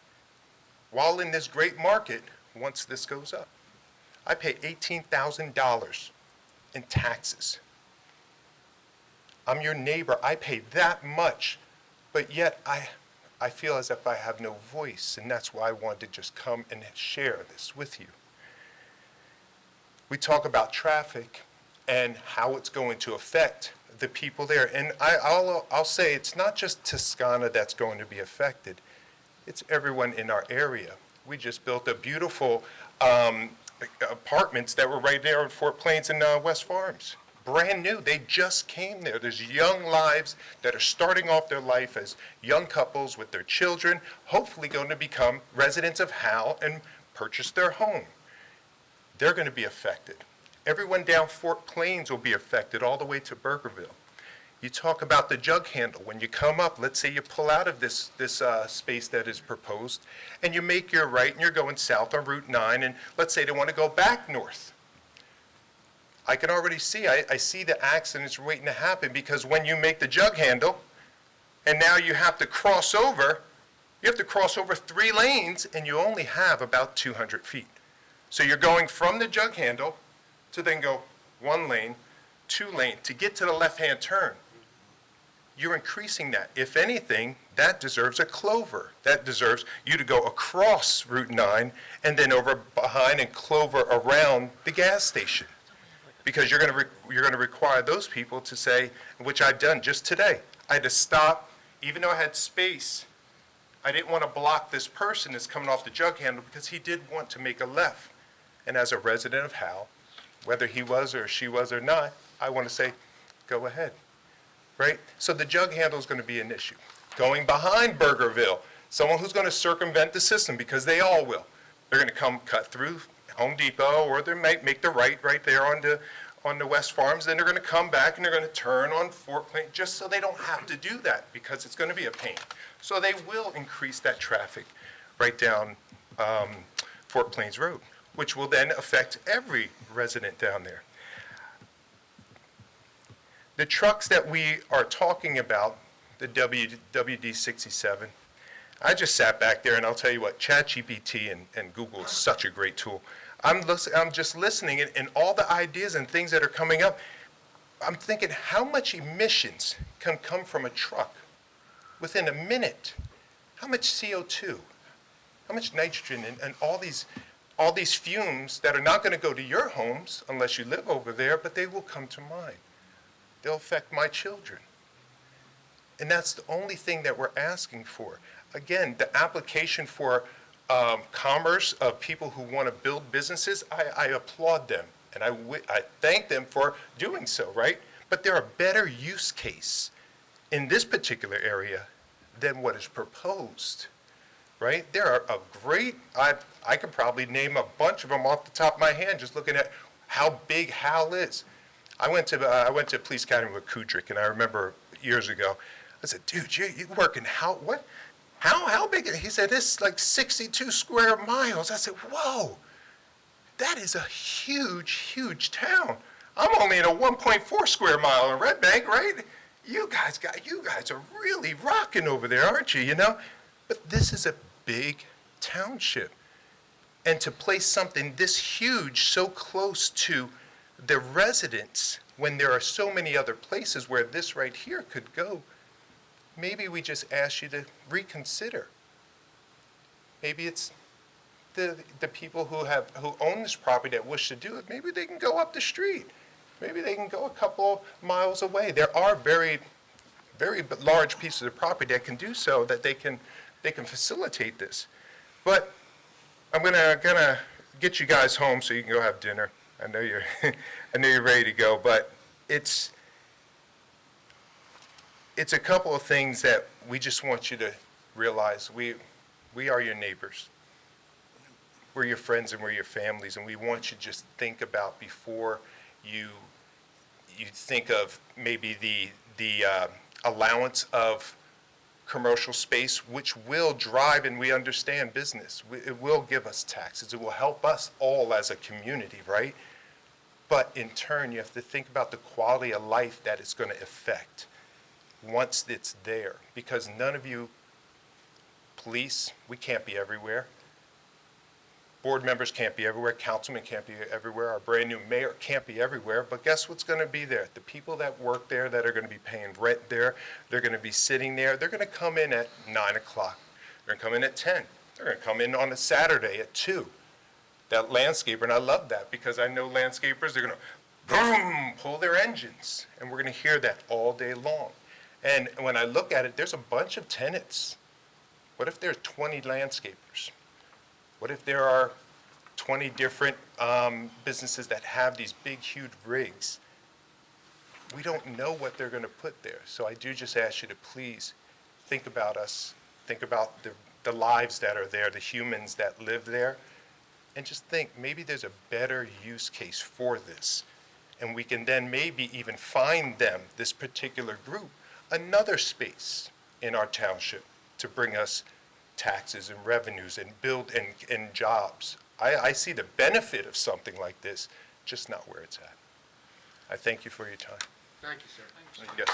while in this great market once this goes up? I pay $18,000 in taxes. I'm your neighbor. I pay that much, but yet I feel as if I have no voice, and that's why I wanted to just come and share this with you. We talk about traffic and how it's going to affect the people there, and I'll say it's not just Toscana that's going to be affected. It's everyone in our area. We just built a beautiful apartments that were right there in Fort Plains and West Farms. Brand new. They just came there. There's young lives that are starting off their life as young couples with their children, hopefully going to become residents of Howell and purchase their home. They're going to be affected. Everyone down Fort Plains will be affected all the way to Burgerville. You talk about the jug handle. When you come up, let's say you pull out of this space that is proposed, and you make your right, and you're going south on Route 9, and let's say they want to go back north. I can already see, I see the accidents waiting to happen, because when you make the jug handle, and now you have to cross over, you have to cross over 3 lanes, and you only have about 200 feet. So you're going from the jug handle to then go 1 lane, 2 lane, to get to the left-hand turn. You're increasing that. If anything, that deserves a clover. That deserves you to go across Route 9 and then over behind and clover around the gas station. Because you're going to require those people to say, which I've done just today. I had to stop, even though I had space. I didn't want to block this person that's coming off the jug handle because he did want to make a left. And as a resident of Howell, whether he was or she was or not, I want to say, go ahead. Right? So the jug handle is going to be an issue. Going behind Burgerville, someone who's going to circumvent the system, because they all will. They're going to come cut through Home Depot, or they might make the right there on the West Farms. Then they're going to come back and they're going to turn on Fort Plains, just so they don't have to do that, because it's going to be a pain. So they will increase that traffic right down Fort Plains Road, which will then affect every resident down there. The trucks that we are talking about, the WD-67, I just sat back there, and I'll tell you what, ChatGPT and Google is such a great tool. I'm just listening, and all the ideas and things that are coming up, I'm thinking, how much emissions can come from a truck within a minute? How much CO2? How much nitrogen, and all these fumes that are not going to go to your homes unless you live over there, but they will come to mine. They'll affect my children. And that's the only thing that we're asking for. Again, the application for commerce of people who want to build businesses, I applaud them, and I thank them for doing so, right? But there are better use case in this particular area than what is proposed, right? There are a great, I could probably name a bunch of them off the top of my hand, just looking at how big Howell is. I went to Police Academy with Kudrick, and I remember years ago, I said, dude, you work in Howell, what? How big? He said, it's like 62 square miles. I said, whoa, that is a huge, huge town. I'm only in a 1.4 square mile in Red Bank, right? You guys are really rocking over there, aren't you, you know? But this is a big township. And to place something this huge so close to the residents, when there are so many other places where this right here could go, maybe we just ask you to reconsider. Maybe it's the people who own this property that wish to do it. Maybe they can go up the street. Maybe they can go a couple miles away. There are very, very large pieces of property that can do so, that they can facilitate this. But I'm gonna get you guys home so you can go have dinner. I know you're ready to go, but it's a couple of things that we just want you to realize. We are your neighbors. We're your friends and we're your families, and we want you to just think about before you think of maybe the allowance of commercial space, which will drive, and we understand, business. It will give us taxes. It will help us all as a community, right? But in turn, you have to think about the quality of life that it's going to affect once it's there. Because none of you, police, we can't be everywhere. Board members can't be everywhere. Councilmen can't be everywhere. Our brand new mayor can't be everywhere. But guess what's going to be there? The people that work there, that are going to be paying rent there, they're going to be sitting there. They're going to come in at 9 o'clock. They're going to come in at 10. They're going to come in on a Saturday at 2. That landscaper, and I love that, because I know landscapers, they're going to boom, pull their engines. And we're going to hear that all day long. And when I look at it, there's a bunch of tenants. What if there are 20 landscapers? What if there are 20 different businesses that have these big, huge rigs? We don't know what they're going to put there. So I do just ask you to please think about us, think about the lives that are there, the humans that live there, and just think, maybe there's a better use case for this. And we can then maybe even find them, this particular group, another space in our township to bring us taxes and revenues and build and jobs. I see the benefit of something like this, just not where it's at. I thank you for your time. Thank you, sir. Yes.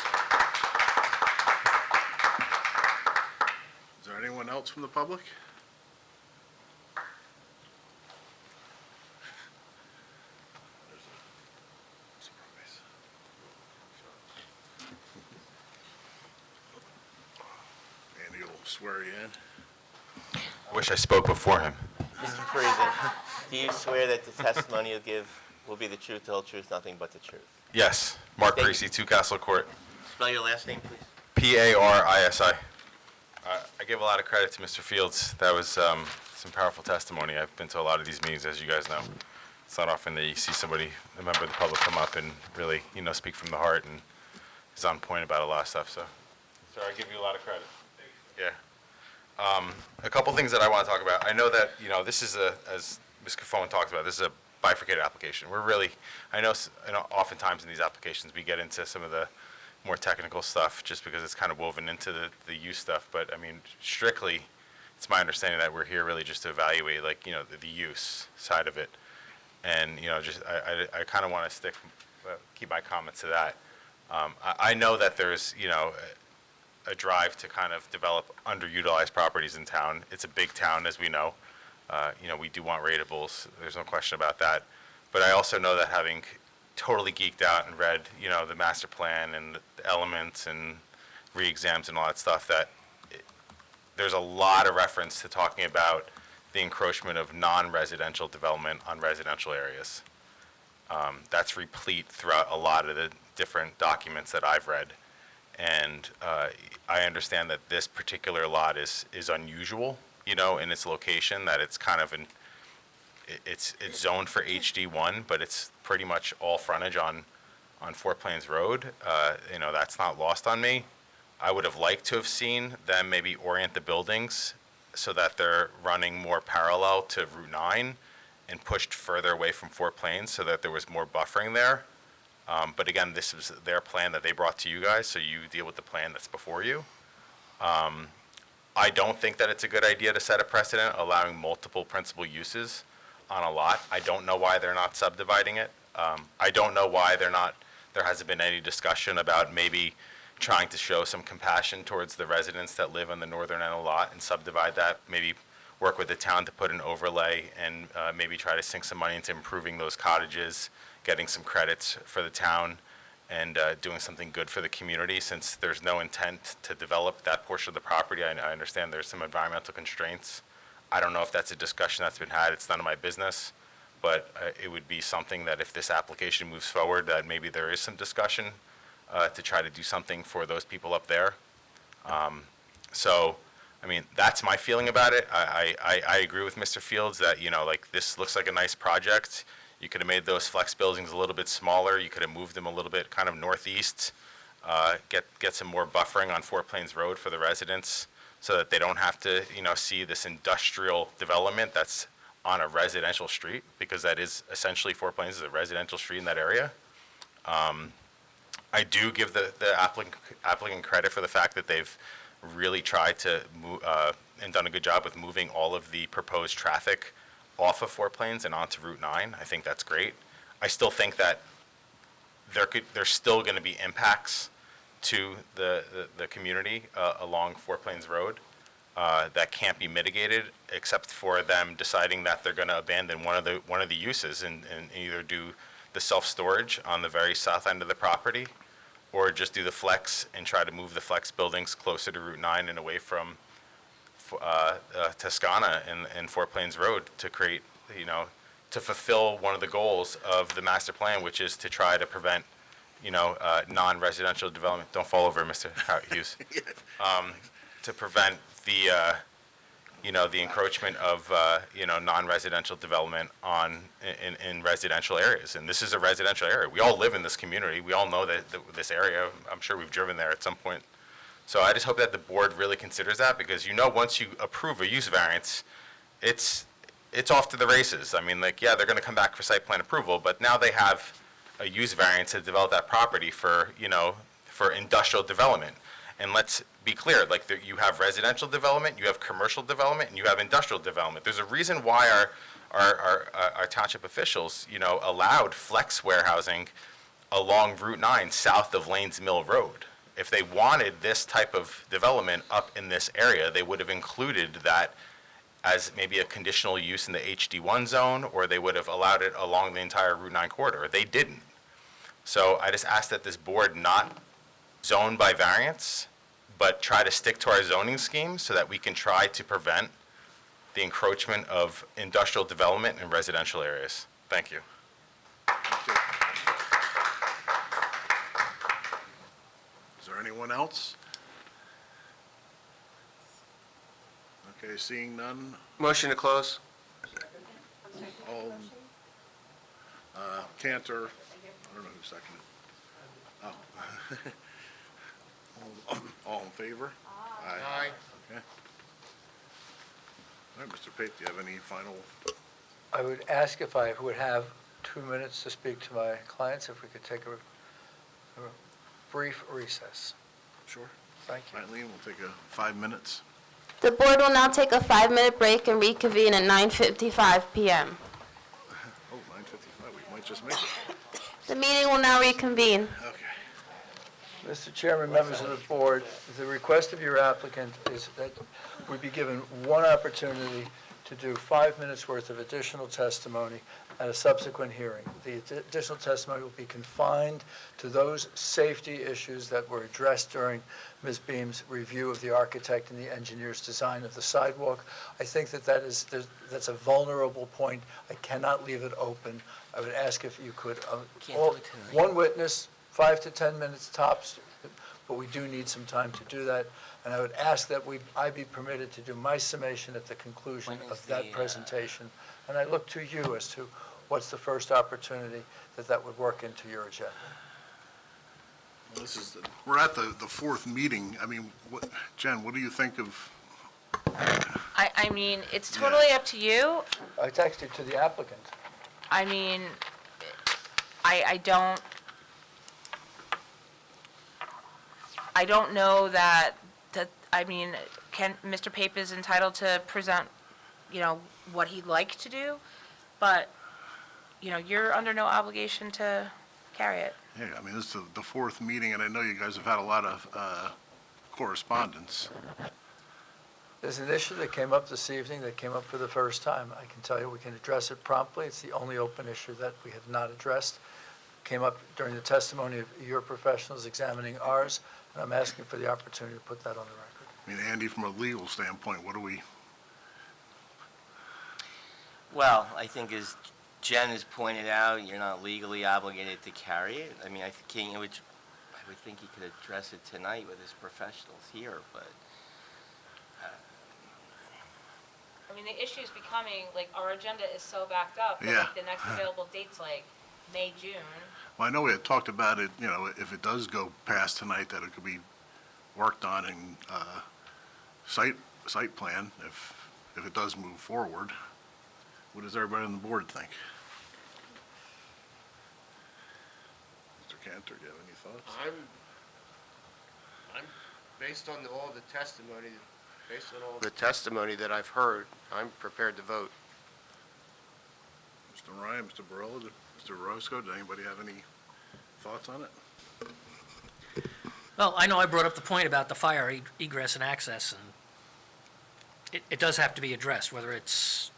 Is there anyone else from the public? Andy will swear you in. I wish I spoke before him. Mr. Parisi, do you swear that the testimony you'll give will be the truth, the whole truth, nothing but the truth? Yes, Mark Thank Parisi, 2 Castle Court. Spell your last name, please. Parisi. I give a lot of credit to Mr. Fields. That was some powerful testimony. I've been to a lot of these meetings, as you guys know. It's not often that you see somebody, a member of the public, come up and really, speak from the heart and is on point about a lot of stuff. So I give you a lot of credit. Yeah. A couple things that I want to talk about. I know that, this is as Ms. Cofone talked about, this is a bifurcated application. I know oftentimes in these applications we get into some of the more technical stuff just because it's kind of woven into the use stuff. But I mean, strictly, it's my understanding that we're here really just to evaluate, the use side of it. And, I kind of want to keep my comments to that. I know that there's, a drive to kind of develop underutilized properties in town. It's a big town, as we know. We do want ratables. There's no question about that. But I also know that having totally geeked out and read, the master plan and the elements and re-exams and all that stuff, that there's a lot of reference to talking about the encroachment of non-residential development on residential areas. That's replete throughout a lot of the different documents that I've read. And I understand that this particular lot is unusual, in its location, that it's kind of it's zoned for HD1, but it's pretty much all frontage on Fort Plains Road. That's not lost on me. I would have liked to have seen them maybe orient the buildings so that they're running more parallel to Route 9 and pushed further away from Fort Plains so that there was more buffering there. But again, this was their plan that they brought to you guys, so you deal with the plan that's before you. I don't think that it's a good idea to set a precedent allowing multiple principal uses on a lot. I don't know why they're not subdividing it. I don't know why there hasn't been any discussion about maybe trying to show some compassion towards the residents that live on the northern end of the lot and subdivide that, maybe work with the town to put an overlay and maybe try to sink some money into improving those cottages, getting some credits for the town, and doing something good for the community, since there's no intent to develop that portion of the property. I understand there's some environmental constraints. I don't know if that's a discussion that's been had. It's none of my business. But it would be something that if this application moves forward, that maybe there is some discussion to try to do something for those people up there. That's my feeling about it. I agree with Mr. Fields that, this looks like a nice project. You could have made those flex buildings a little bit smaller. You could have moved them a little bit kind of northeast, get some more buffering on Fort Plains Road for the residents so that they don't have to, see this industrial development that's on a residential street, because that is essentially Fort Plains is a residential street in that area. I do give the applicant credit for the fact that they've really tried to and done a good job with moving all of the proposed traffic off of Fort Plains and onto Route 9. I think that's great. I still think that there's still going to be impacts to the community along Fort Plains Road that can't be mitigated, except for them deciding that they're going to abandon one of the uses and either do the self-storage on the very south end of the property, or just do the flex and try to move the flex buildings closer to Route 9 and away from Toscana and Fort Plains Road to create, to fulfill one of the goals of the master plan, which is to try to prevent, non-residential development. Don't fall over, Mr. Hughes. To prevent the, the encroachment of, non-residential development in residential areas. And this is a residential area. We all live in this community. We all know that this area. I'm sure we've driven there at some point. So I just hope that the board really considers that, because once you approve a use variance, it's it's off to the races. I mean, like, yeah, they're gonna come back for site plan approval, but now they have a use variance to develop that property for, for industrial development. And let's be clear, like, you have residential development, you have commercial development, and you have industrial development. There's a reason why our township officials, allowed flex warehousing along Route 9 south of Lanes Mill Road. If they wanted this type of development up in this area, they would have included that as maybe a conditional use in the HD1 zone, or they would have allowed it along the entire Route 9 corridor. They didn't. So I just ask that this board not zone by variance, but try to stick to our zoning scheme so that we can try to prevent the encroachment of industrial development in residential areas. Thank you. Is there anyone else? Okay, seeing none, Motion to close? all, Cantor, I don't know who seconded. Oh. All in favor? Aye. Okay. All right, Mr. Pate, do you have any final? I would ask if I would have 2 minutes to speak to my clients, if we could take a brief recess. Sure. Thank you. Eileen, we'll take 5 minutes. The board will now take a 5-minute break and reconvene at 9:55 p.m. Oh, 9:55, we might just make it. The meeting will now reconvene. Okay. Mr. Chairman, members of the board, the request of your applicant is that we be given one opportunity to do 5 minutes' worth of additional testimony at a subsequent hearing. The additional testimony will be confined to those safety issues that were addressed during Ms. Beam's review of the architect and the engineer's design of the sidewalk. I think that's a vulnerable point. I cannot leave it open. I would ask if you could, one witness, 5 to 10 minutes tops, but we do need some time to do that. And I would ask that I be permitted to do my summation at the conclusion of that presentation. And I look to you as to what's the first opportunity that would work into your agenda. Well, we're at the fourth meeting. I mean, Jen, what do you think of? I mean, it's totally up to you. I texted to the applicant. I mean, I don't know that, I mean, Mr. Pape is entitled to present, what he'd like to do, but, you're under no obligation to carry it. Yeah, I mean, this is the fourth meeting, and I know you guys have had a lot of correspondence. There's an issue that came up this evening that came up for the first time. I can tell you we can address it promptly. It's the only open issue that we have not addressed. Came up during the testimony of your professionals examining ours, and I'm asking for the opportunity to put that on the record. I mean, Andy, from a legal standpoint, what do we? Well, I think as Jen has pointed out, you're not legally obligated to carry it. I mean, I would think he could address it tonight with his professionals here, but. I mean, the issue is becoming, our agenda is so backed up, Yeah. the next available date's May, June. Well, I know we had talked about it, if it does go past tonight, that it could be worked on in site plan if it does move forward. What does everybody on the board think? Mr. Cantor, do you have any thoughts? I'm, based on all the testimony that I've heard, I'm prepared to vote. Mr. Ryan, Mr. Barola, Mr. Roscoe, does anybody have any thoughts on it? Well, I know I brought up the point about the fire egress and access, and it does have to be addressed, whether it's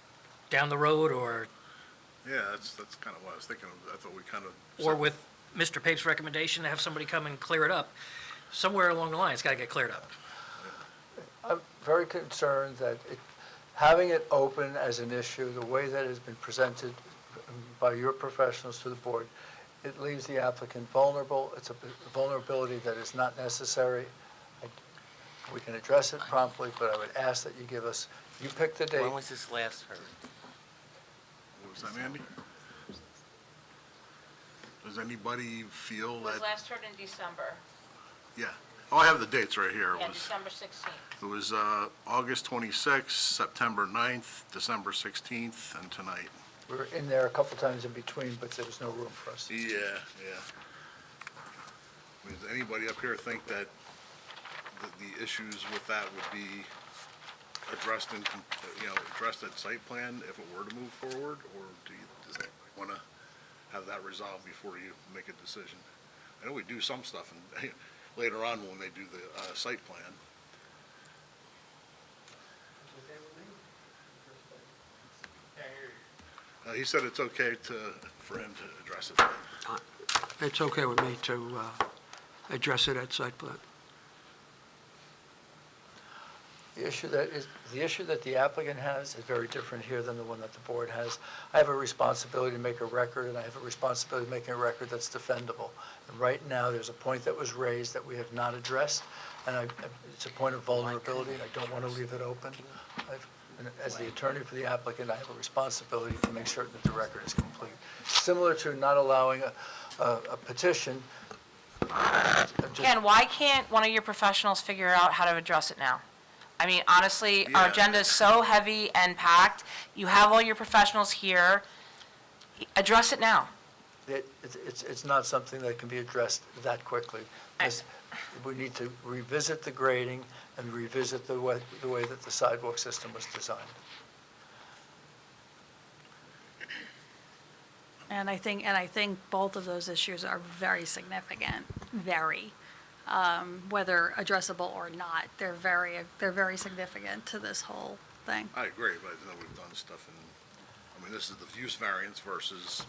down the road or... Yeah, that's kind of what I was thinking of. I thought we kind of... Or with Mr. Pape's recommendation to have somebody come and clear it up. Somewhere along the line, it's got to get cleared up. I'm very concerned that having it open as an issue, the way that it has been presented by your professionals to the board, it leaves the applicant vulnerable. It's a vulnerability that is not necessary. We can address it promptly, but I would ask that you give us, you pick the date. When was this last heard? What was that, Andy? Does anybody feel It was that... last heard in December. Yeah, Oh, I have the dates right here. Yeah, December 16th. It was August 26th, September 9th, December 16th, and tonight. We were in there a couple times in between, but there was no room for us. Yeah, yeah. I mean, does anybody up here think that the issues with that would be addressed addressed at site plan if it were to move forward? Or does anybody want to have that resolved before you make a decision? I know we do some stuff later on when they do the site plan. He said it's okay for him to address it then. It's okay with me to address it at site plan. The issue that the applicant has is very different here than the one that the board has. I have a responsibility to make a record, and I have a responsibility to make a record that's defendable. And right now, there's a point that was raised that we have not addressed, and it's a point of vulnerability, and I don't want to leave it open. And as the attorney for the applicant, I have a responsibility to make certain that the record is complete. Similar to not allowing a petition. Ken, why can't one of your professionals figure out how to address it now? I mean, honestly, our agenda is so heavy and packed. You have all your professionals here. Address it now. It's not something that can be addressed that quickly. We need to revisit the grading and revisit the way that the sidewalk system was designed. And I think both of those issues are very significant, very. Whether addressable or not, they're very significant to this whole thing. I agree, but I know we've done stuff this is the use variance versus,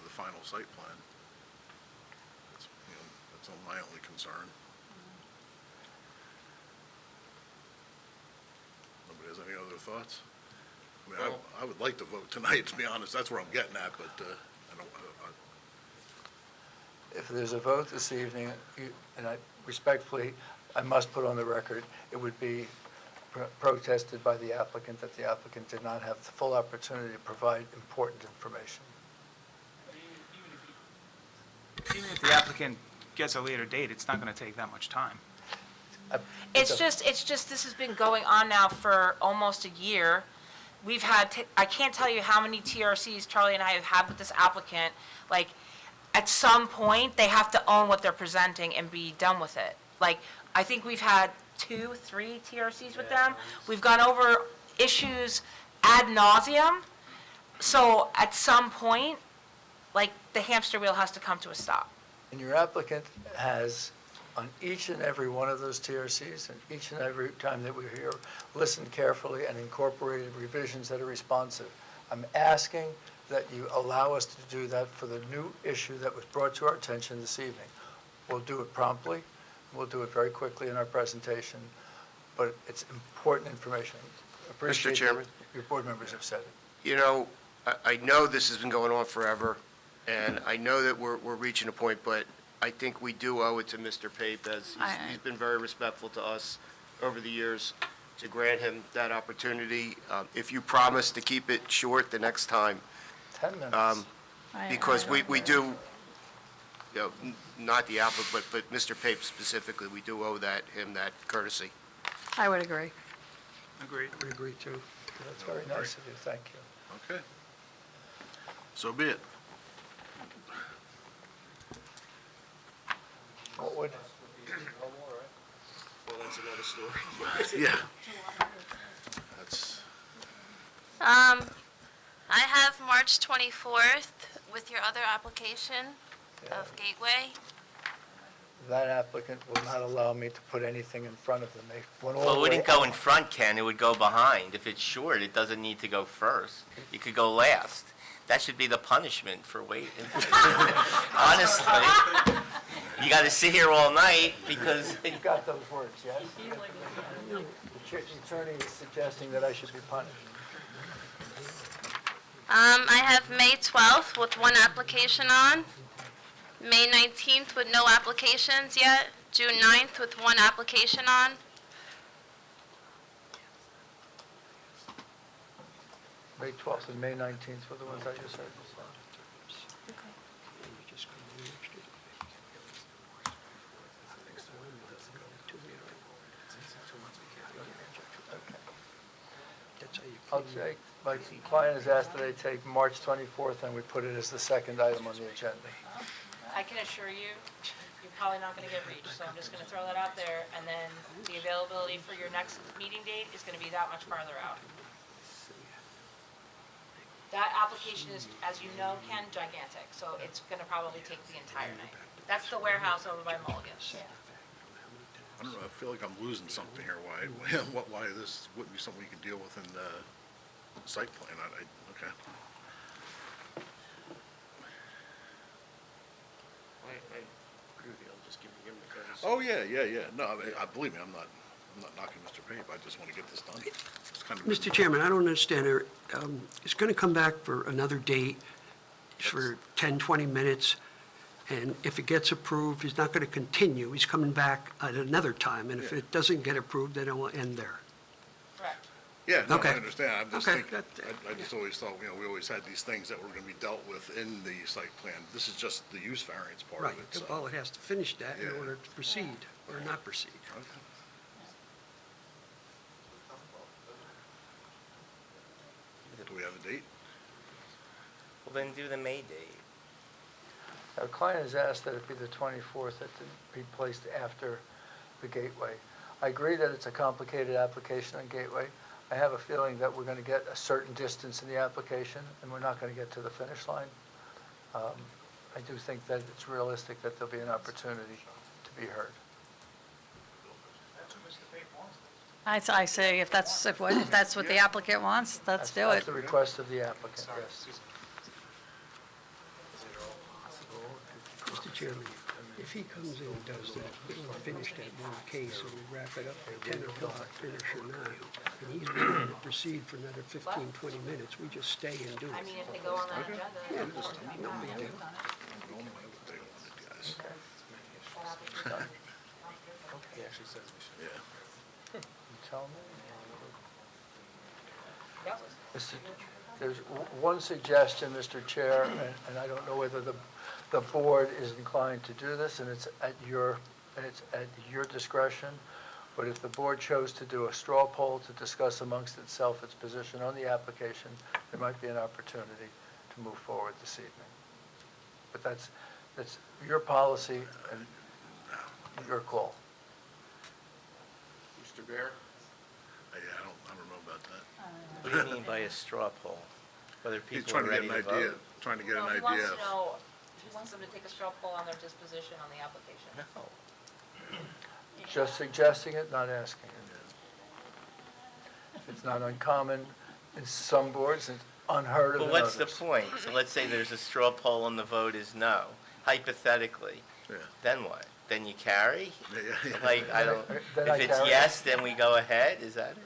the final site plan. That's my only concern. Nobody has any other thoughts? I would like to vote tonight, to be honest. That's where I'm getting at, but I don't. If there's a vote this evening, and I must put on the record, it would be protested by the applicant that the applicant did not have the full opportunity to provide important information. Even if the applicant gets a later date, it's not going to take that much time. It's just, this has been going on now for almost a year. We've had, I can't tell you how many TRCs Charlie and I have had with this applicant. Like, at some point, they have to own what they're presenting and be done with it. Like, I think we've had 2, 3 TRCs with them. We've gone over issues ad nauseum. So at some point, like, the hamster wheel has to come to a stop. And your applicant has, on each and every one of those TRCs, and each and every time that we're here, listened carefully and incorporated revisions that are responsive. I'm asking that you allow us to do that for the new issue that was brought to our attention this evening. We'll do it promptly. We'll do it very quickly in our presentation, but it's important information. Mr. Chairman? Your board members have said it. You know, I know this has been going on forever, and I know that we're reaching a point, but I think we do owe it to Mr. Pape, as he's been very respectful to us over the years, to grant him that opportunity. If you promise to keep it short the next time. 10 minutes. Because we do, not the applicant, but Mr. Pape specifically, we do owe him that courtesy. I would agree. Agreed. We agree too. That's very nice of you. Thank you. Okay. So be it. What would? Well, that's another story. Yeah. That's. I have March 24th with your other application of Gateway. That applicant will not allow me to put anything in front of them. They went all Well, it the way wouldn't go out. in front, Ken, it would go behind. If it's short, it doesn't need to go first. You could go last. That should be the punishment for waiting. Honestly. You gotta sit here all night because... You got those words, yes? The attorney is suggesting that I should be punished. I have May 12th with one application on, May 19th with no applications yet, June 9th with one application on. May 12th and May 19th were the ones I just heard. I'll take, my client has asked that I take March 24th and we put it as the second item on the agenda. I can assure you, you're probably not gonna get reached, so I'm just gonna throw that out there, and then the availability for your next meeting date is gonna be that much farther out. That application is, as you know, Ken, gigantic, so it's gonna probably take the entire night. That's the warehouse over by Mulligan's. I don't know, I feel like I'm losing something here. Why this wouldn't be something we could deal with in the site plan? Okay. I agree with you, I'll just give him the courtesy. Oh, yeah. No, I believe me, I'm not knocking Mr. Pape. I just want to get this done. It's kind of. Mr. Chairman, I don't understand. It's going to come back for another date for 10, 20 minutes, and if it gets approved, he's not going to continue. He's coming back at another time, and if it doesn't get approved, then it will end there. Correct. Yeah, no, Okay. I understand. I'm just Okay, thinking, I just always thought, we always had these things that were going to be dealt with in the site plan. This is just the use variance part Right. of it, so. Well, it has to finish that in Yeah. order to proceed or not proceed. Okay. Do we have a date? Well, then do the May date. Our client has asked that it be the 24th, that it be placed after the Gateway. I agree that it's a complicated application on Gateway. I have a feeling that we're going to get a certain distance in the application, and we're not going to get to the finish line. I do think that it's realistic that there'll be an opportunity to be heard. I say if that's what the applicant wants, let's do it. That's the request of the applicant, yes. Mr. Chairman, if he comes in and does that, we'll finish that one case and we wrap it up at 10 o'clock, finish at 9, and he's willing to proceed for another 15, 20 minutes, we just stay and do it. I mean, if they go on that agenda. Yeah, no big deal. He actually says we should. Yeah. You tell me. Yep. There's one suggestion, Mr. Chair, and I don't know whether the board is inclined to do this, and it's at your discretion, but if the board chose to do a straw poll to discuss amongst itself its position on the application, there might be an opportunity to move forward this evening. But that's your policy and your call. Mr. Bear? I don't know about that. What do you mean by a straw poll? Whether He's people are trying to ready get to an idea, vote? trying to get No, an he wants idea. to know, he wants them to take a straw poll on their disposition on the application. No. Just suggesting it, not asking it. It's not uncommon in some boards, it's unheard of But in what's the others. point? So let's say there's a straw poll and the vote is no, hypothetically. Yeah. Then what? Then you carry? Yeah. Like, I don't, Then I if it's carry. yes, then we go ahead, is that it?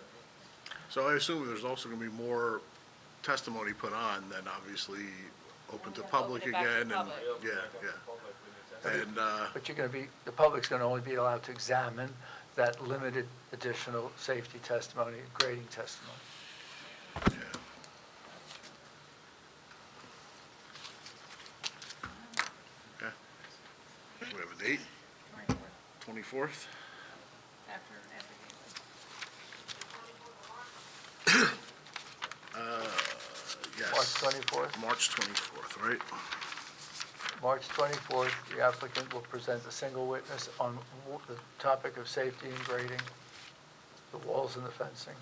So I assume there's also going to be more testimony put on, then obviously open to public Open it back to again, and, public. yeah. And, But the public's going to only be allowed to examine that limited additional safety testimony, grading testimony. yeah. Okay. Do we have a date? 24th? Yes. March 24th? March 24th, right? March 24th, the applicant will present a single witness on the topic of safety and grading, the walls and the fencing,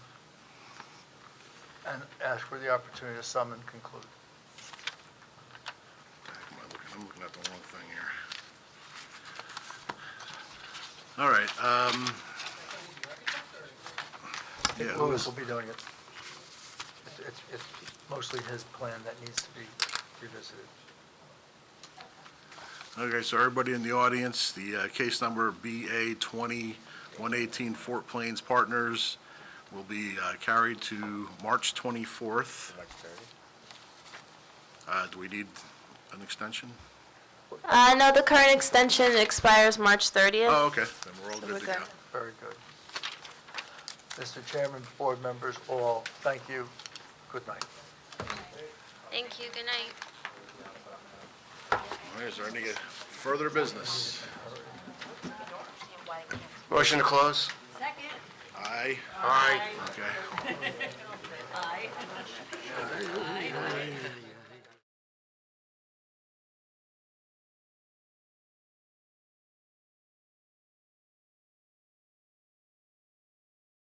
and ask for the opportunity to sum and conclude. I'm looking at the wrong thing here. All right, yeah. Lewis will be doing it. It's mostly his plan that needs to be revisited. Okay, so everybody in the audience, the case number BA 20-118 Fort Plains Partners will be carried to March 24th. Do we need an extension? No, the current extension expires March 30th. Oh, okay, then we're all So good we're to go. good. Very good. Mr. Chairman, board members, all, thank you. Good night. Thank you, good night. All right, is there any further business? Motion to close? Second. Aye. Aye? Aye. Okay.